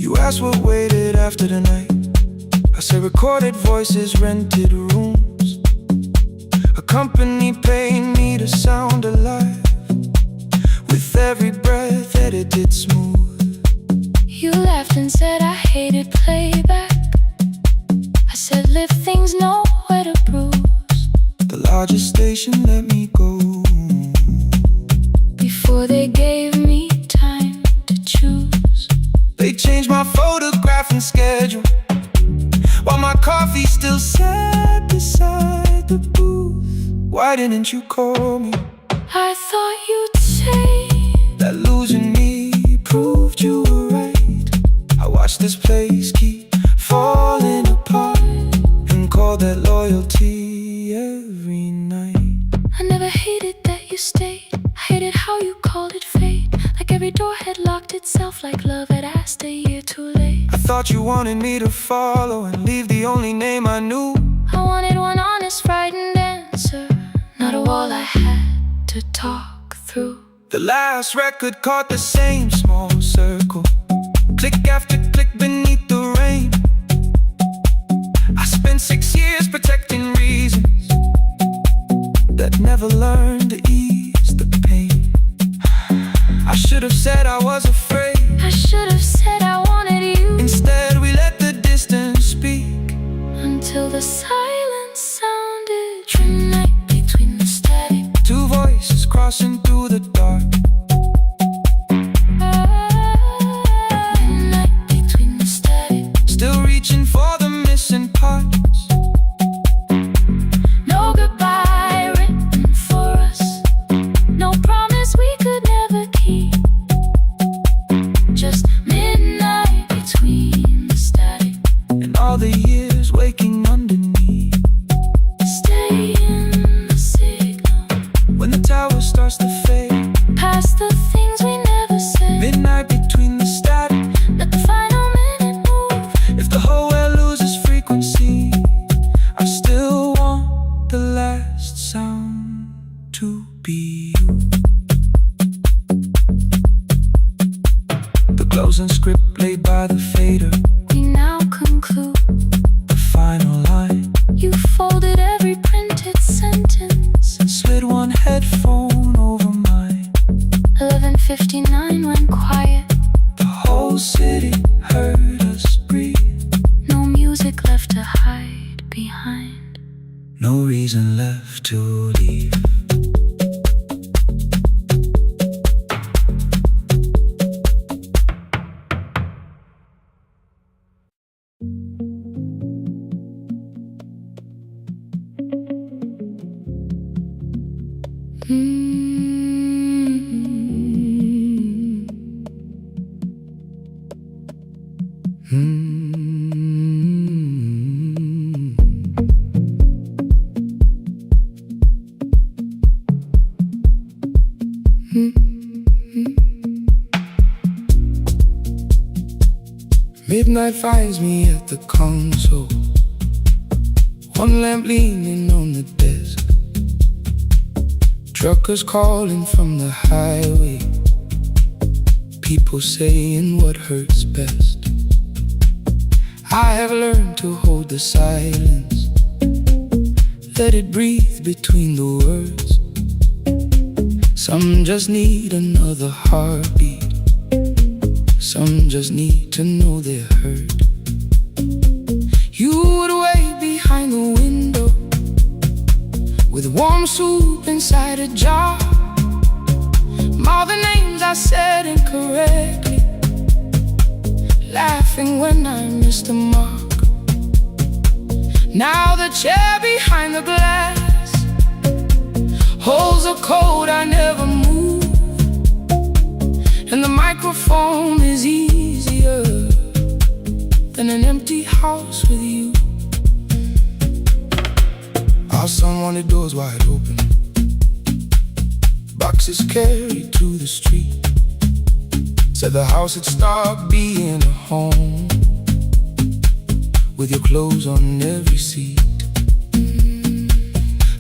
You asked what waited after the night. I say recorded voices, rented rooms, a company paying me to sound alive, with every breath edited smooth. You laughed and said I hated playback. I said live things nowhere to bruise. The largest station let me go Before they gave me time to choose. They changed my photograph and schedule, while my coffee still sat beside the booth. Why didn't you call me? I thought you'd say That losing me proved you were right. I watched this place keep falling apart, and call that loyalty every night. I never hated that you stayed. I hated how you called it fate, like every door had locked itself, like love had asked a year too late. I thought you wanted me to follow and leave the only name I knew. I wanted one honest, frightened answer, not a wall I had to talk through. The last record caught the same small circle, click after click beneath the rain. I spent 6 years protecting reasons that never learned to ease the pain. I should have said I was afraid. I should have said I wanted you. Instead we let the distance speak, until the silence sounded midnight between the static. two voices crossing through the dark. Midnight between the static. Still reaching for the missing parts. No goodbye written for us, no promise we could never keep. Just midnight between the static. And all the years waking underneath. Stay in the signal. When the tower starts to fade, Past the things we never said. midnight between the static. Let the final minute move. If the whole world loses frequency, I still want the last sound to be you. The closing script laid by the fader, We now conclude. the final line. You folded every printed sentence. And slid one headphone over mine. 11:59 went quiet. The whole city heard us breathe. No music left to hide behind. No reason left to leave. Midnight finds me at the console, one lamp leaning on the desk. Truckers calling from the highway, people saying what hurts best. I have learned to hold the silence, let it breathe between the words. Some just need another heartbeat, some just need to know they're heard. You would wait behind the window with warm soup inside a jar. All the names I said incorrectly, laughing when I missed the mark. Now the chair behind the glass holds a code I never moved, and the microphone is easier than an empty house with you. Our son wanted doors wide open, boxes carried to the street. Said the house had stopped being a home, with your clothes on every seat.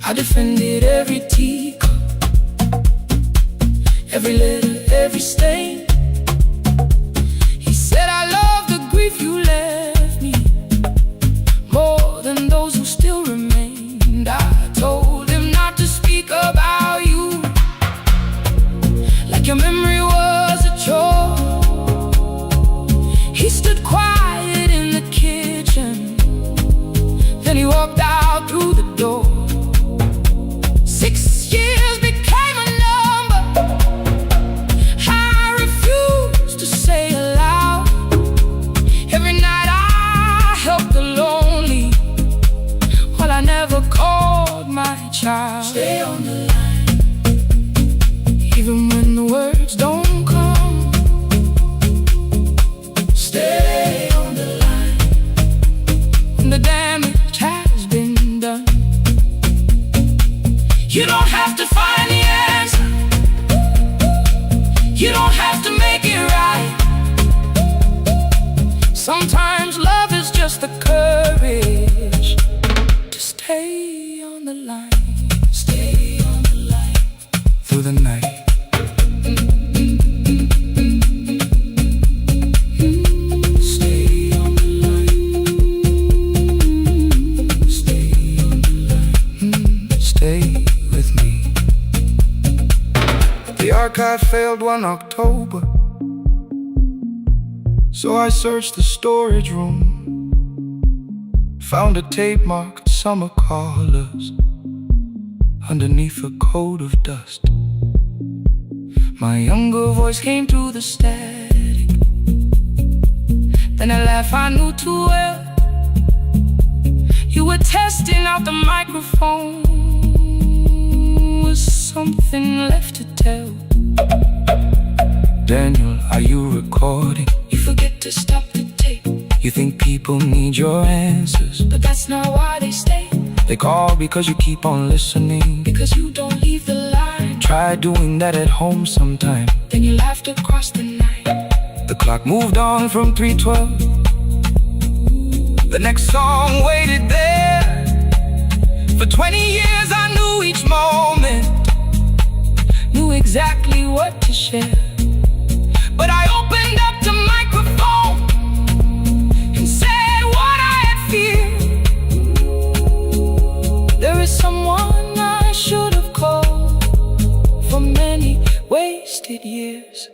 I defended every teacup, every letter, every stain. He said I love the grief you left me more than those who still remained. I told him not to speak about you like your memory was a chore. He stood quiet in the kitchen, then he walked out through the door. 6 years became a number I refused to say aloud. Every night I helped the lonely, while I never called my child. Stay on the line, even when the words don't come. Stay on the line, when the damage has been done. You don't have to find the answer, you don't have to make it right. Sometimes love is just the courage to stay on the line. Stay on the line through the night. Stay on the line. Stay on the line. Stay with me. The archive failed one October. So I searched the storage room, found a tape marked summer colors underneath a coat of dust. My younger voice came through the static. Then a laugh I knew too well. You were testing out the microphone. Was something left to tell? Daniel, are you recording? You forget to stop the tape. You think people need your answers, but that's not why they stay. They call because you keep on listening, because you don't leave the line. Try doing that at home sometime. Then you laughed across the night. The clock moved on from 3:12. The next song waited there. For 20 years I knew each moment, knew exactly what to share. But I opened up the microphone and said what I had feared. There is someone I should have called for many wasted years.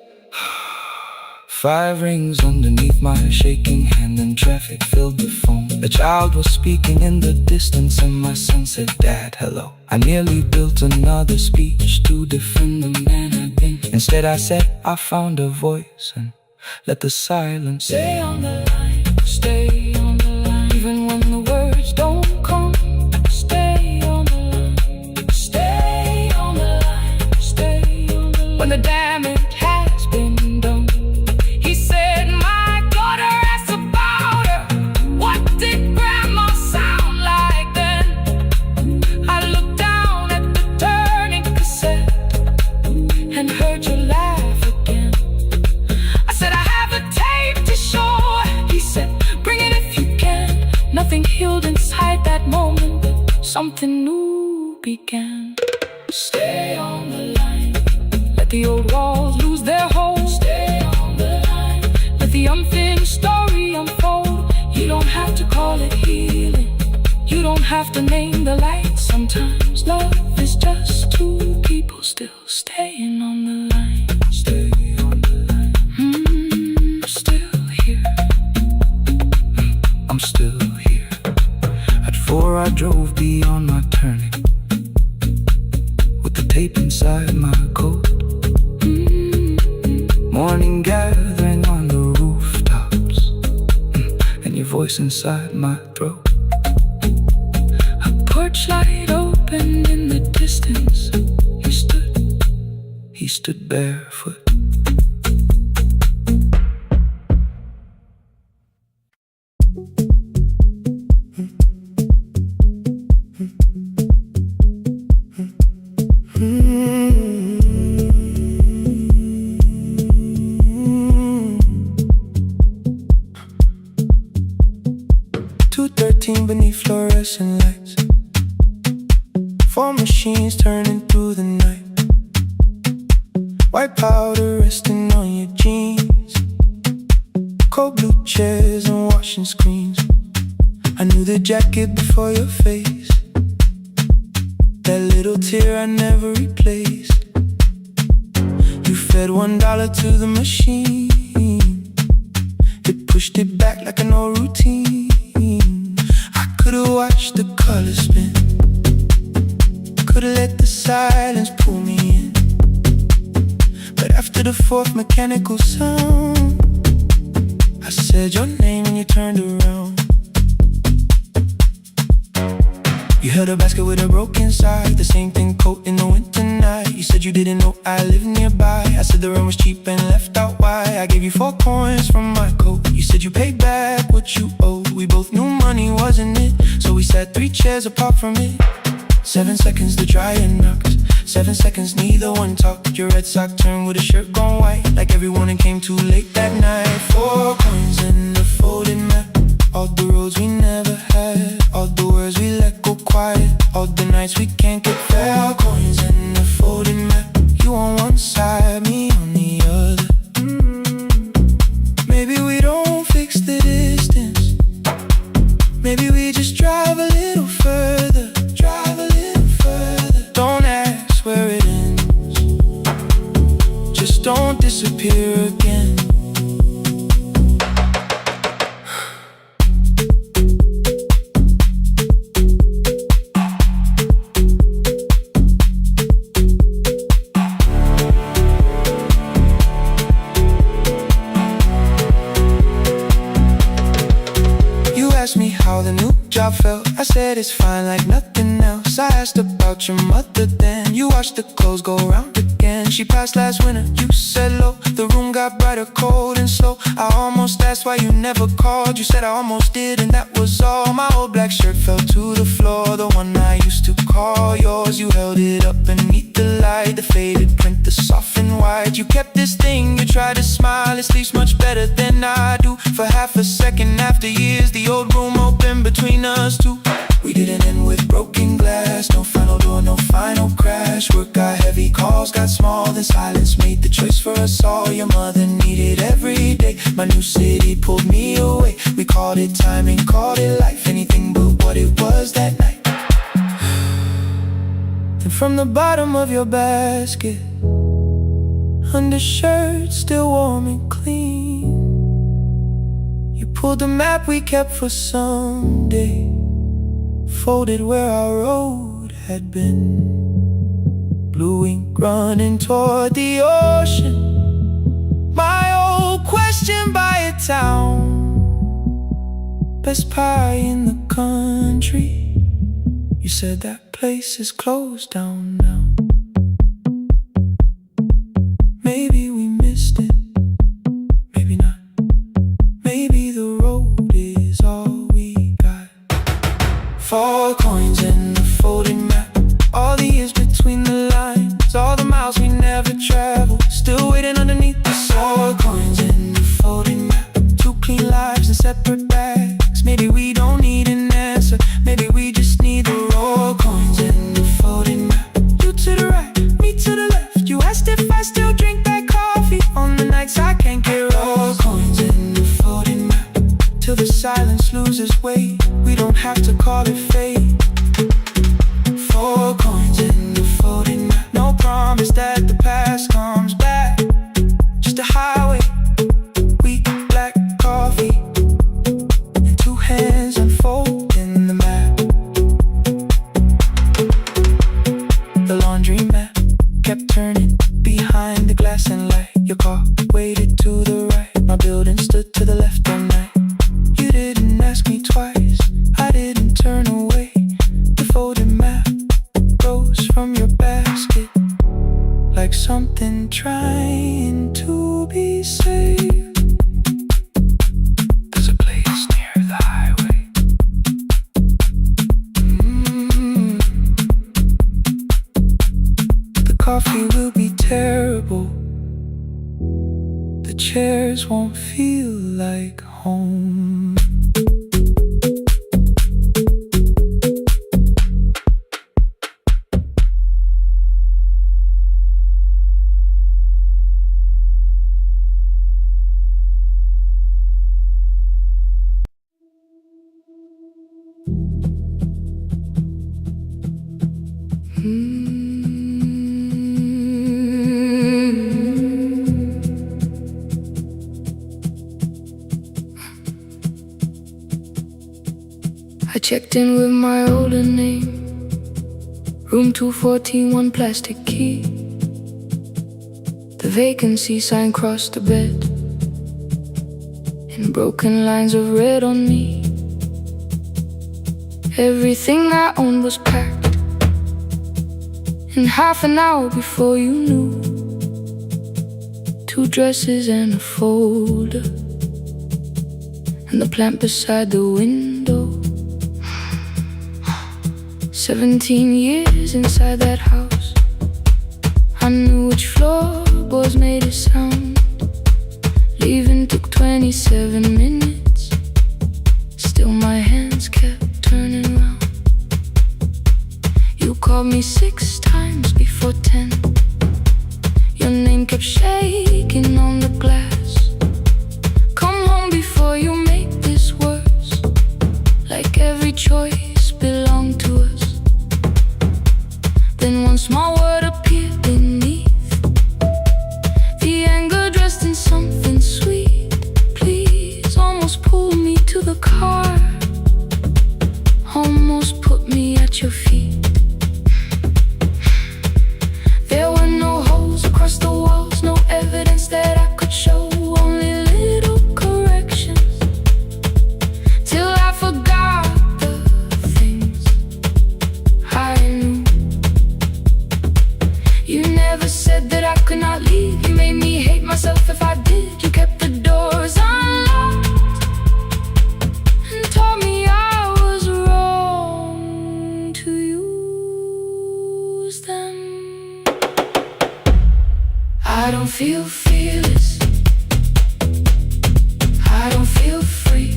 5 rings underneath my shaking hand, and traffic filled the phone. A child was speaking in the distance, and my son said, "Dad, hello." I nearly built another speech to defend the man I'd been. Instead I said, I found a voice, and let the silence stay on the line, stay on the line. Even when the words don't come, stay on the line, stay on the line, stay on the line. When the damage has been done, he said, "My daughter asked about her. What did grandma sound like then?" I looked down at the turning cassette and heard you laugh again. I said, "I have a tape to show." He said, "Bring it if you can." Nothing healed inside that moment, but something new began. Stay on the line, let the old walls lose their hold. Stay on the line, let the unfinished story unfold. You don't have to call it healing, you don't have to name the light. Sometimes love is just two people still staying on the line. Stay on the line. Still here. I'm still here. At 4 I drove beyond my turning, with the tape inside my coat. Morning gathering on the rooftops, and your voice inside my throat. A porch light opened in the distance. He stood barefoot. Beneath fluorescent lights, 4 machines turning through the night. White powder resting on your jeans, cold blue chairs and washing screens. I knew the jacket before your face, that little tear I never replaced. You fed $1 to the machine, it pushed it back like an old routine. Could've watched the colors spin, could've let the silence pull me in. But after the 4th mechanical sound, I said your name and you turned around. You held a basket with a broken side, the same thing coat in the winter night. You said you didn't know I lived nearby. I said the rent was cheap and left out why. I gave you 4 coins from my coat. You said you paid back what you owed. We both knew money wasn't it, so we sat 3 chairs apart from it. 7 seconds the dryer knocked, 7 seconds neither one talked. Your red sock turned with a shirt gone white, like everyone that came too late that night. 4 coins and a folded map, all the roads we never had, all the words we let go quiet, all the nights we can't get fair. 4 coins and a folded map, you on one side, me on the other. Maybe we don't fix the distance, maybe we just drive a little further, drive a little further. Don't ask where it ends, just don't disappear again. I felt. I said it's fine like nothing else. I asked about your mother then. You watched the clothes go round again. She passed last winter, you said low. The room got brighter, cold and slow. I almost asked why you never called. You said I almost did and that was all. My old black shirt fell to the floor, the one I used to call yours. You held it up beneath the light, the faded print, the soft and white. You kept this thing, you tried to smile. It sleeps much better than I do. For half a second after years, the old room opened between us two. We didn't end with broken glass. No final door, no final crash. Work got heavy, calls got small. Then silence made the choice for us all. Your mother needed every day. My new city pulled me away. We called it timing, called it life. Anything but what it was that night. Then from the bottom of your basket, undershirt still warm and clean, you pulled the map we kept for someday, folded where our road had been. Blue ink running toward the ocean. My old question by a town. Best pie in the country. You said that place is closed down now. Maybe we missed it, maybe not. Maybe the road is all we got. 4 coins in the folded map. All the years between the lines, all the miles we never traveled, still waiting underneath the 4 coins in the folded map. 2 clean lives in separate bags. Maybe we don't need an answer, maybe we just need the raw coins in the folded map. You to the right, me to the left. You asked if I still drink that coffee on the nights I can't get raw coins in the folded map. Till the silence loses weight, we don't have to call it fate. 4 coins in the folded map. No promise that the past comes back, just a highway, weak black coffee, and 2 hands unfolding the map. The laundry mat kept turning behind the glass and light. Your car waited to the right, my building stood to the left all night. You didn't ask me twice, I didn't turn away. The folded map rose from your basket, like something trying to be saved. There's a place near the highway. The coffee will be terrible, the chairs won't feel like home. I checked in with my older name, room 214, 1 plastic key. The vacancy sign crossed the bed in broken lines of red on me. Everything I owned was packed in half an hour before you knew. 2 dresses and a folder, and the plant beside the window. 17 years inside that house, I knew which floorboards made a sound. Leaving took 27 minutes, still my hands kept turning round. You called me 6 times before 10. Your name kept shaking on the glass. Come home before you make this worse, like every choice belonged to us. Then one small word appeared beneath, the anger dressed in something sweet. Please, almost pulled me to the car, almost put me at your feet. There were no holes across the walls, no evidence that I could show, only little corrections, till I forgot the I could not leave. You made me hate myself if I did. You kept the doors unlocked and told me I was wrong to use them. I don't feel fearless, I don't feel free.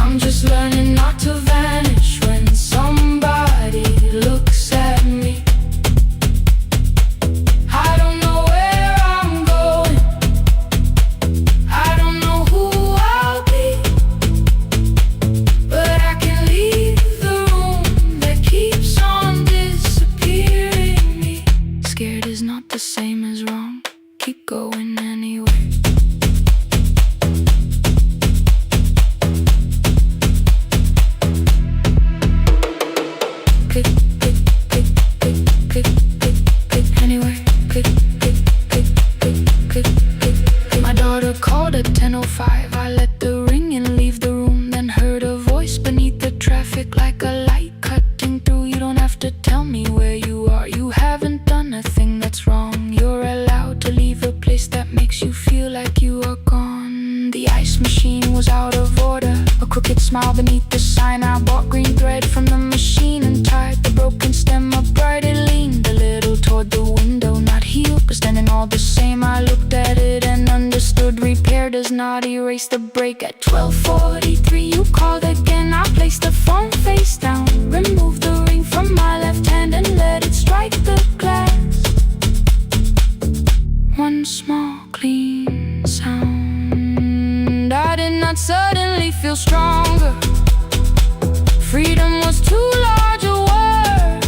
I'm just learning not to vanish when somebody looks at me. I don't know where I'm going, I don't know who I'll be, but I can leave the room that keeps on disappearing me. Scared is not the same as wrong, keep going anyway. My daughter called at 10:05. I let the ring and leave the room, then heard a voice beneath the traffic like a light cutting through. You don't have to tell me where you are, you haven't done a thing that's wrong. You're allowed to leave a place that makes you feel like you are gone. The ice machine was out of order, a crooked smile beneath the sign. I bought green thread from the machine and tied the broken stem upright. It leaned a little toward the window, not healed, but standing all the same. I looked at it and understood repair does not erase the break. At 12:43 you called again. I placed the phone face down, removed the ring from my left hand and let it strike the glass. One small clean sound. I did not suddenly feel stronger. Freedom was too large a word.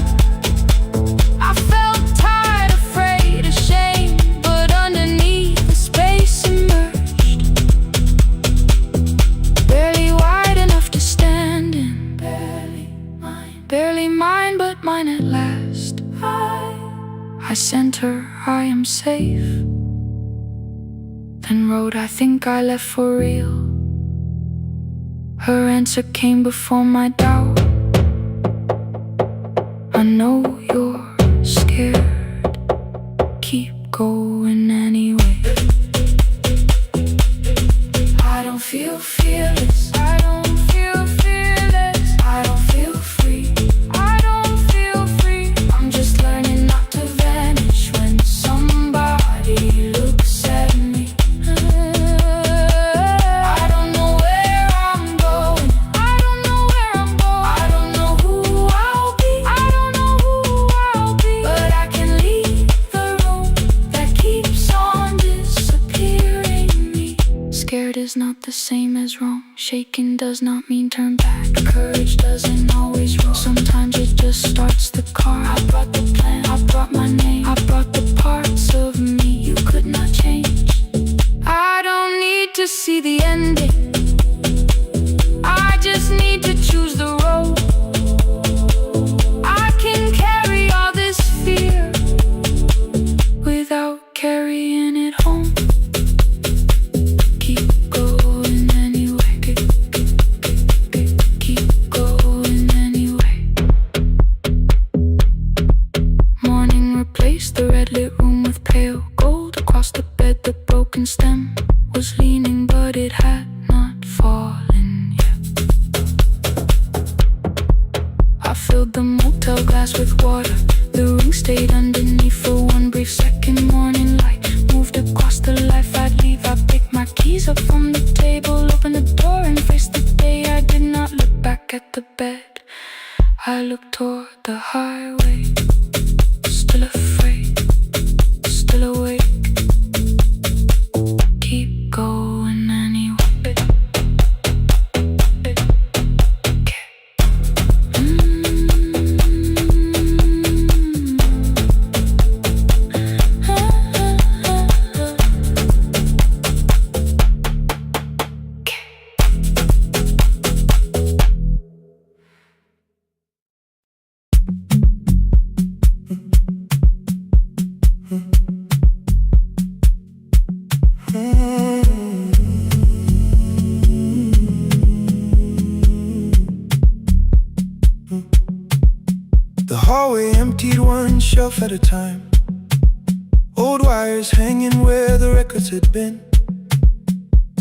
I felt tired, afraid, ashamed, but underneath the space emerged. Barely wide enough to stand in. Barely mine, but mine at last. I sent her, I am safe. Then wrote, I think I left for real. Her answer came before my doubt. I know you're scared, keep going anyway. I don't feel fearless, I don't feel fearless, I don't feel free, I don't feel free. I'm just learning not to vanish when somebody looks at me. I don't know where I'm going, I don't know where I'm going, I don't know who I'll be, I don't know who I'll be, but I can leave the room that keeps on disappearing me. Scared is not the same as wrong, shaking does not mean turn back. Courage doesn't always roll, sometimes it just starts the car. I brought the plan, I brought my name, I brought the parts of me you could not change. I don't need to see the ending, I just need to choose the road. I can carry all this fear without carrying it home. Keep going anyway, keep going anyway. Morning replaced the red lit room with pale gold. Across the bed the broken stem was leaning, but it had not fallen yet. I filled the motel glass with water. The ring stayed underneath for one brief second. Morning light moved across the life I'd leave. I picked my keys up from the table, opened the door and faced the day. I did not look back at the bed, I looked toward the highway. Still afraid, still awake, keep going anyway. The hallway emptied one shelf at a time. Old wires hanging where the records had been.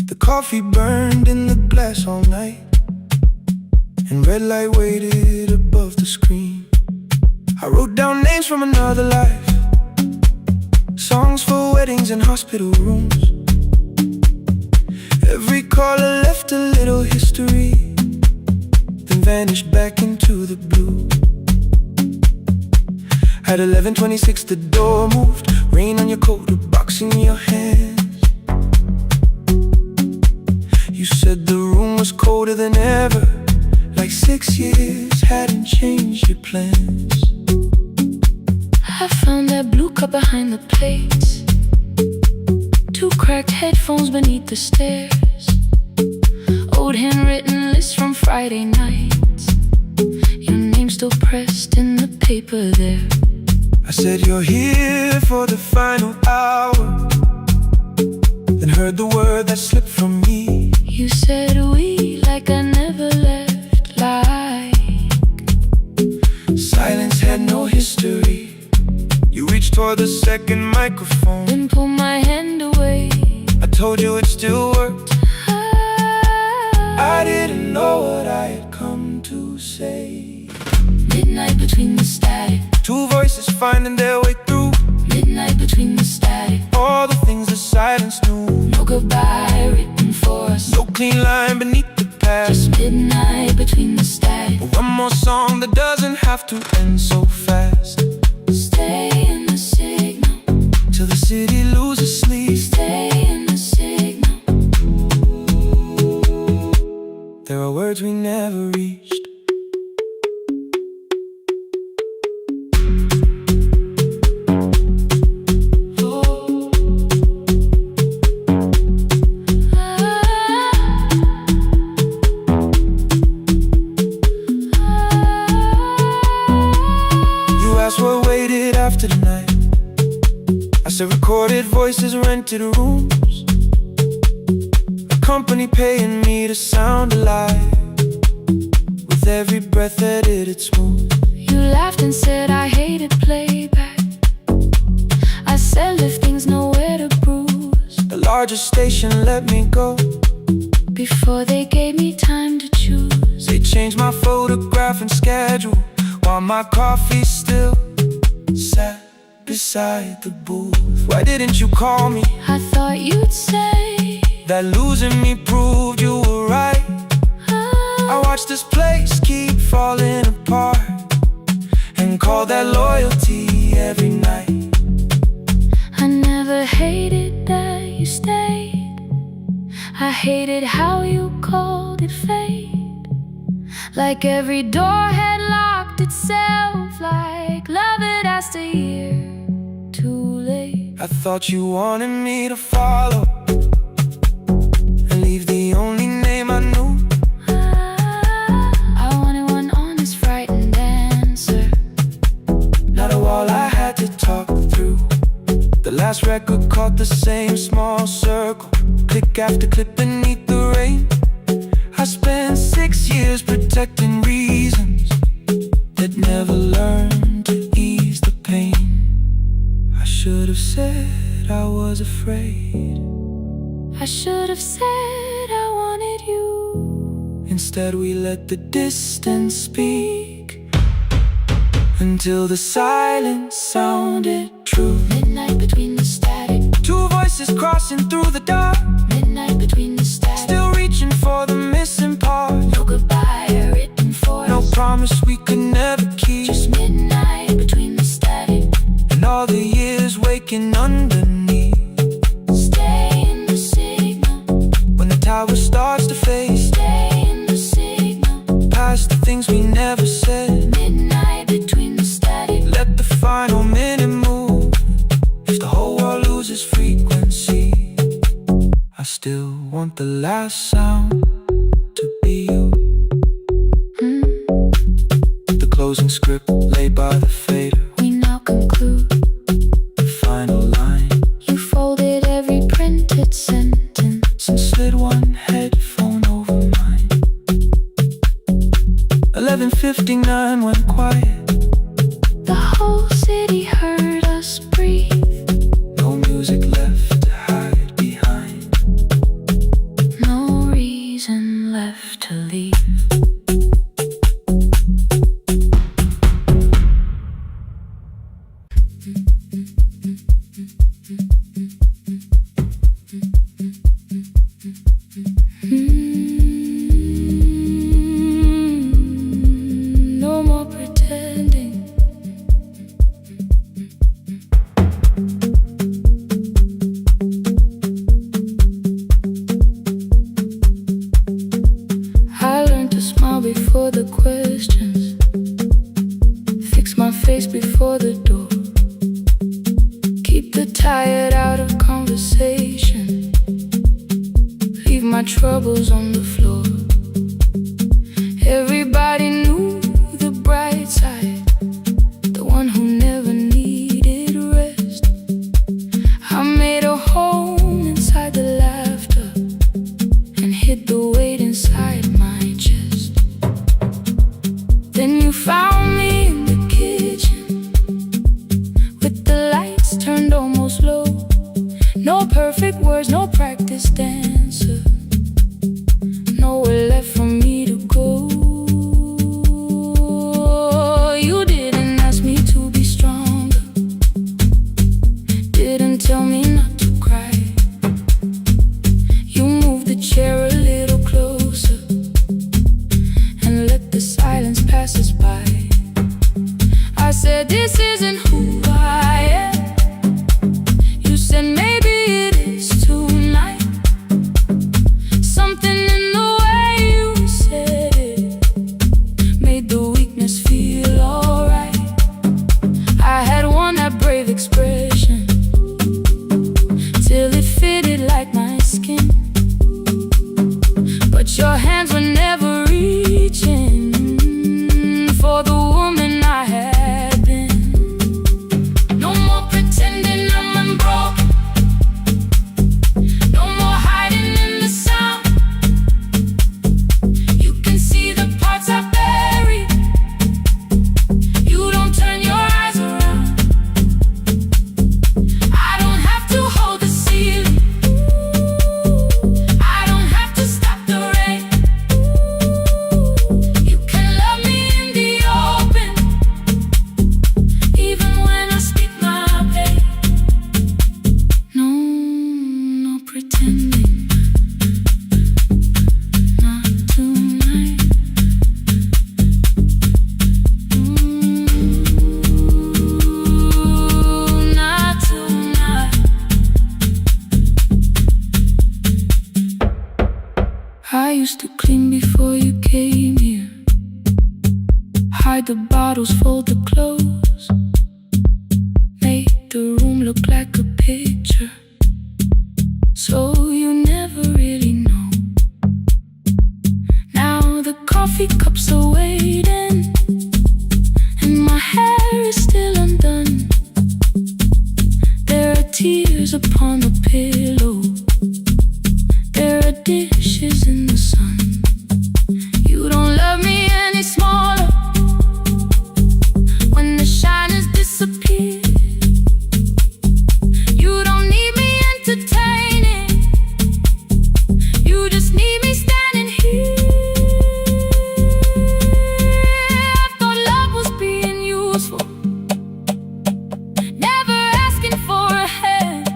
The coffee burned in the glass all night, and red light waited above the screen. I wrote down names from another life, songs for weddings and hospital rooms. Every caller left a little history, then vanished back into the blue. At 11:26 the door moved, rain on your coat, a box in your hands. You said the room was colder than ever, like 6 years hadn't changed your plans. I found that blue cup behind the plates, 2 cracked headphones beneath the stairs, old handwritten lists from Friday nights, your name still pressed in the paper there. I said you're here for the final hour, then heard the word that slipped from me. You said we like I never left, like silence had no history. You reached toward the second microphone, then pulled my hand away. I told you it still worked. I didn't know what I had come to say. Midnight between the static, 2 voices finding their way through. midnight between the static, All the things the silence knew. no goodbye written for us, No clean line beneath the past. just midnight between the static. One more song that doesn't have to end so fast. Stay in the signal, Till the city loses sleep. stay in the signal. There are words we never reached. What waited after the night? I said recorded voices, rented rooms, a company paying me to sound alive, with every breath edited smooth. You laughed and said I hated playback. I said lifting's nowhere to bruise, The largest station let me go before they gave me time to choose. They changed my photograph and schedule, while my coffee still sat beside the booth. Why didn't you call me? I thought you'd say that losing me proved you were right. I watched this place keep falling apart, and call that loyalty every night. I never hated that you stayed, I hated how you called it fate. Like every door had locked itself, like love had asked a year too late. I thought you wanted me to follow and leave the only name I knew. I wanted one honest, frightened answer, Not a wall I had to talk through. The last record caught the same small circle, click after click beneath the rain. I spent 6 years protecting reasons that never learned to ease the pain. I should have said I was afraid. I should have said I wanted you. Instead we let the distance speak, until the silence sounded true. Midnight between the static, 2 voices crossing through the dark, midnight between the static, still reaching for the missing part. no goodbye written for No us, promise we could never keep. just midnight between the static. And all the years waking underneath. Stay in the signal, When the tower starts to fade, stay in the signal. past the things we never said. Midnight between the static, Let the final minute move. If the whole world loses frequency, I still want the last sound to be you. The closing script laid by the fader, we now conclude. the final line. You folded every printed sentence and slid one headphone over mine. 11:59 went quiet. The whole city heard us breathe. place before the door. Keep the tired out of conversation. Leave my troubles on the floor. Everybody knew the bright side, the one who never needed rest. I made a home inside the laughter and hid the weight inside my chest. Then you found me in the kitchen with the lights turned almost low. No perfect words, no practice dancer, nowhere left for me to go. You didn't ask me to be stronger, didn't tell me not to cry. You moved the chair a little closer and let the silence pass us by. I said, this isn't who I am. You said, maybe it is tonight. Something in the way you said it made the weakness feel alright. I had worn that brave expression till it fitted like my skin, but your hands were never reaching for the woman I had been. No more pretending I'm unbroken, no more hiding in the sound. You can see the parts I buried. You don't turn your eyes around. I don't have to hold the ceiling, I don't have to stop the rain. You can love me in the open, even when I speak my pain. No, no pretending, not tonight. Not tonight. I used to clean before you came here, hide the bottles, fold the clothes, make the room look like a picture, so you never really know. Now the coffee cups are waiting and my hair is still undone. There are tears upon the pillow, there are dishes in the sun. You don't love me any smaller when the shine has disappeared. You don't need me entertaining, you just need me standing here. I thought love was being useful, never asking for a hand,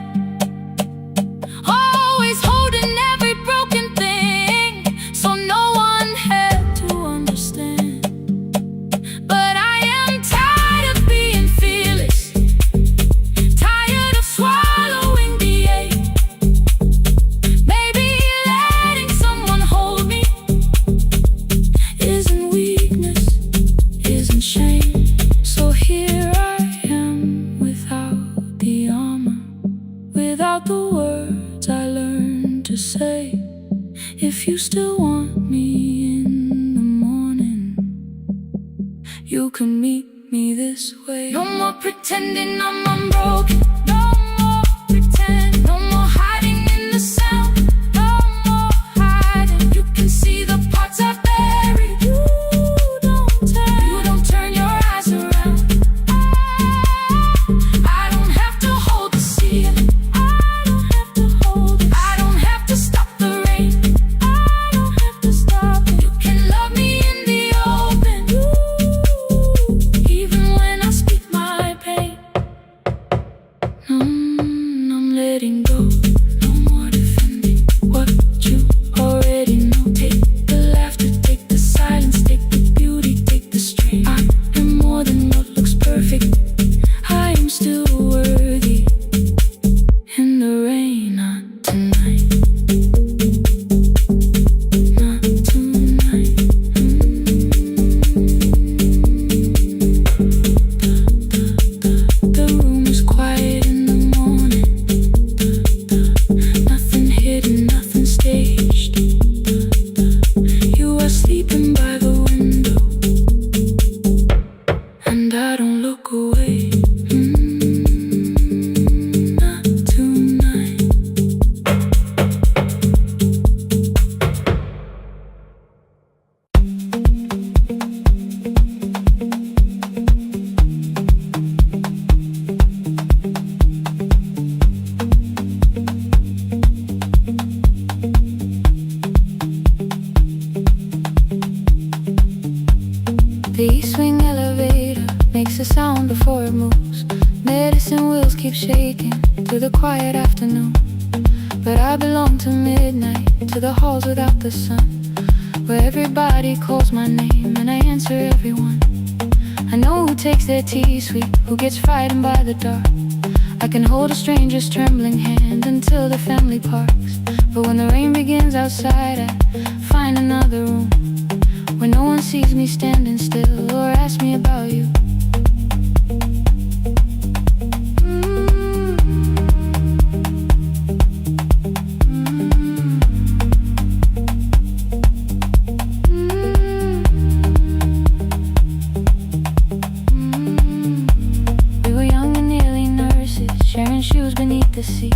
always holding every broken thing, so no one had to understand. But I am tired of being fearless, tired of swallowing the ache. Maybe letting someone hold me isn't weakness, isn't shame. So here I am without the armor, without the words I learned to say. If you still want me in the morning, you can meet me this way. No more pretending I'm unbroken, no more pretend, no more hiding in the sound, no more hiding. You can see the parts I buried. You don't turn your eyes around. I don't have to hold the ceiling, I don't have to hold it. I don't have to stop the rain, I don't have to stop it. You can love me in the open, even when I speak my pain. and I don't look away. Not tonight. The east-wing elevator makes a sound before it moves. Medicine wheels keep shaking through the quiet afternoon. But I belong to midnight, to the halls without the sun, where everybody calls my name and I answer everyone. I know who takes their tea sweet, who gets frightened by the dark. I can hold a stranger's trembling hand until the family parks. But when the rain begins outside, I find another room where no one sees me standing still or asks me about you. We were young and nearly nurses, sharing shoes beneath the seat,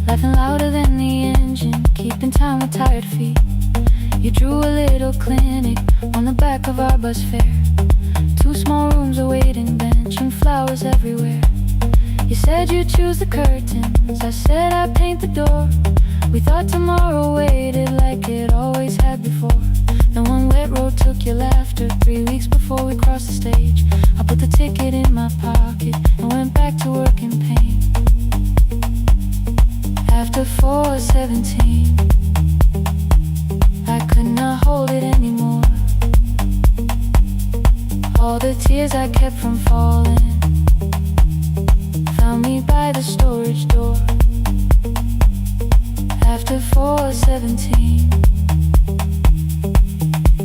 laughing louder than the engine, keeping time with tired feet. You drew a little clinic on the back of our bus fare. 2 small rooms, a waiting bench, and flowers everywhere. You said you'd choose the curtains, I said I'd paint the door. We thought tomorrow waited like it always had before. Then one wet road took your laughter. 3 weeks before we crossed the stage, I put the ticket in my pocket and went back to work in pain. After 4:17, I could not hold it anymore. All the tears I kept from falling found me by the storage door. After 4:17,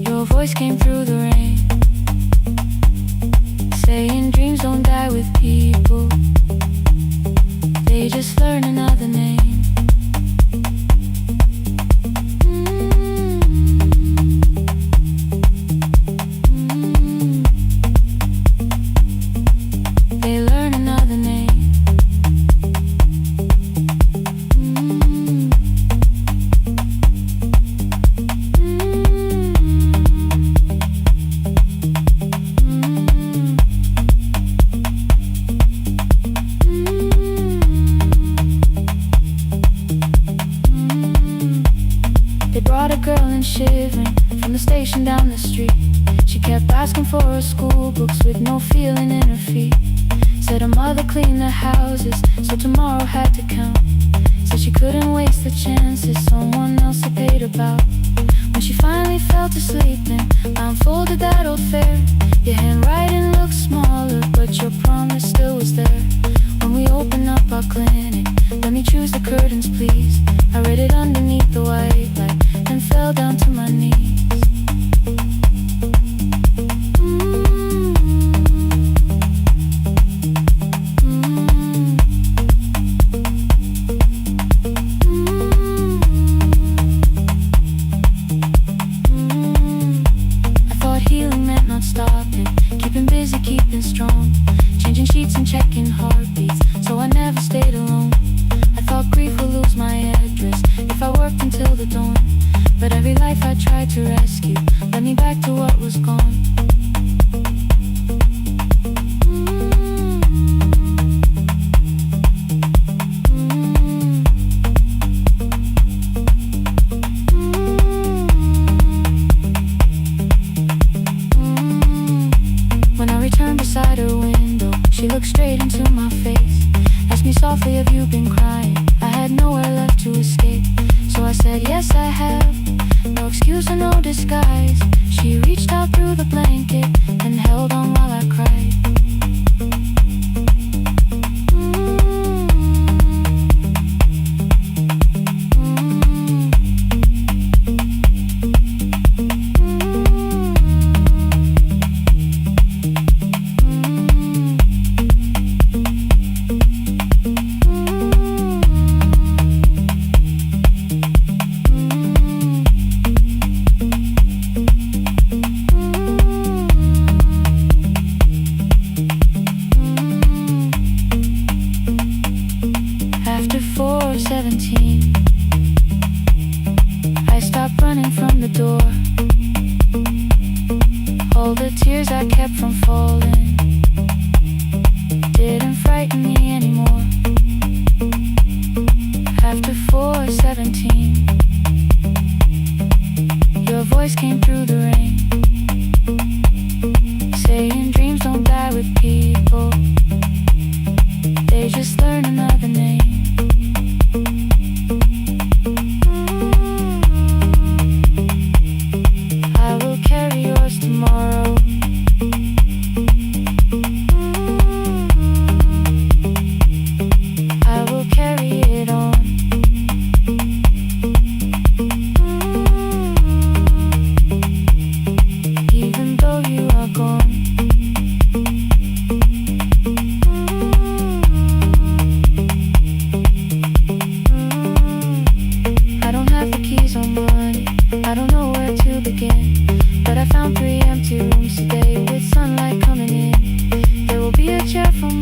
your voice came through the rain, saying dreams don't die with people, they just learn another name. Shivering from the station down the street, she kept asking for her school books with no feeling in her feet. Said her mother cleaned the houses, so tomorrow had to count. Said she couldn't waste the chances someone else had paid about. When she finally fell to sleep and I unfolded that old fare, your handwriting looked smaller, but your promise still was there. When we opened up our clinic, let me choose the curtains please. I read it underneath the white light and fell down to my knees. I thought healing meant not stopping, keeping busy, keeping strong, changing sheets and checking heartbeats, so I never stayed alone. I thought grief would lose my address if I worked until the dawn. But every life I tried to rescue led me back to what was gone. When I returned beside her window, she looked straight into my face, asked me softly, have you been crying? I had nowhere left to escape, so I said, yes I have. No excuse or no disguise. She reached out through the blanket and held on while I cried.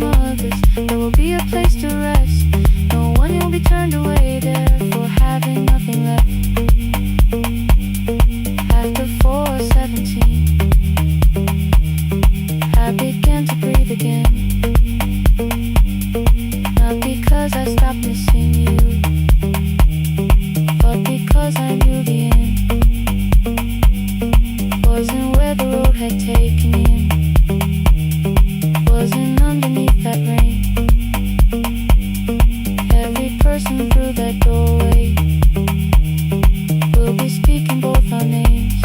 from others. There will be a place to rest. No one will be turned away there for having nothing left. After 4:17, I began to breathe again. Not because I stopped missing you, but because I knew the end wasn't where the road had taken me in. Wasn't underneath that rain. Every person through that doorway will be speaking both our names.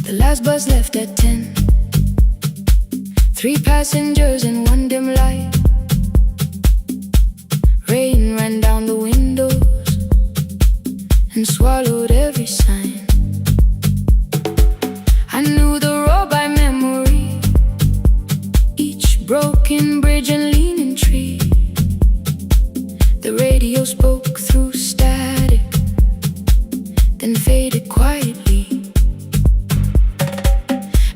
The last bus left at 10. 3 passengers and 1 dim light. Rain ran down the windows and swallowed every sign. I knew the road by memory, each broken bridge and leaning tree. The radio spoke through static, then faded quietly.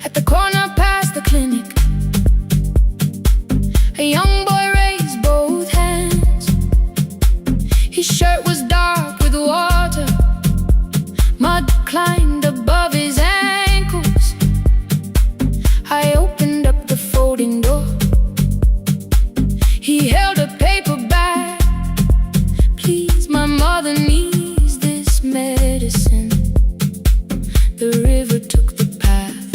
At the corner past the clinic, a young boy raised both hands. His shirt was dark with water, mud climbed above his ankles. I opened up the folding door. He held a paper bag. Please, my mother needs this medicine. The river took the path.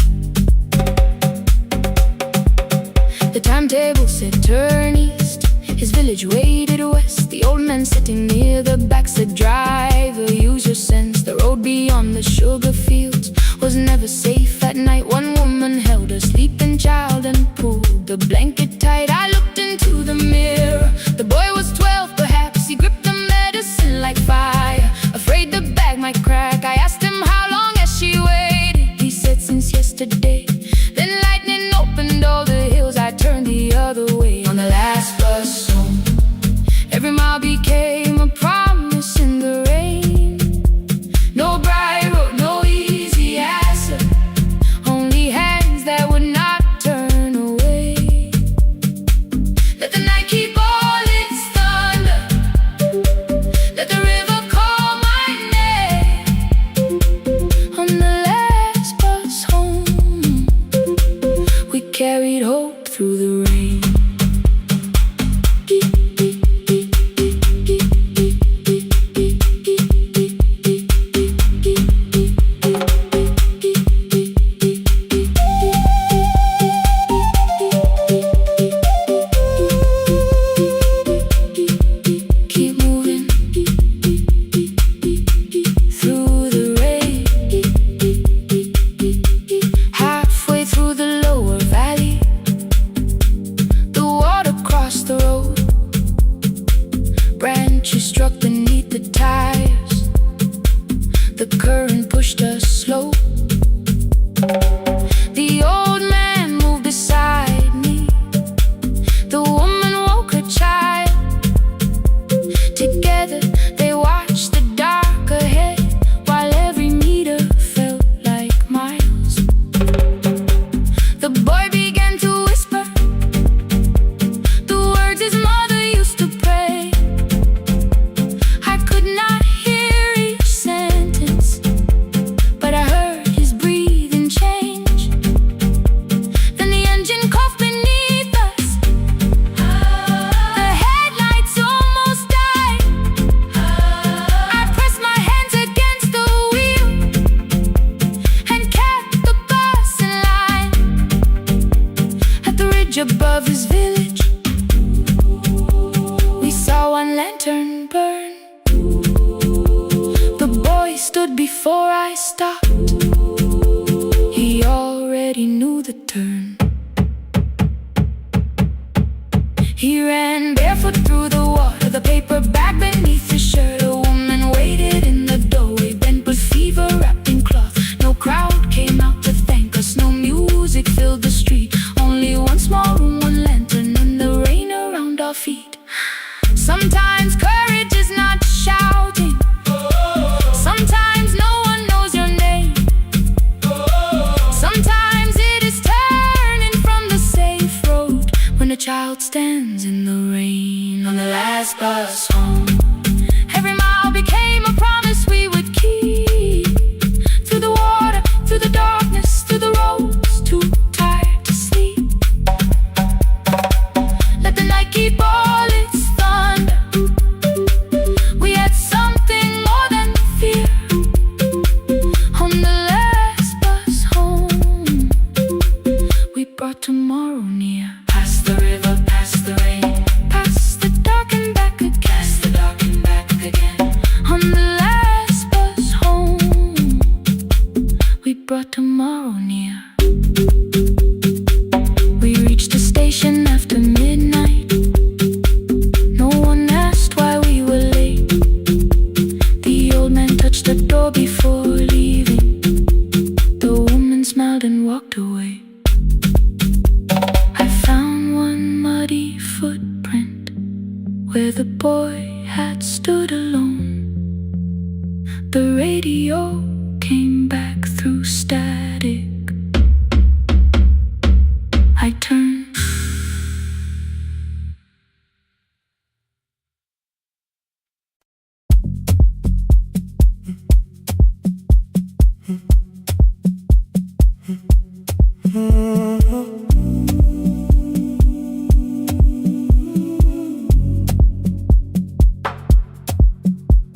The timetable said turn east. His village waded west. The old man sitting near the back said driver, use your sense. The road beyond the sugar fields was never safe at night. One woman held her sleeping child and pulled the blanket tight. I looked into the mirror. The boy was 12 perhaps. He gripped the medicine like fire, afraid the bag might crack. I asked him how long has she waited. He said since yesterday. Then lightning opened all the hills. I turned the other way on the last bus home. Every mile became a promise in the rain. No bright road, no easy answer, only hands that would not turn away. Let the night keep all its thunder, let the river call my name. On the last bus home, we carried hope through the rain. Keep moving through the rain. Halfway through the lower valley, bridge above his village. We saw one lantern burn. The boy stood before I stopped. He already knew the turn. He ran barefoot through the water, the paper bag beneath his shirt. A woman waited in the doorway, bent with fever, wrapped in cloth. No crowd came out to thank us, no music filled the street. Only one small room, one lantern, and the rain around our feet. Sometimes courage is not shouting. Sometimes no one knows your name. Sometimes it is turning from the safe road when a child stands in the rain on the last bus home. Every mile became a promise we would keep. Through the water, through the darkness, through the roads, too tired to sleep. Let the night keep all its thunder. We had something more than fear. On the last bus home, we brought tomorrow near. Past the river, past the rain, past the dark and back again. Past the dark and back again. On the last bus home, we brought tomorrow near. We reached the station after midnight. No one asked why we were late. The old man touched the door before leaving. The woman smiled and walked away. I found one muddy footprint where the boy had stood alone. The radio came back through static. I turned.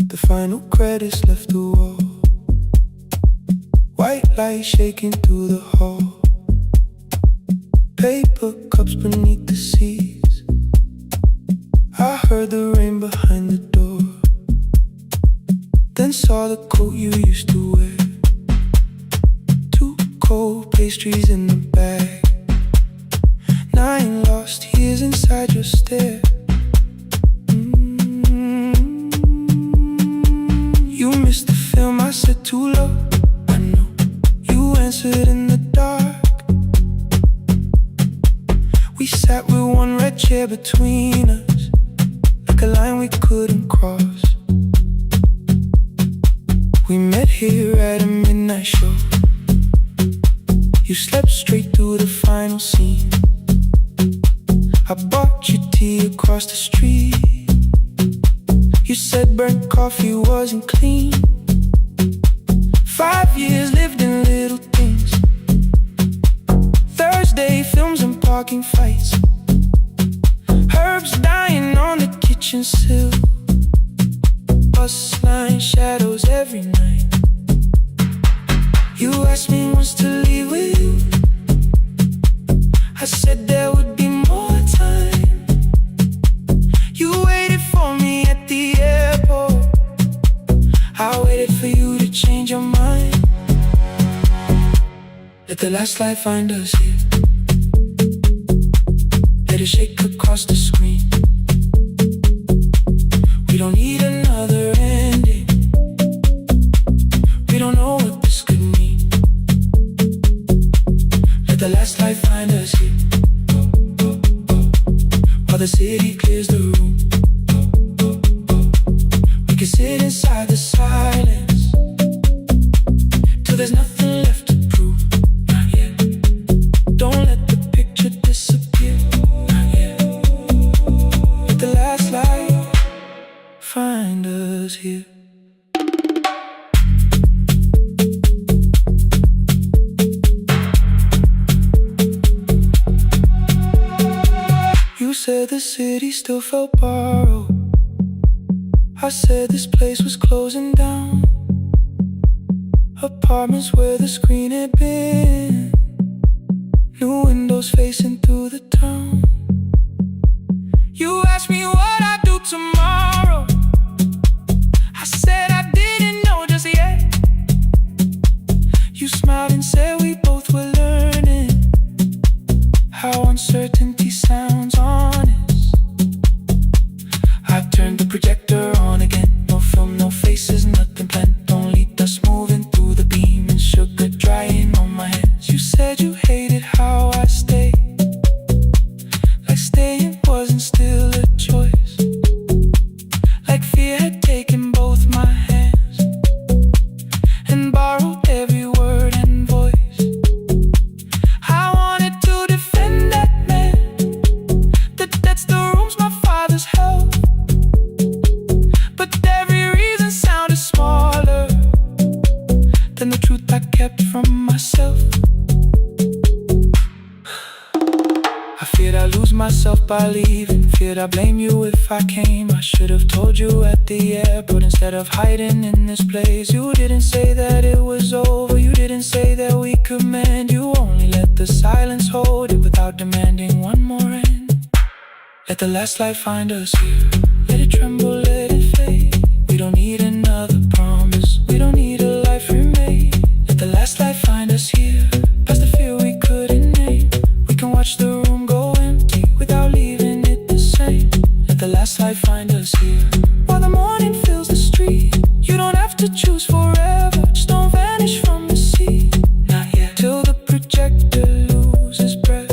The final credits left the wall. White light shaking through the hall. Paper cups beneath the seats. I heard the rain behind the door. Then saw the coat you used to wear. Two cold pastries in the bag. 9 lost years inside your stare. You missed the film, I said too low. I know. You answered in the dark. We sat with one red chair between us, like a line we couldn't cross. We met here at a midnight show. You slept straight through the final scene. I bought you tea across the street. You said burnt coffee wasn't clean. 5 years lived in little things. Thursday films and parking fights. Herbs dying on the kitchen sill. Bus line shadows every night. You asked me once to leave with you. I said there would be more time. You waited for me at the airport. I waited for you to change your mind. Let the last light find us here. Let it shake across the screen. We don't need another ending. We don't know what this could mean. Let the last light find us here. While the city clears the room, we can sit inside the silence till there's nothing left to prove. Not yet. Don't let the picture disappear. Not yet. Let the last light find us here. You said the city still felt borrowed. I said this place was closing down. Apartments where the screen had been. New windows facing through the town. Feared I lose myself by leaving. Feared I blame you if I came. I should have told you at the airport instead of hiding in this place. You didn't say that it was over. You didn't say that we could mend. You only let the silence hold it without demanding one more end. Let the last light find us here. Let it tremble, let it fade. We don't need another promise. We don't need a life remade. Let the last light find us here. Past the fear we couldn't name. We can watch the room go empty without leaving it the same. Let the last light find us here. While the morning fills the street, you don't have to choose forever. Just don't vanish from the sea. Not yet. Till the projector loses breath.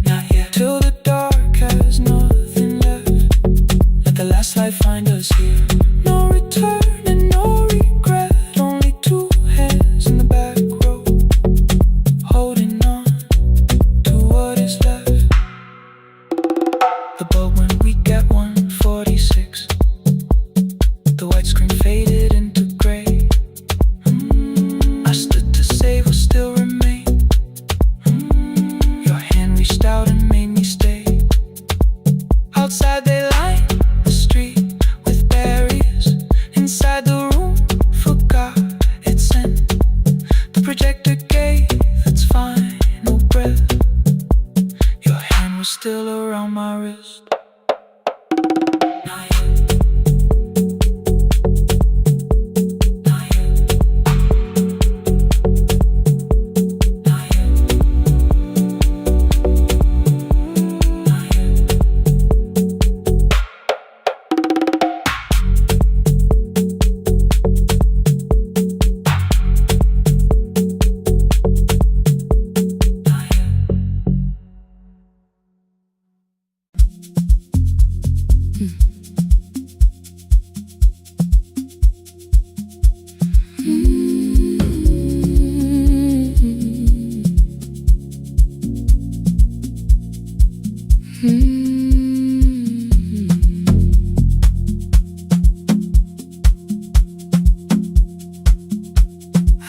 Not yet. Till the dark has nothing left. Let the last light find us here. No return and no regret. Only two hands in the back row, holding on to what is left. The bulb when we get 146. The white screen faded into gray. I stood to save will still remain. Your hand reached out and made me stay. Outside they line the street with barriers. Inside the room forgot its end. The projector gave its final breath. Your hand was still around my wrist. Not yet. Not yet. Not yet. Not yet.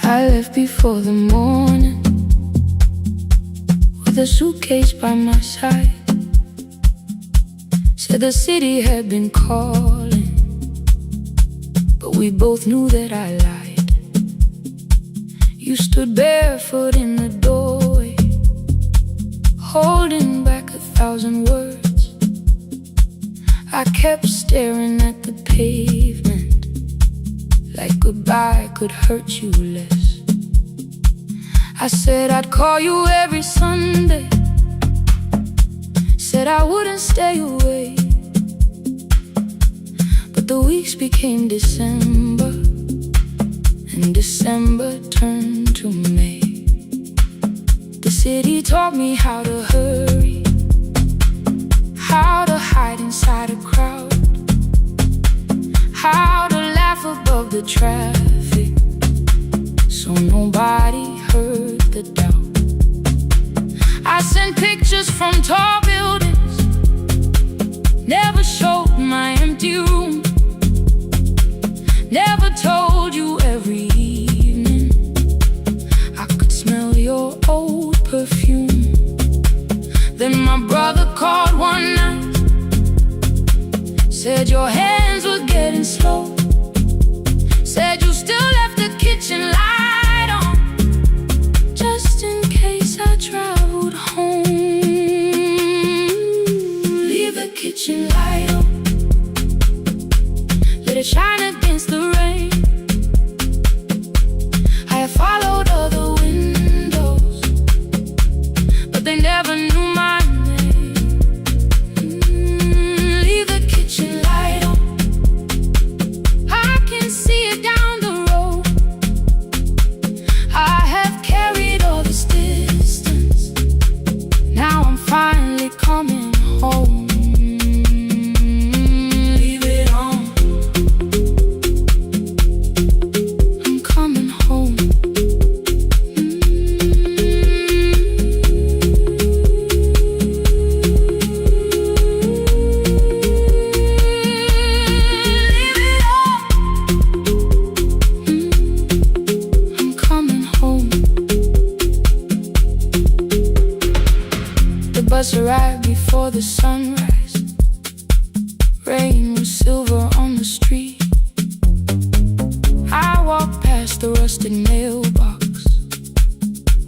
I left before the morning with a suitcase by my side. Said the city had been calling, but we both knew that I lied. You stood barefoot in the doorway, holding back 1,000 words. I kept staring at the pavement, like goodbye could hurt you less. I said I'd call you every Sunday, said I wouldn't stay away. But the weeks became December, and December turned to May. The city taught me how to hurry, how to hide inside a crowd, how to laugh above the traffic so nobody heard the doubt. I sent pictures from tall buildings, never showed my empty room, never told you every evening I could smell your old perfume. Then my brother called one night, said your hands were getting slow, said you still left the kitchen light on, just in case I traveled home. Leave the kitchen light on, let it shine against the rain. I have followed other windows, but they never knew my name. Leave the kitchen light on, I can see it down the road. I have carried all this distance, now I'm finally coming home. right before the sunrise. Rain was silver on the street. I walked past the rusted mailbox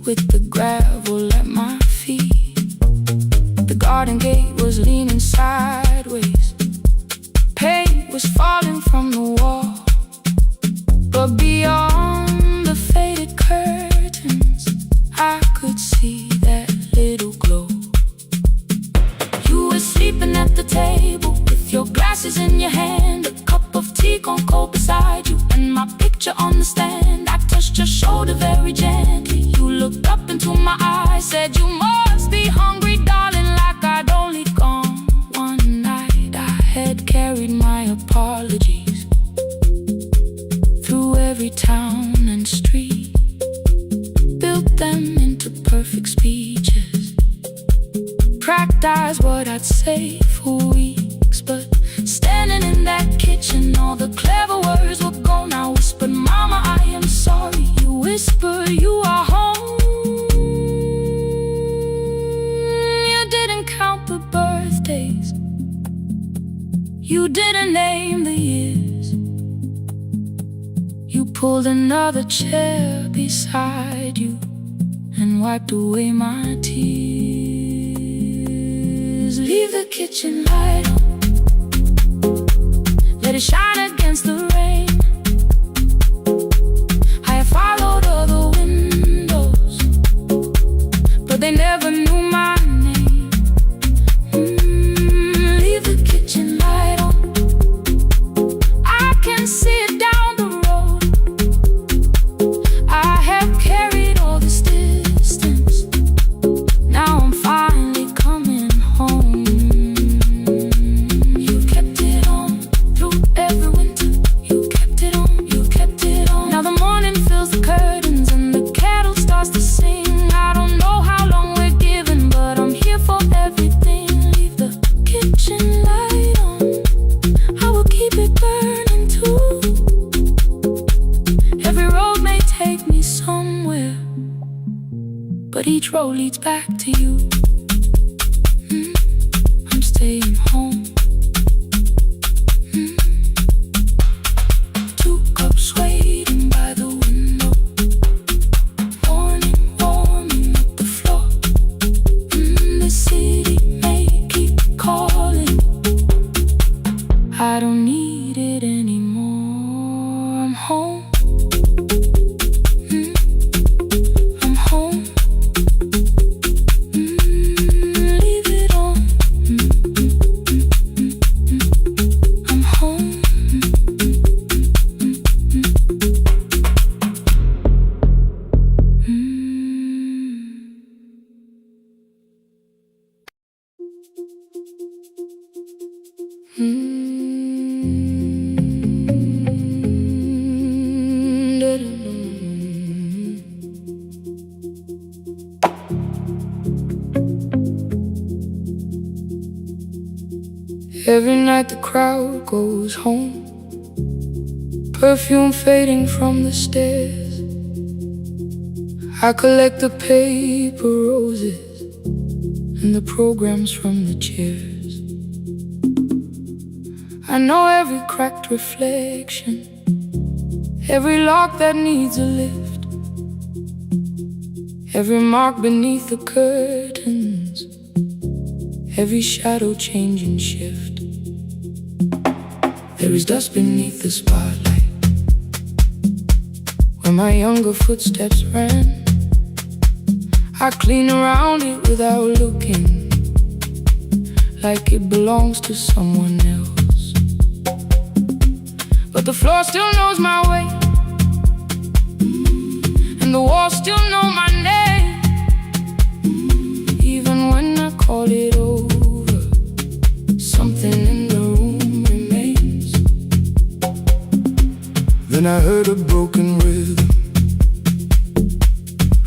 with the gravel at my feet. The garden gate was leaning sideways. Paint was falling from the wall. But beyond the faded curtains, I could see that little glow. You were sleeping at the table with your glasses in your hand, a cup of tea gone cold beside you, and my picture on the stand. I touched your shoulder very gently. You looked up into my eyes, said, "You must be hungry, darling," like I'd only gone one night. I had carried my apologies through every town and street, built them into perfect speeches, practiced what I'd say for weeks. But standing in that kitchen, all the clever words were gone. I whispered, "Mama, I am sorry." You whispered, "You are home." You didn't count the birthdays, you didn't name the years. You pulled another chair beside you and wiped away my tears. Leave the kitchen light on, let it shine against the rain. I have followed other windows, but they never knew my name. Leave the kitchen light on, I can see it down the road. I have carried all this distance, now I'm finally coming home. You kept it on through every winter. You kept it on, you kept it on. Now the morning fills the curtains and the kettle starts to sing. I don't know how long we're given, but I'm here for everything. Leave the kitchen light on, I will keep it burning too. Every road may take me somewhere, but each road leads back to you. I'm staying home. 2 cups waiting by the window, morning warming up the floor. The city may keep calling, I don't need it anymore. I'm home. I'm home. Leave it on. I'm home. Every night the crowd goes home, perfume fading from the stairs. I collect the paper roses and the programs from the chairs. I know every cracked reflection, every lock that needs a lift, every mark beneath the curtains, every shadow change and shift. There is dust beneath the spotlight where my younger footsteps ran. I clean around it without looking, like it belongs to someone else. But the floor still knows my way, and the walls still know my name. Even when I call it over, something in the room remains. Then I heard a broken rhythm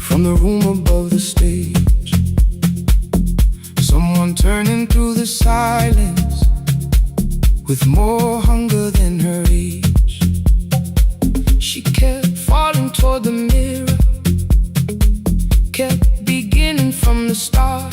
from the room above the stage. Someone turning through the silence with more hunger than her age. She kept falling toward the mirror, kept beginning from the start.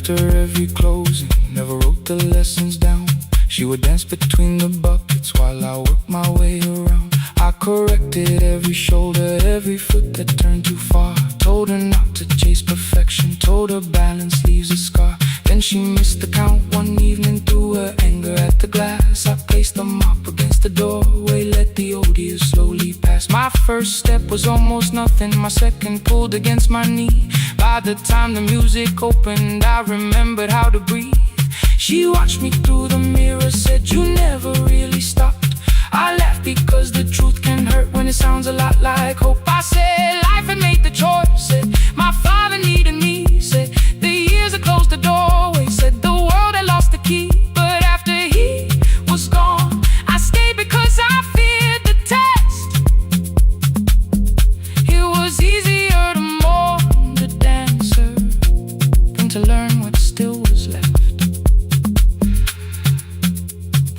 after every closing, never wrote the lessons down. She would dance between the buckets while I worked my way around. I corrected every shoulder, every foot that turned too far. Told her not to chase perfection, told her balance leaves a scar. Then she missed the count one evening, threw her anger at the glass. I placed the mop against the doorway, let the odor slowly pass. My first step was almost nothing, my second pulled against my knee. By the time the music opened, I remembered how to breathe. She watched me through the mirror, said, "You never really stopped." I laughed because the truth can hurt when it sounds a lot like hope. I said life had made the choice, said my father needed me, said the years had closed the doorway, said the world had lost the key. But after he was gone, I stayed because I feared the test. It was easier to mourn the dancer than to learn what still was left.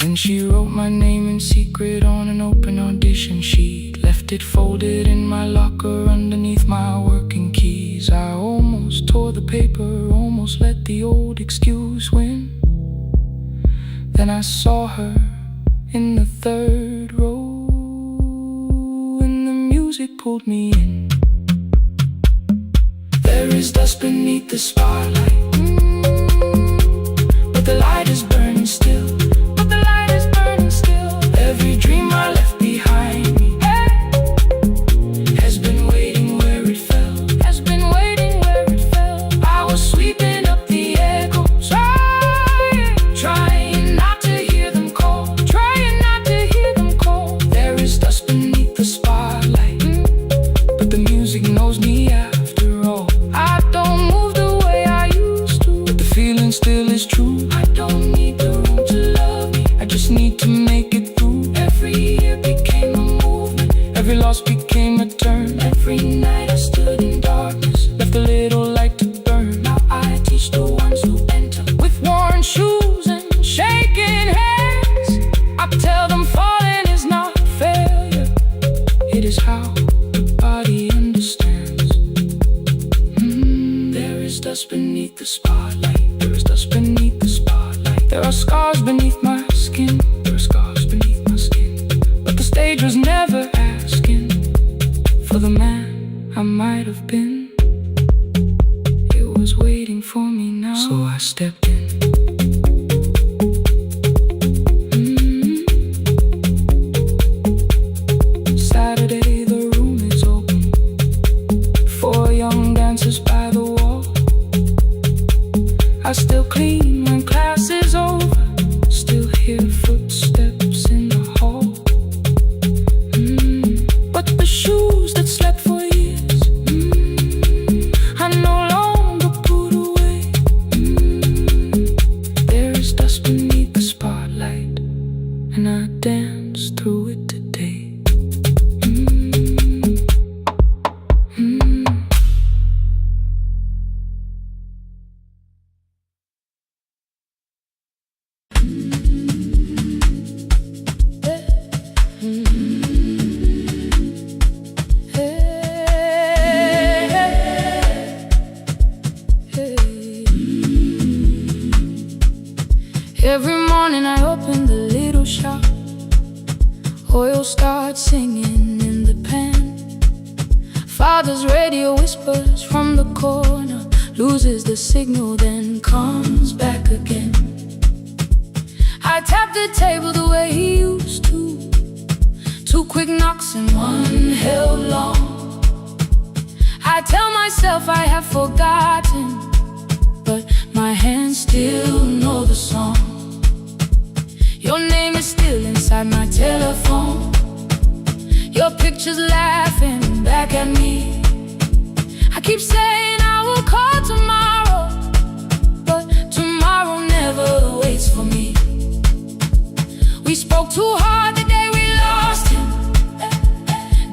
Then she wrote my name in secret on an open audition sheet, left it folded in my locker underneath my working keys. I almost tore the paper, almost let the old excuse win. Then I saw her in the third row, and the music pulled me in. There is dust beneath the spotlight, but the light is burning still. Every dream I left behind me has been waiting where it fell, has been waiting where it fell. I was sweeping up the echoes, trying not to hear them call, trying not to hear them call. There is dust beneath the spotlight, but the music knows me after all. I don't move the way I used to, but the feeling still is true. I don't need the room to love me, I just need to make it through. Every year became a movement, every loss became a turn. Every night I stood in darkness, left a little light to burn. Now I teach the ones who enter with worn shoes and shaking hands. I tell them falling is not failure, it is how the body understands. There is dust beneath the spotlight, there is dust beneath the spotlight. There are scars beneath my skin, there are scars beneath my skin. But the stage was never asking for the man I might have been. It was waiting for me now, so I stepped in. Saturday, the room is open, 4 young dancers by the wall. I still clean when class is over, still hear footsteps in the hall. But the shoes that slept for years, I no longer put away. There is dust beneath the spotlight, and I dance through it today. Every morning I open the little shop, oil starts singing in the pan. Father's radio whispers from the corner, loses the signal then comes back again. I tap the table the way he used to, 2 quick knocks and 1 held long. I tell myself I have forgotten, but my hands still know the song. Your name is still inside my telephone, your picture's laughing back at me. I keep saying I will call tomorrow, but tomorrow never waits for me. We spoke too hard the day we lost him,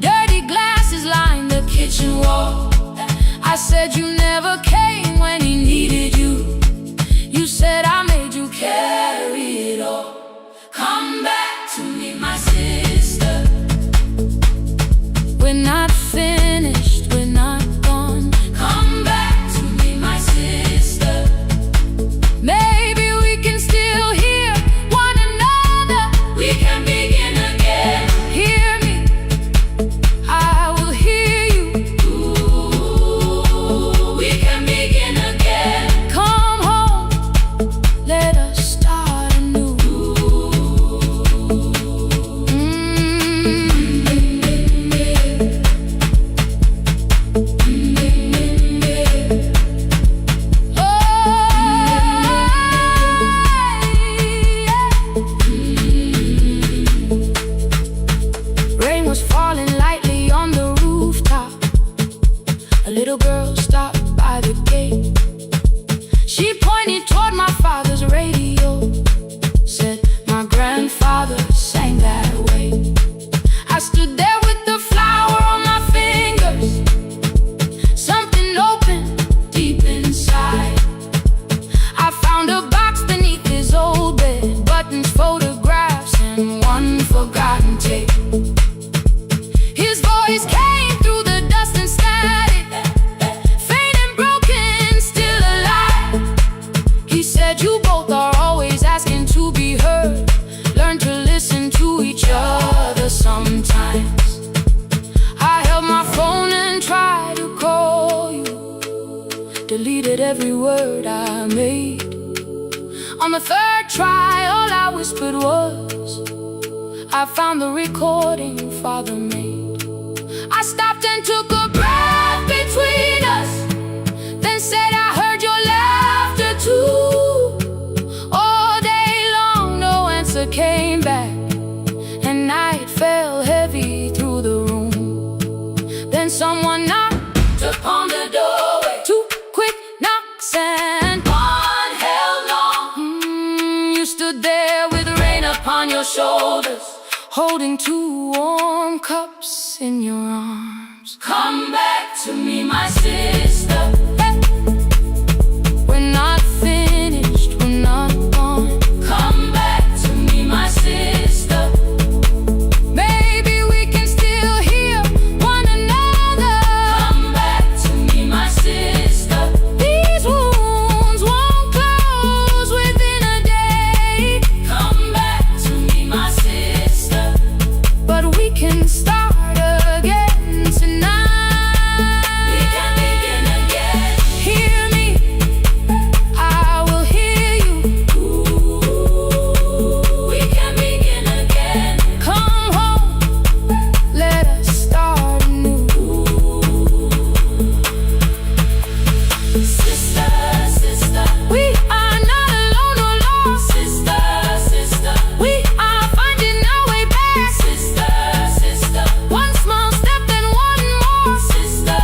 dirty glasses line the kitchen wall. I said you never came when he needed you, you said I made you carry it all. Come back to me, my sister. We're not finished, we're not gone. Come word I made. On the third try, all I whispered was, I found the recording Father made. I stopped and took a breath between us, then said I heard your laughter too. All day long no answer came back, and night fell heavy through the room. Then someone knocked upon the doorway. Two quick knocks and one held long. You stood there with rain upon your shoulders, holding two warm cups in your arms. Come back to me, my sister. Hey. We're not finished, we're not gone. Come back to me, my sister. Maybe we can still hear one another. Come back to me, my sister. These wounds won't close within a day. Come back to me, my sister. But we can start again tonight. We can begin again. Hear me, I will hear you. Ooh, we can begin again. Come home, let us start anew. Sister, sister, we are not alone or lost. Sister, sister, we are finding our way back. Sister, sister, one small step and one more. Sister,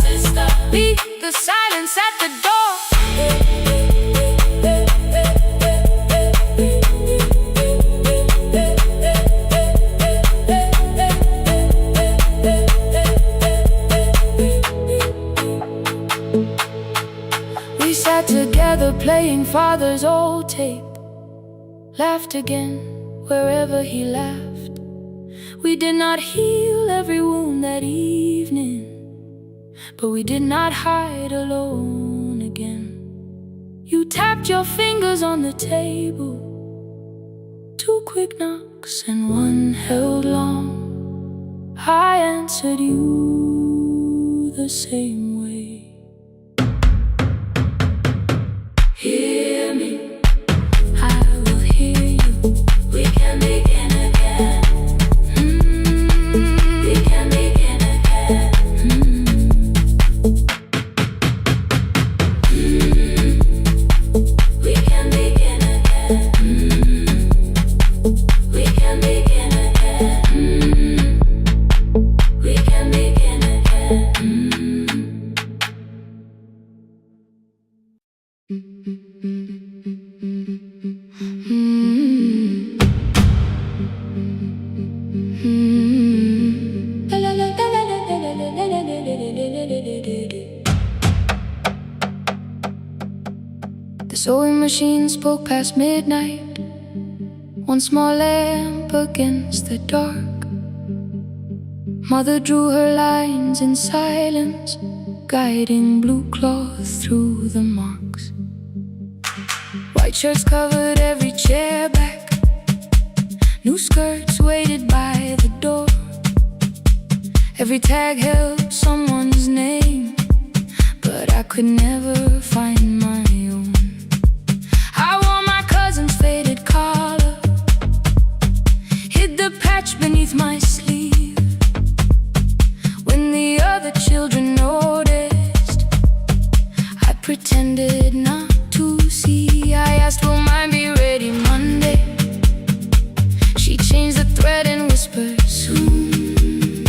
sister, beat the silence at the door. We sat together playing Father's old tape, laughed again wherever he laughed. We did not heal every wound that evening, but we did not hide alone again. You tapped your fingers on the table, two quick knocks and one held long. I answered you the same way. Hear me, I will hear you. We can begin again. We can begin again. We can begin again. We can begin again. We can begin again. The sewing machine spoke past midnight, one small lamp against the dark. Mother drew her lines in silence, guiding blue cloth through the marks. White shirts covered every chair back, new skirts waited by the door. Every tag held someone's name, but I could never find my own. I wore my cousin's faded collar, hid the patch beneath my sleeve. When the other children noticed, I pretended not to see. I asked, will mine be ready Monday? She changed the thread and whispered, soon.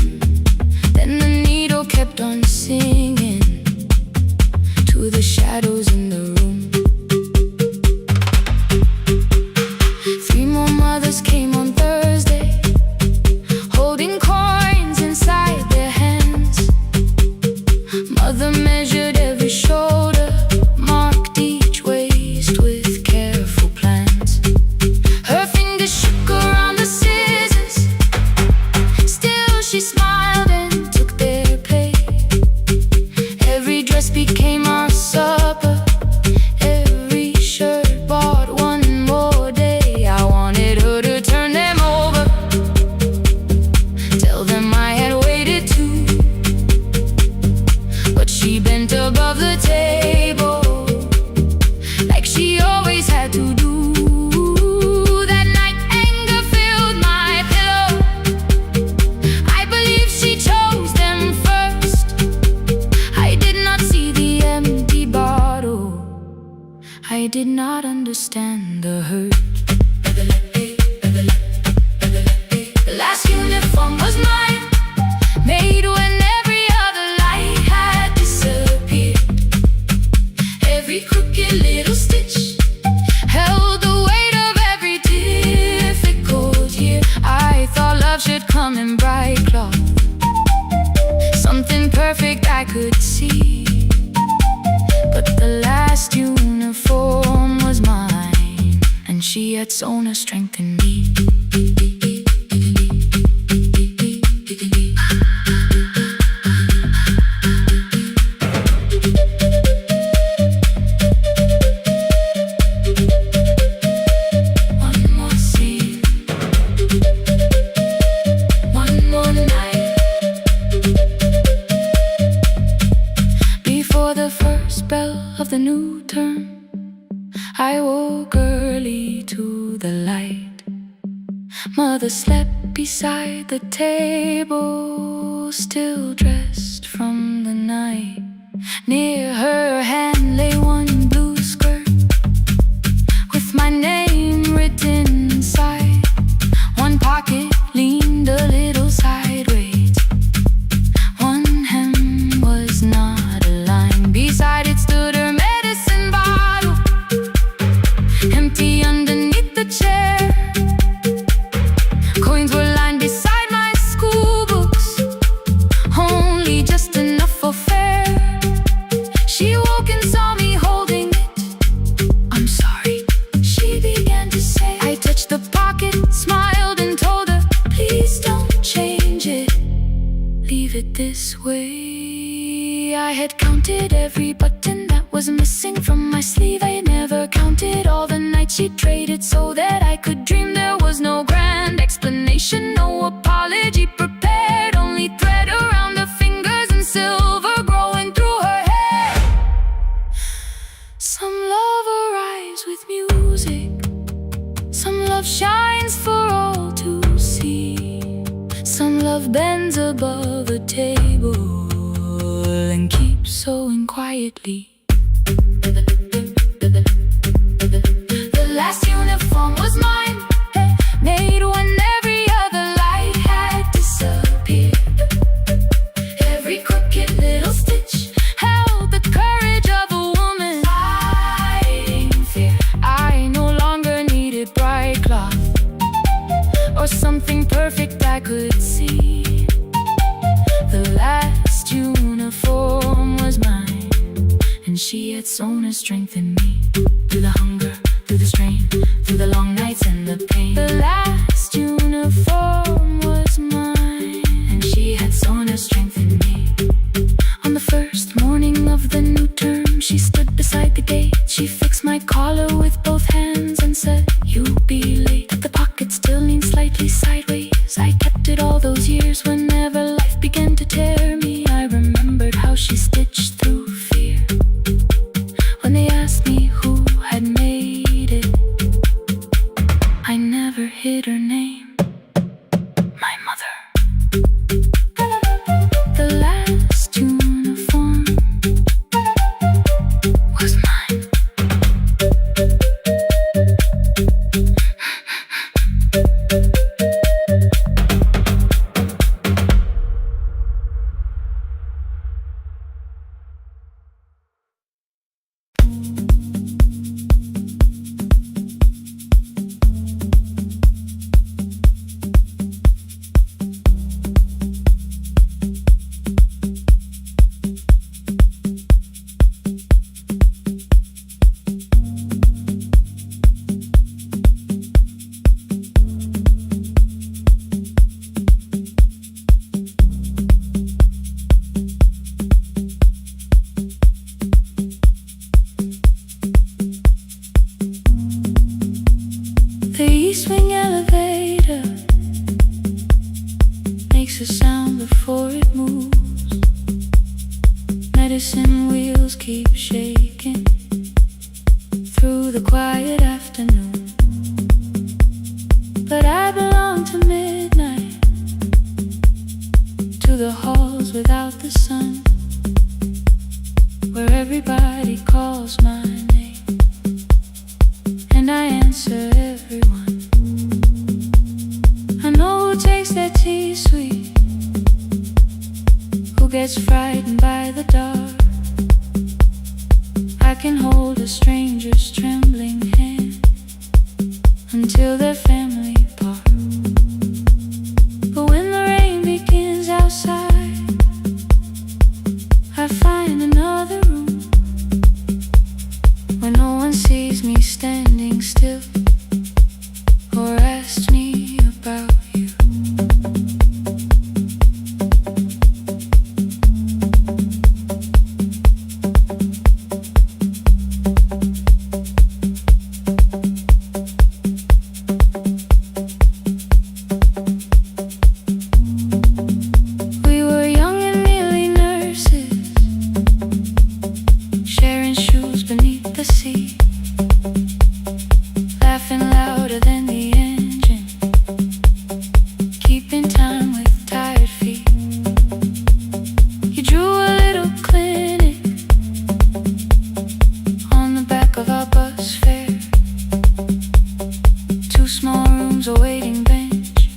Then the needle kept on singing to the shadows in the room. Three more mothers came on Thursday, holding coins inside their hands. Mother measured every shoulder, marked each waist I did not understand the hurt. The last uniform was mine, made when every other light had disappeared. Every crooked little stitch held the weight of every difficult year. I thought love should come in bright cloth, something perfect I could see. But the last uniform was mine, and she had sewn her strength in me. The new term, I woke early to the light. Mother slept beside the table, still dressed from the night. Near her hand lay one blue skirt with my name written inside. One pocket leaned a little sideways, one hem was not aligned. Beside it stood her medicine bottle, empty underneath the chair. Coins were lined beside my school books, only just enough for fare. She woke and saw me holding it. I'm sorry, she began to say. I touched the pocket, smiled and told her, please don't change it, leave it this way. I had counted every button that was missing from my sleeve. I had never counted all the nights she traded so that I could dream. There was no grand explanation, no apology prepared, only thread around her fingers and silver growing through her hair. Some love arrives with music, some love shines for all to see. Some love bends above a table and keeps sewing quietly. The last uniform was mine, made when every other light had disappeared. Every crooked little stitch held the courage of a woman fighting fear. I no longer needed bright cloth or something perfect I could see. The last uniform was mine, and she had sewn her strength in me. Through the hunger, through the strain, through the long nights and the pain. The last uniform was mine, and she had sewn her strength in me. On the first morning of the new term, she stood beside the gate. She fixed my collar with both hands and said, you'll be late. But the pocket still leaned slightly sideways. I kept it all those years. Whenever life began to tear me, I remembered how she stitched through fear. When they asked me who had made it, I never hid her name, my mother. The last uniform was mine. The E-swing elevator makes a sound before it moves. Medicine wheels keep shaking through the quiet afternoon. But I belong to midnight, to the halls without the sun, where everybody calls my name. hold a stranger's trembling hand until their family part. But when the rain begins outside, I find another room where no one sees me standing still or asks me about you. We were young and nearly nurses, sharing shoes beneath the sea, laughing louder than the engine, keeping time with tired feet. You drew a little clinic on the back of our bus fare, 2 small rooms, a waiting bench,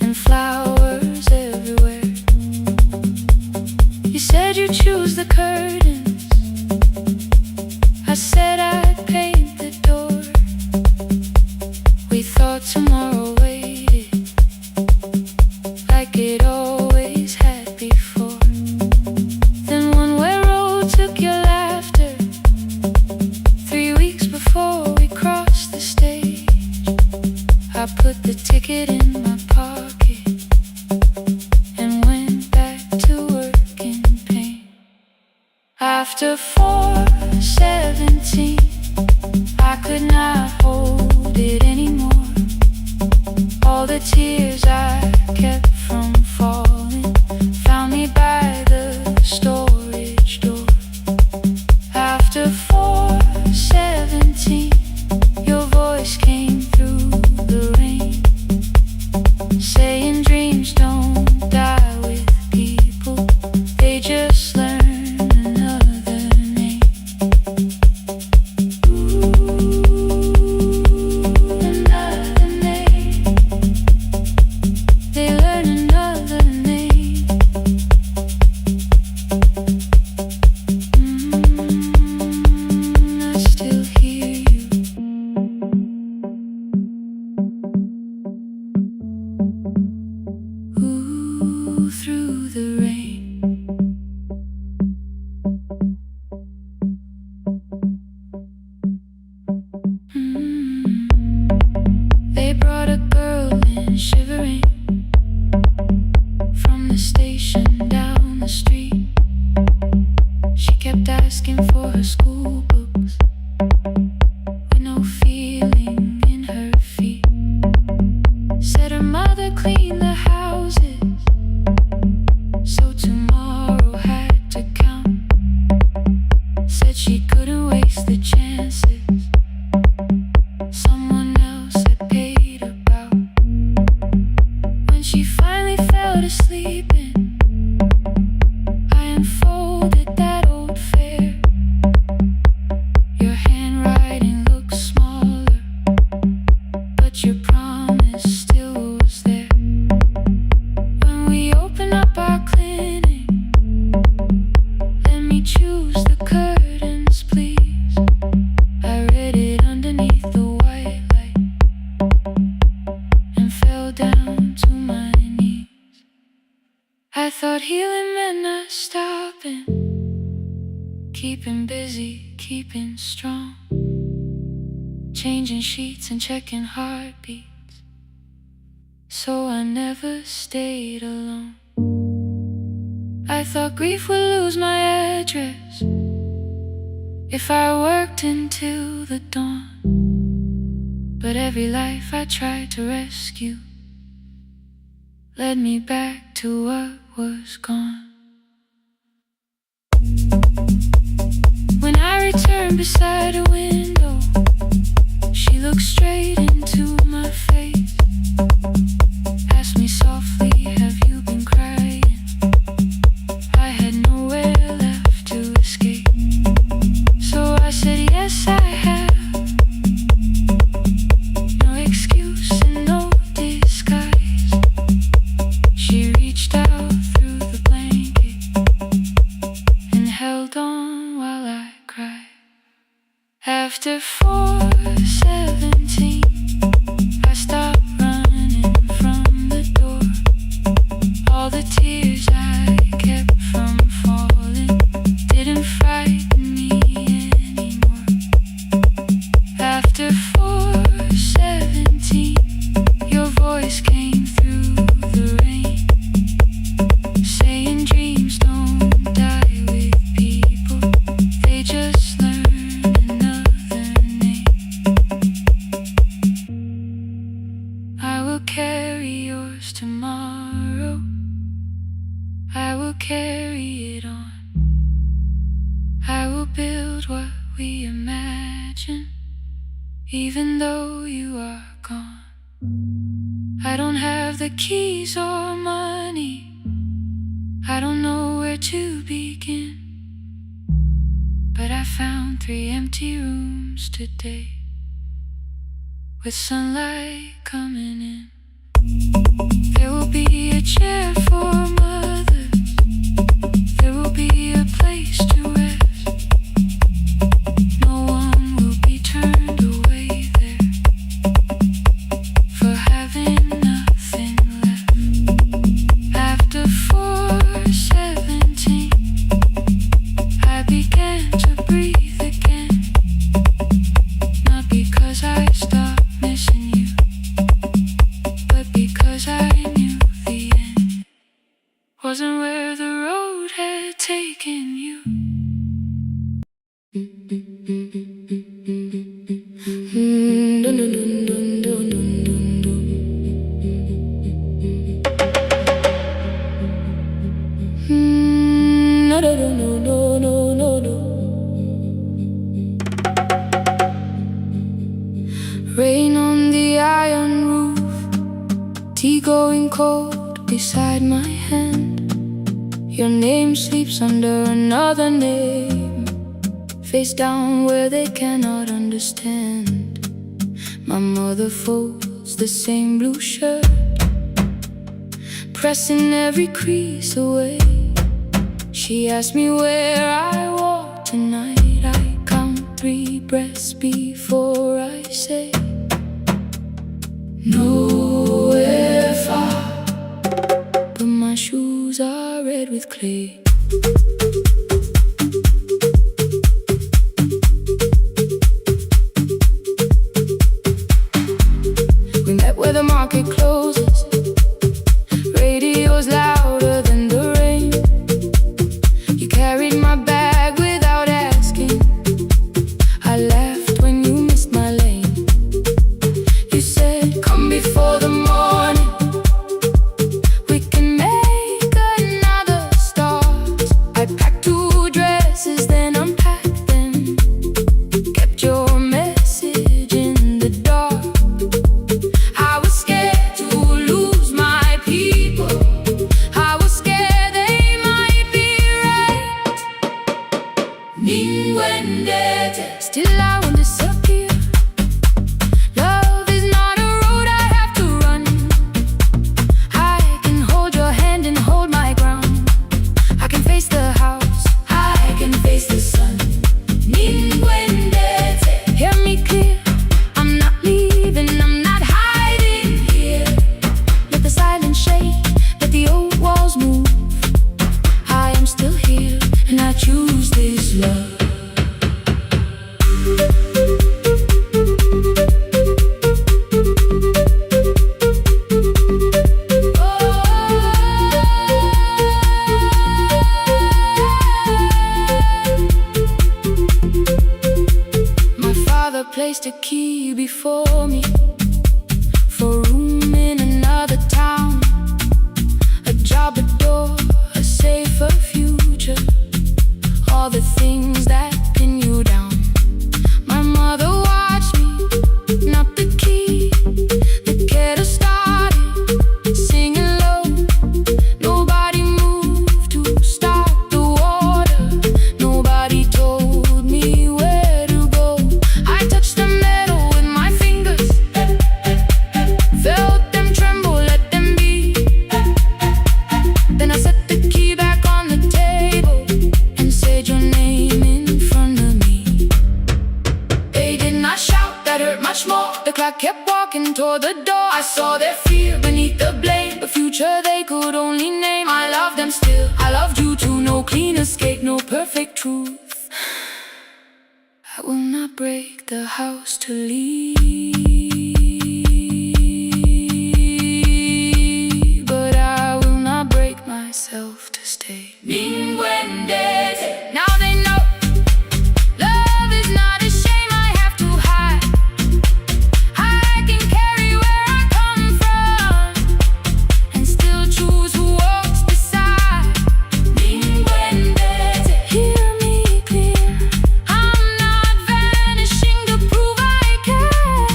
and flowers everywhere. You said you'd choose the curtains, I said I'd paint the door. We thought tomorrow waited like it always had before. Then one-way road took your laughter, 3 weeks before we crossed the stage. I put the ticket in my pocket and went back to work in pain. After 4:17, I could not hold it anymore. All the tears I kept from falling found me by the storage door. After 4:17, your voice came through the rain, saying dreams don't die with people, they just learn another name. Another name. They learn another name. I still hear you. Ooh, through the rain. They brought a girl in shivering from the station down the street. She kept asking for her school books with no feeling in her feet. Said her mother cleaned the houses, so tomorrow had to count. Said she couldn't waste the chances someone else had paid about. When she finally fell to sleeping, I unfolded that old fare. Your handwriting looked smaller, but your promise still was there. When we opened up our clinic, let me choose the curtains, please. I read it underneath the white light and fell down to my knees. I thought healing meant not stopping, keeping busy, keeping strong, changing sheets and checking heartbeats, so I never stayed alone. I thought grief would lose my address if I worked until the dawn. But every life I tried to rescue led me back to what was gone. When I returned beside a window, she looked straight into my face, asked me softly, have you been crying? I had nowhere left to escape, so I said yes, I have. No excuse and no disguise. She reached out through the blanket and held on while I cried. After 4:17, I stopped running from the door. All the tears I kept from falling didn't frighten me anymore. After 4:17, your voice came through the rain, saying dreams don't die with people, they just learn another name. I will carry yours tomorrow, I will carry it on. I will build what we imagine, even though you are gone. I don't have the keys or money, I don't know where to begin, but I found 3 empty rooms today, with sunlight coming in. There will be a chair for mothers, there will be a place to rest. No one will be turned away there for having nothing left. After 4:17, I began to breathe again, not because I stopped missing you, but because I knew the end wasn't where the road had taken you. Rain on the iron roof, tea going cold beside my hand. Your name sleeps under another name, face down where they cannot understand. My mother folds the same blue shirt, pressing every crease away. She asks me where I walk tonight. I count 3 breaths before I say nowhere far, but my shoes are red with clay. We met where the market closes, radio's louder than the rain. You carried my bag without asking, I laughed when you missed my lane. You said, come before the morning, we can make another start. I packed 2 dresses, then unpacked them, kept your message in the dark. I was scared to lose my people, I was scared they might be right. Ninwendete, still I won't disappear. Love is not a road I have to run. I can hold your hand and hold my ground. I can face the house, I can face the sun. Ninwendete, hear me clear, I'm not leaving, I'm not hiding here. Let the silence shake, let the old walls move. I am still here, and I choose this love. My father placed a key before me for room in another town, a job, a door, a safer future, all the things that pin you down. My mother watched me, not the key, the kettle started singing low. Nobody moved to stop the water, nobody told me where to go. I touched the metal with my fingers, much more. The clock kept walking toward the door. I saw their fear beneath the blame, a future they could only name. I loved them still, I loved you too. No clean escape, no perfect truth. I will not break the house to leave, but I will not break myself to stay. Now they know love is not a shame I have to hide. I can carry where I come from and still choose who walks beside. Hear me clear, I'm not vanishing to prove I care.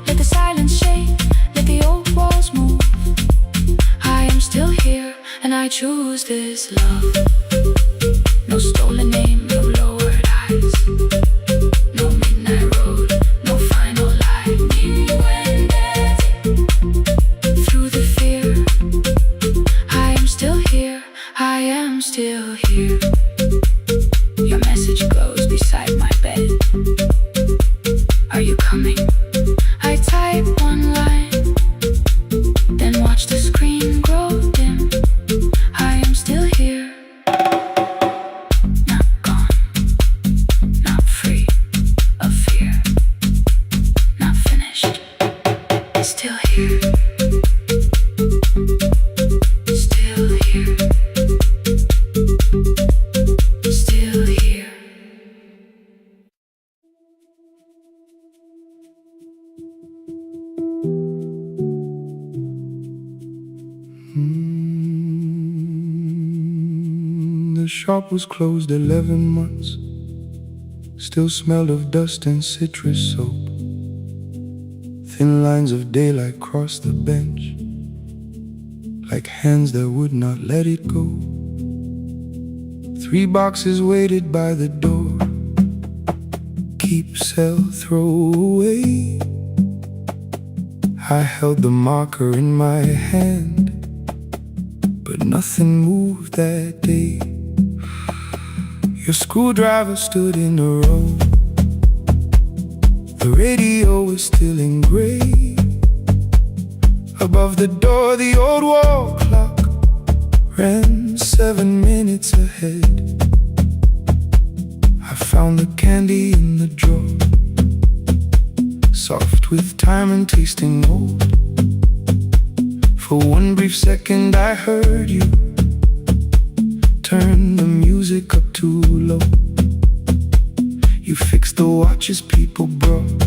Let the silence shake, let the old walls move. I am still here and I choose this love. No stolen name, no lowered eyes, no midnight road, no final lie. Through the fear, I am still here, I am still here. Your message glows beside my bed. Are you coming? I type one line, then watch the screen grow dim. I am still here, not gone, not free of fear, not finished, still here, still here, still here. The shop was closed 11 months. Still smelled of dust and citrus soap. Thin lines of daylight crossed the bench, like hands that would not let it go. 3 boxes waited by the door. Keep, sell, throw away. I held the marker in my hand, but nothing moved that day. Your screwdriver stood in a row. The radio was still in gray. Above the door, the old wall clock ran 7 minutes ahead. I found the candy in the drawer, soft with time and tasting old. For one brief second I heard you turn the music up too low. You fixed the watches people brought,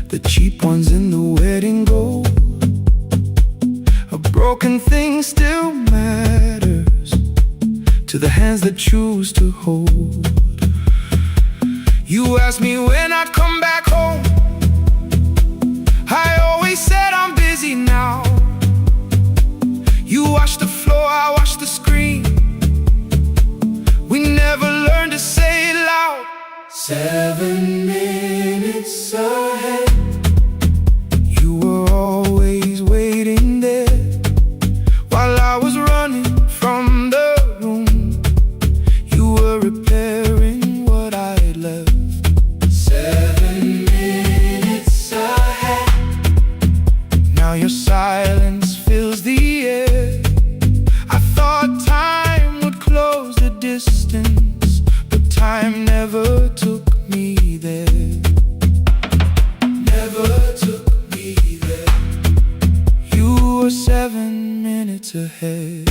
the cheap ones in the wedding gold. A broken thing still matters to the hands that choose to hold. You asked me when I'd come back home. I always said I'm busy now. You washed the floor, I washed the screen. We never learned to say it loud. 7 minutes ahead. You were always waiting there while I was running from the room. You were repairing what I had left. 7 minutes ahead. Now your silence fills the air. I thought time would close the distance, but time never took me there. Never took me there. You were 7 minutes ahead.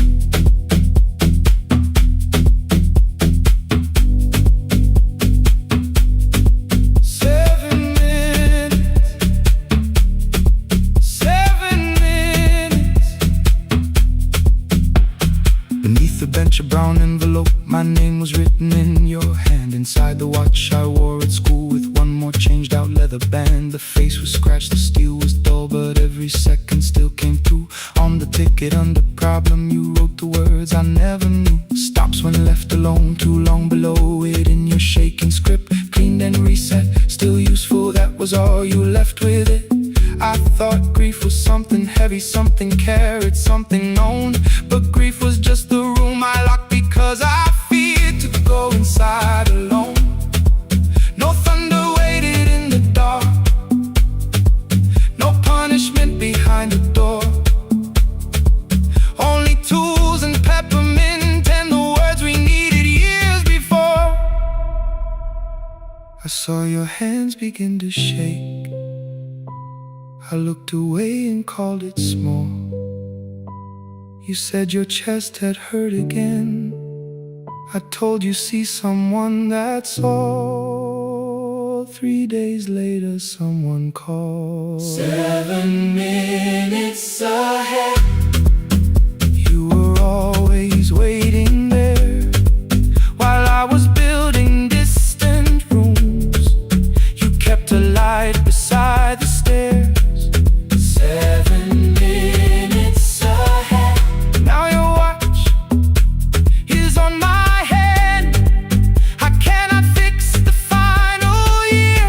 A brown envelope, my name was written in your hand. Inside the watch I wore at school with one more changed out leather band. The face was scratched, the steel was dull, but every second still came through. On the ticket under problem you wrote the words I never knew. Stops when left alone, too long below it in your shaking script. Cleaned and reset, still useful, that was all you left with it. I thought grief was something heavy, something carried, something known. But grief was just the room I locked because I feared to go inside alone. No thunder waited in the dark, I saw your hands begin to shake. I looked away and called it small. You said your chest had hurt again. I told you see someone, that's all. 3 days later someone called. 7 minutes ahead. You were always waiting there while I was building distant rooms. You kept a light beside the stairs. 7 minutes ahead. Now your watch is on my head. I cannot fix the final year.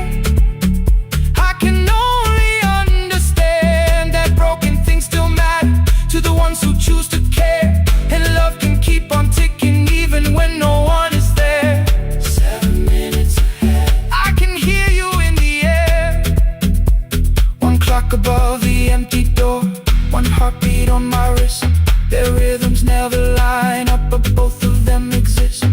I can only understand that broken things still matter to the ones who choose to care. And love can keep on ticking even when no one is there. 7 minutes ahead. I can hear you in the air. One clock above the empty door, one heartbeat on my wrist. Their rhythms never line up, but both of them exist.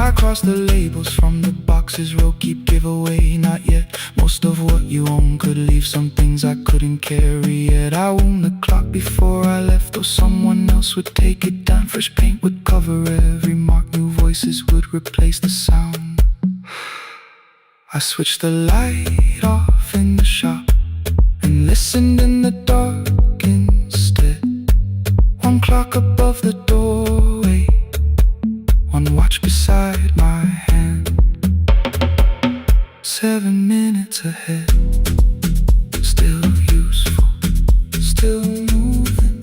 I cross the labels from the boxes, row keep giveaway, not yet. Most of what you own could leave some things I couldn't carry yet. I wound the clock before I left, though someone else would take it down. Fresh paint would cover every mark, new voices would replace the sound. I switched the light off in the shop and listened in the dark instead. One clock above the doorway, one watch beside my hand. 7 minutes ahead, still useful, still moving,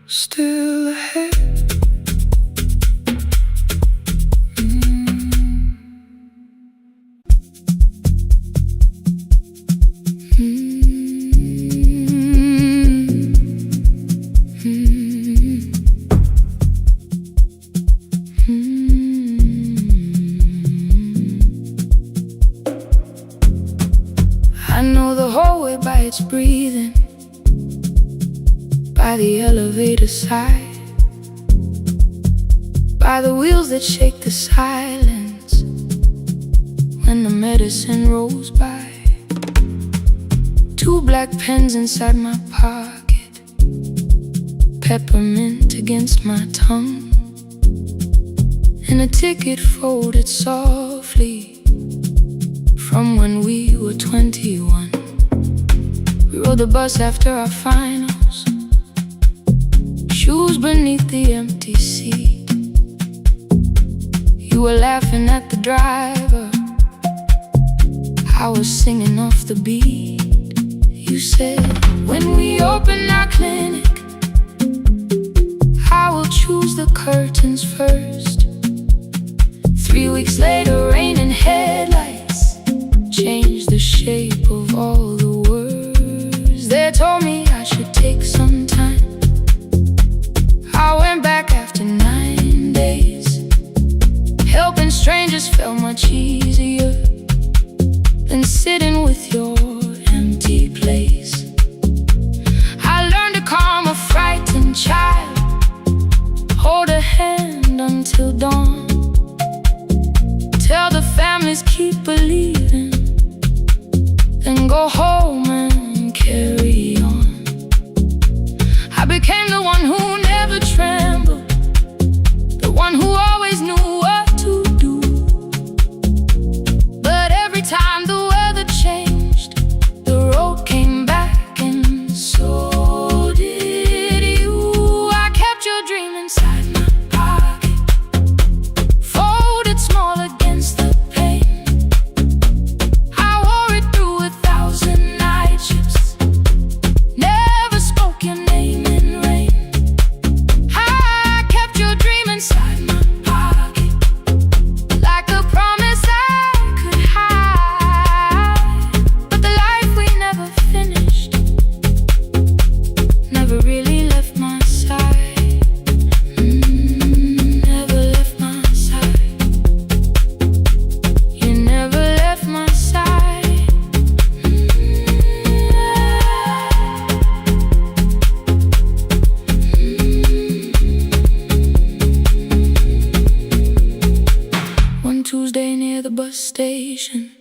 still ahead. I know the hallway by its breathing, by the elevator side, by the wheels that shake the silence when the medicine rolls by. 2 black pens inside my pocket, peppermint against my tongue, and a ticket folded softly from when we were 21. We rode the bus after our finals, shoes beneath the empty seat. You were laughing at the driver, I was singing off the beat. You said, when we open our clinic, I will choose the curtains first. 3 weeks later, rain and headlights changed the shape of all the words. They told me I should take some time. I went back after 9 days. Helping strangers felt much easier than sitting with your empty place. I learned to calm a frightened child, hold a hand until dawn, tell the families keep believing, then go home and carry on. I became the one who never trembled, the one who always knew what to do. But every time the weather changed, the road came back, and so did you. I kept your dream inside my pocket, folded small against the pain. I wore it through 1,000 night shifts, never spoke your name in rain. station.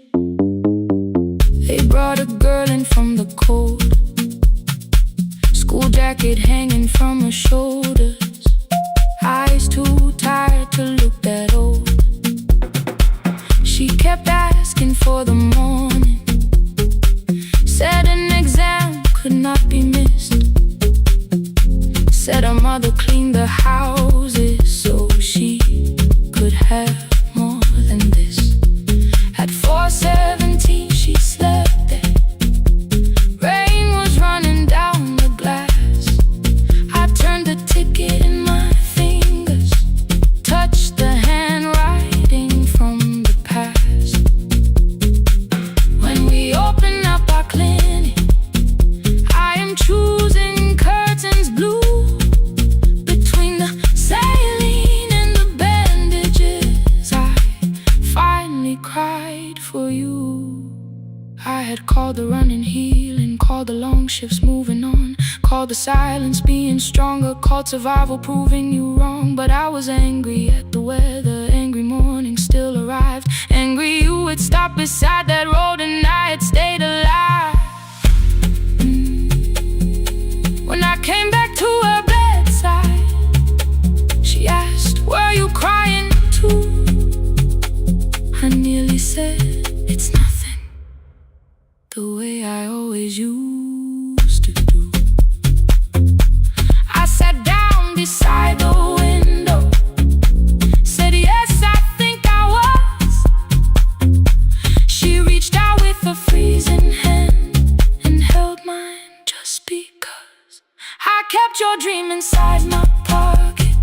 They brought a girl in from the cold, school jacket hanging from her shoulders, eyes too tired to look that old. She kept asking for the morning, said an exam could not be missed, said her mother cleaned the houses so she could have more than this. At 4:17 she slept there, rain was running down the glass. I turned the ticket in my fingers, touched the handwriting from the past. When we open up our clinic, I am choosing curtains blue. Between the saline and the bandages, I finally cried for you. I had called the running healing, called the long shifts moving on, called the silence being stronger, called survival proving you wrong. But I was angry at the weather, angry morning still arrived, angry you had stopped beside that road and I had stayed alive. When I came back to her bedside, she asked, were you crying too? I nearly said, it's nothing, the way I always used to do. I sat down beside the window, said yes, I think I was. She reached out with a freezing hand and held mine just because I kept your dream inside my pocket,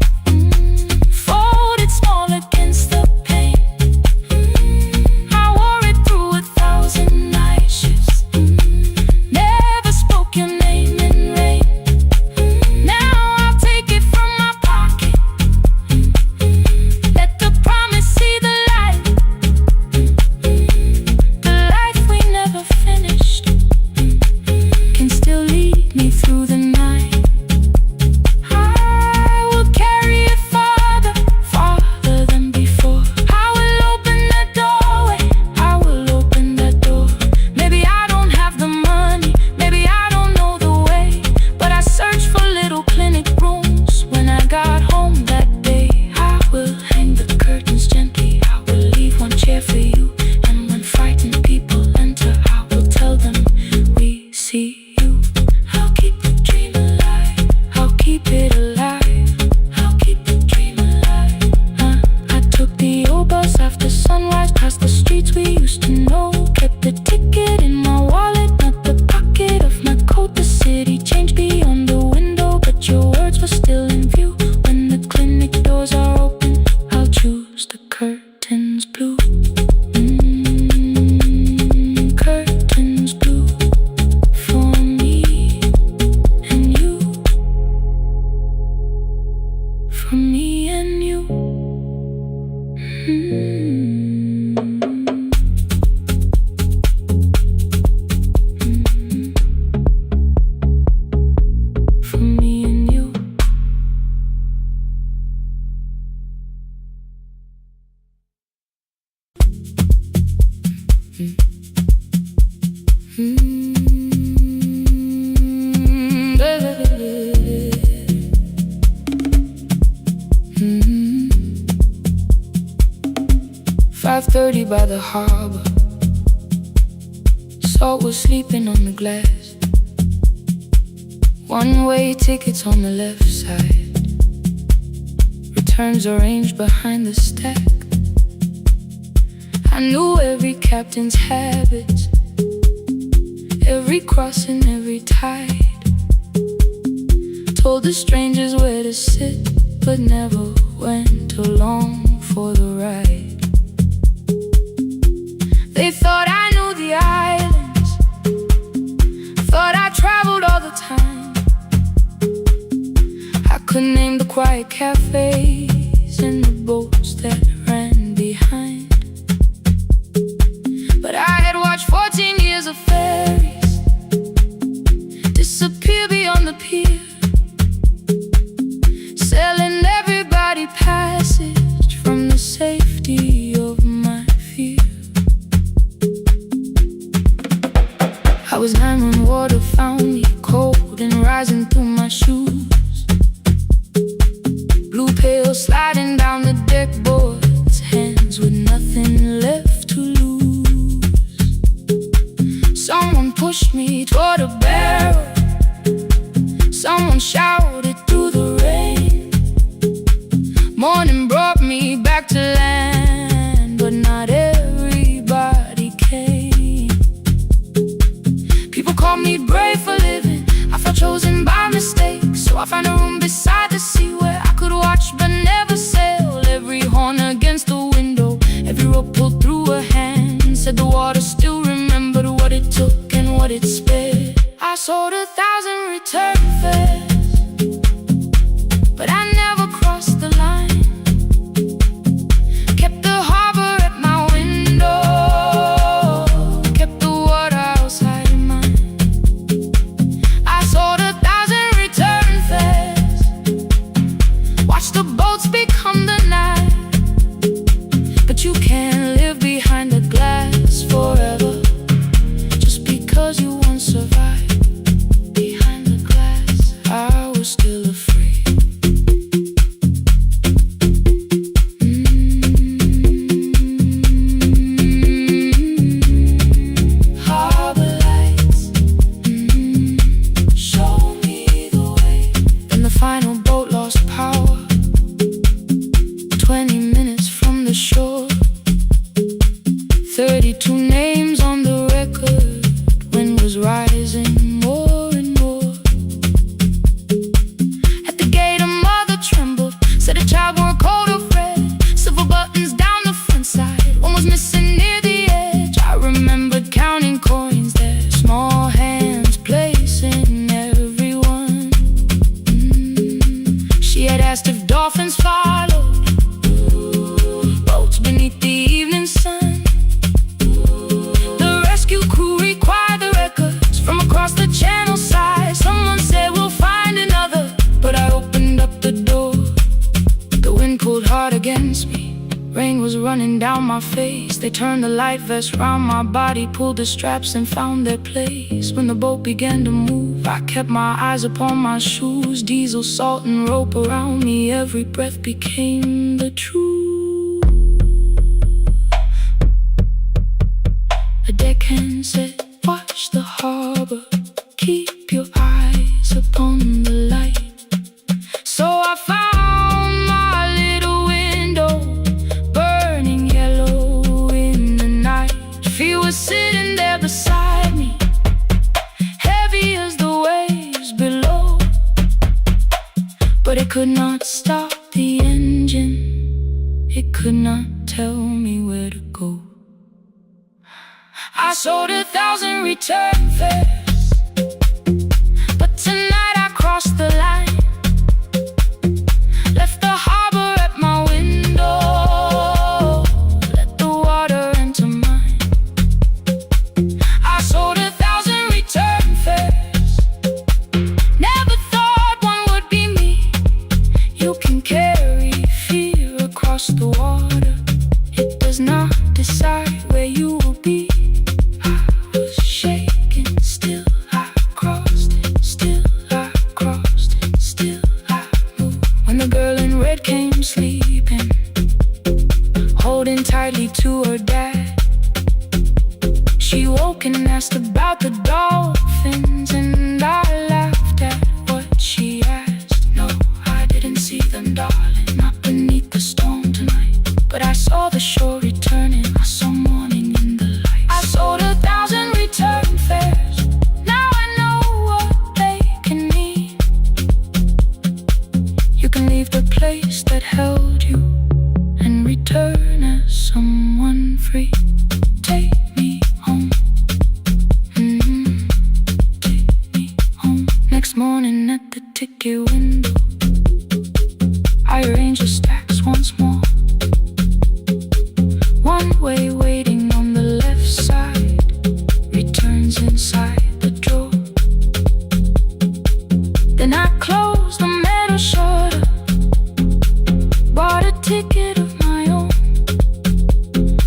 folded small against the pain. I wore it through 1,000 night shifts, never spoke your name in rain. Now I'll take it from my pocket, let the promise see the light, the life we never finished can still lead me through the night. I will carry it farther, farther than before. I will open the doorway, I will open that door. Maybe I don't have the money, maybe I don't know the way, but I searched for little clinic rooms when I got home that day. I will hang the curtains gently, I will leave one chair for you, and when frightened people enter, I will tell them we see you. I'll keep the dream alive, I'll keep it alive, I'll keep the dream alive. I took the old bus after sunrise, past the streets we used to know, kept the ticket in my wallet, not the pocket of my coat. The city changed beyond the window, but your words were still in view. When the clinic doors are open, I'll choose the curtains blue. Curtains blue for me and you, for me and you. For me and you. Mm-hmm. 5:30 by the harbor, salt was sleeping on the glass. One-way tickets on the left side, returns arranged behind the stack. I knew every captain's habits, every crossing, every tide. Told the strangers where to sit, but never went along for the ride. They thought I knew the islands, thought I traveled all the time. I could name the quiet cafes and the boats that ran behind. But I had watched 14 years of ferries disappear beyond the pier, selling everybody passage from the safety of my fear. go sliding down the deck boards, hands with nothing left to lose. Someone pushed me toward a barrel, someone shouted through the rain. Morning brought me back to land, but not everybody came. People called me brave for living, I felt chosen by mistake. So I found a room beside the sea where I could watch but never sail. Every horn against the window, every rope pulled through a hand, said the water still remembered what it took and what it spared. I sold 1,000 return fares, but I never crossed the line. Kept the harbor at my window, kept the water outside of mine. I sold 1,000 return fares, watched the boats become the night. But you can't live behind the glass forever, just because you once survived. Behind the glass, I was still afraid. Harbor lights, show me the way. Then the final boat lost power, 20 minutes from the shore. 32 names on the record, wind was rising more and more. At the gate a mother trembled, said a child wore a coat of red, silver buttons down the front side, one was missing near the edge. I remembered counting coins there, small hands placing everyone. She had asked if dolphins followed, boats beneath the evening sun. The rescue crew required the records from across the channel side. Someone said we'll find another, but I opened up the door. The wind pulled hard against me, rain was running down my face. They turned the light vest round my body, pulled the straps and found their place. When the boat began to move, I kept my eyes upon my shoes. Diesel, salt and rope around me, every breath became the truth. A deckhand said, watch the harbor, keep your eyes upon the light. So I found my little window, burning yellow in the night. Fear was sitting there beside me, heavy as the waves below, but it could not stop the engine, it could not tell me where to go. I sold 1,000 return fares, but tonight I crossed the line. Left the harbor at my window, let the water enter mine. I sold 1,000 return fares, never thought one would be me. You can carry fear across the water, it does not decide where you will be. Still I crossed it, still I crossed it, still I moved. When the girl in red came sleeping, holding tightly to her dad, she woke and asked about the dolphins, and I laughed at what she asked. No, I didn't see them, darling, not beneath the storm tonight, but I saw the shore returning, I saw morning in the light. I sold 1,000 return fares, now I know what they can mean. You can leave the place that held you and return as someone free. Take me home, take me home. Next morning at the ticket window, I arranged the stacks once more. One way waiting on the left side, returns inside the drawer. Then I closed the metal shutter, bought a ticket of my own,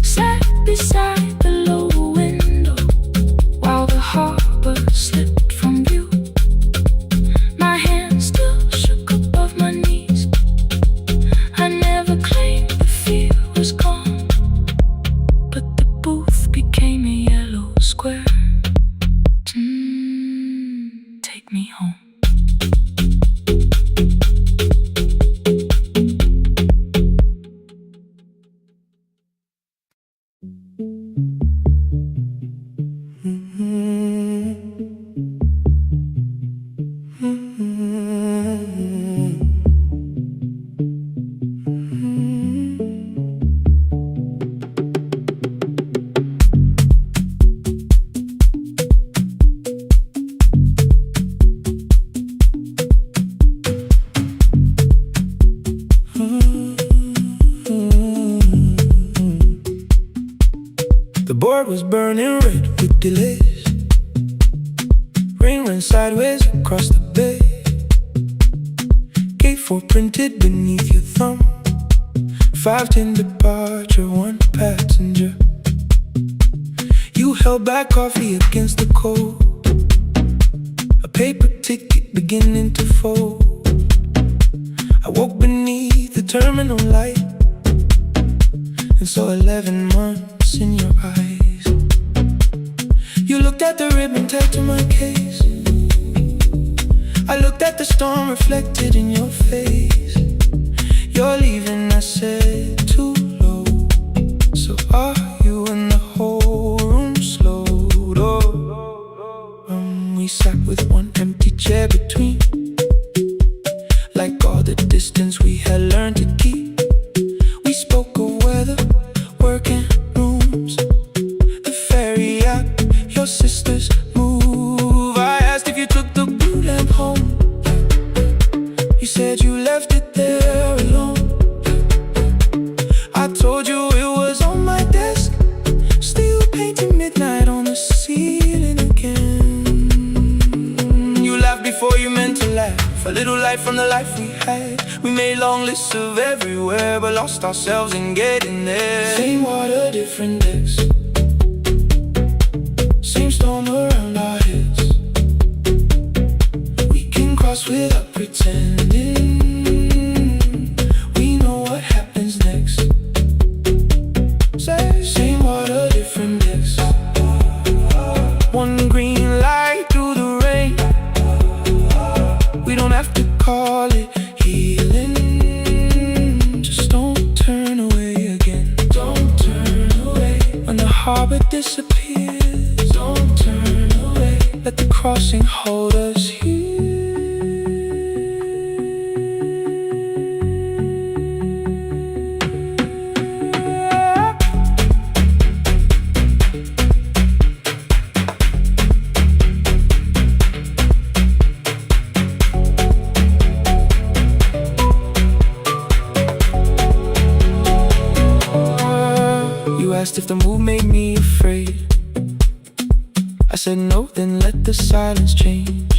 sat beside the low window while the harbor slipped from view. My hands still shook above my knees, board was burning red with delays. Rain ran sideways across the bay. Gate 4 printed beneath your thumb. 5:10 departure, 1 passenger. You held back coffee against the cold. A paper ticket beginning to fold. I woke beneath the terminal light and saw 11 months in your eyes. You looked at the ribbon tied to my case. I looked at the storm reflected in your face. You're leaving, I said, too low. So are you? And the whole room slowed up. We sat with one empty chair between, like all the distance we had learned to keep. We spoke of weather, work and rooms, the ferry app, your sister's move. I asked if you took the blue lamp home. You said you left it there alone. I told you it was on my desk, still painting midnight on the ceiling again. You laughed before you meant to laugh, a little light from the life we had. We made long lists of everywhere, but lost ourselves in getting there. Same water, different decks, same storm around our heads. We can cross without pretending. We know what happens next. Same water, different decks. One green light through the rain. We don't have to call it healing. Just don't turn away again. Don't turn away. When the harbor disappears, don't turn away. Let the crossing hold us here. You asked if the move made me afraid. I said no, then let the silence change.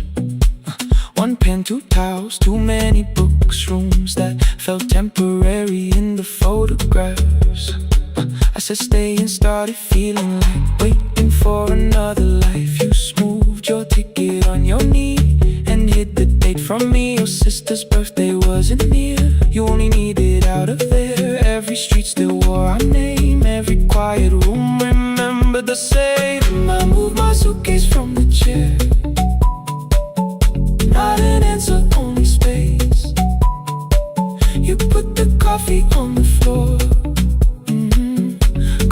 One pen, 2 towels, too many books, rooms that felt temporary in the photographs. I said stay and started feeling like waiting for another life. You smoothed your ticket on your knee and hid the date from me. Your sister's birthday wasn't near. You only needed out of there. Every street still wore our name. Every quiet room remembered the same. I moved my suitcase from the chair. Not an answer, only space. You put the coffee on the floor,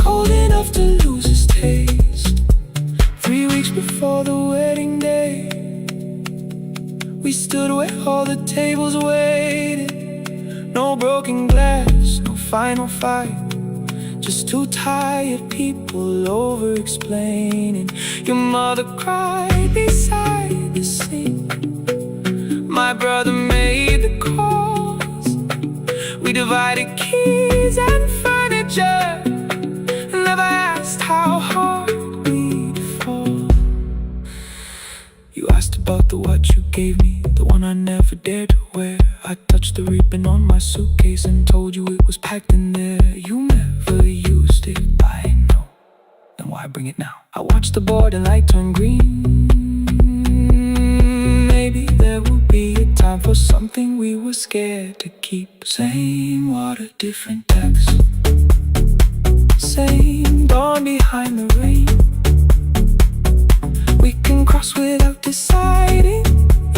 cold enough to lose its taste. 3 weeks before the wedding day, we stood where all the tables waited. No broken glass, no final fight, just 2 tired people over-explaining. Your mother cried beside the sink. My brother made the calls. We divided keys and furniture, never asked how hard we'd fall. You asked about the watch you gave me, the one I never dared to wear. I touched the ribbon on my suitcase and told you it was packed in there. You never used it, I know. Then why bring it now? I watched the border light turn green. Maybe there will be a time for something we were scared to keep. Same water, different decks. Same dawn behind the rain. We can cross without deciding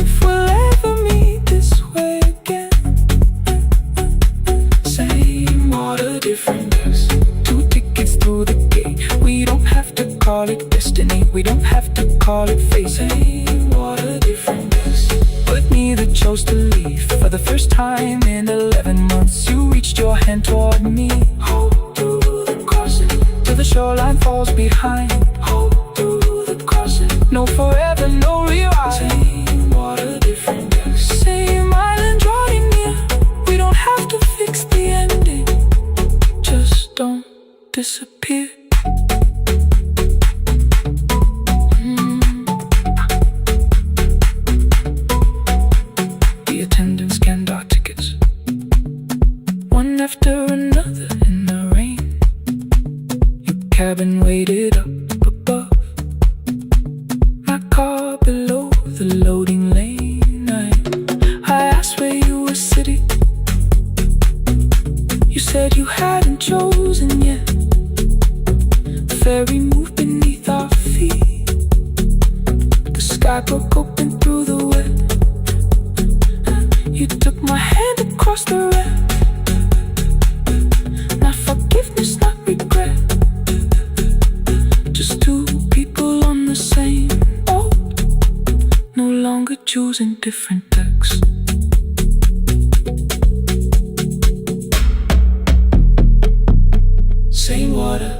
if we'll ever meet this way again. Same water, different decks. 2 tickets through the gate. We don't have to call it destiny. We don't have to call it fate. Same water, different decks. But neither chose to leave. For the first time in 11 months, you reached your hand toward me. Hold through the crossing till the shoreline falls behind. Hold through the crossing. No forever, no rewrite. Same water, different decks. Same island drawing near. We don't have to fix the ending. Just don't disappear. after another in the rain. Your cabin waited up above, my car below the loading lane. I asked where you were sitting. You said you hadn't chosen yet. The ferry moved beneath our feet. The sky broke open through the wet. You took my hand across the red. Not forgiveness, not regret. Just two people on the same boat, no longer choosing different decks. Same water.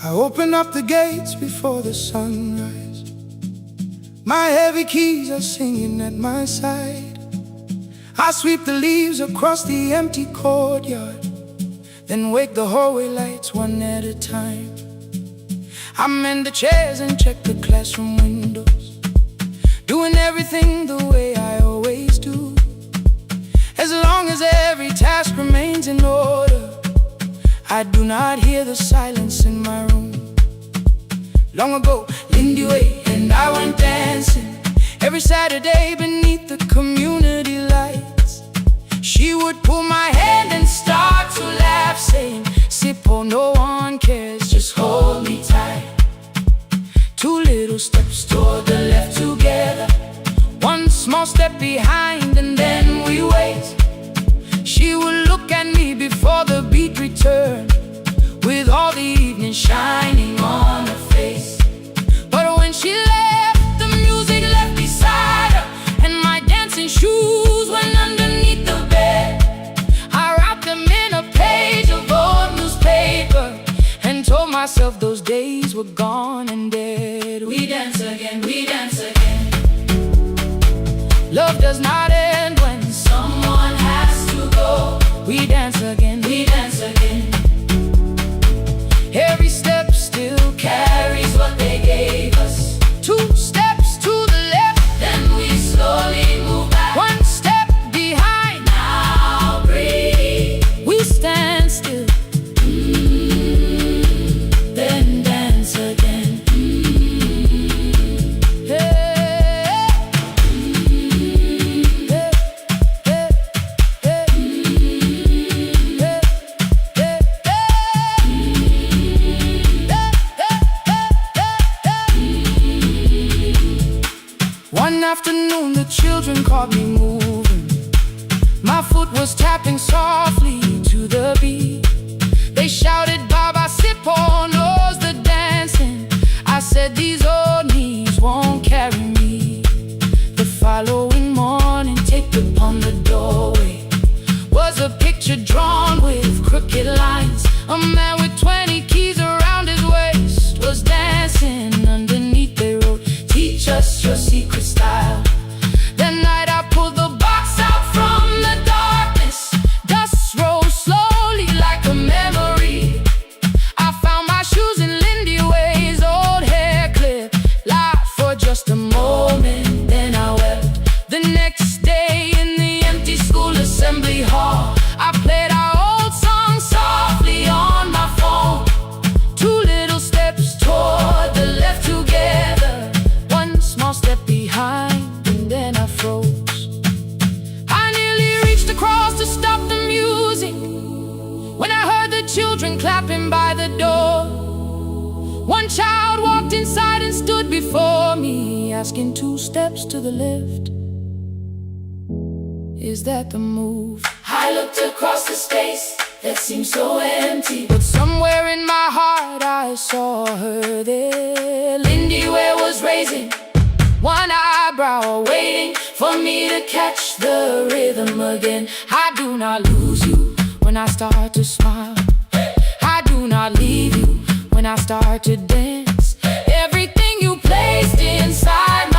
I open up the gates before the sunrise. My heavy keys are singing at my side. I sweep the leaves across the empty courtyard, then wake the hallway lights one at a time. I mend the chairs and check the classroom windows, doing everything the way I always do. As long as every task remains in order, I do not hear the silence in my room. Long ago, Lindy Way and I went dancing every Saturday beneath the community lights. She would pull my hand and start to laugh, saying, "Sippo, no one cares, just hold me tight." Two little steps toward the left together, one small step behind, and then we wait. She would look at me before the beat returned, with all the evening shining on her face. But when she left, the music left beside her, and my dancing shoes went underneath the bed. I wrapped them in a page of old newspaper and told myself those days were gone and dead. We dance again, we dance again. Love does not end when someone has to go. We dance again, we dance again. Every step still carries what they gave us. Two steps to the left, then we slowly move back. One step behind, now breathe. We stand still, then dance again. One afternoon the children caught me moving. My foot was tapping softly to the beat. They shouted, "Baba Sippo knows the dancing." I said, "These old knees won't carry me." The following morning, taped upon the doorway was a picture drawn with crooked lines. A man with 20 keys around his waist was dancing. Underneath they wrote, "Teach us your secret style." That night I pulled the box out from the darkness. Dust rose slowly like a memory. I found my shoes in Lindy Way's old hair clip. Laughed for just a moment, then I wept. The next day in the empty school assembly hall, I played our old song softly on my phone. Two little steps toward the left together, one small step behind, and then I froze. I nearly reached across to stop the music when I heard the children clapping by the door. One child walked inside and stood before me, asking, "Two steps to the left, is that the move?" I looked across the space that seemed so empty, but somewhere in my heart I saw her there. Lindy Way was raising one eyebrow, waiting for me to catch the rhythm again. I do not lose you when I start to smile. I do not leave you when I start to dance. Everything you placed inside my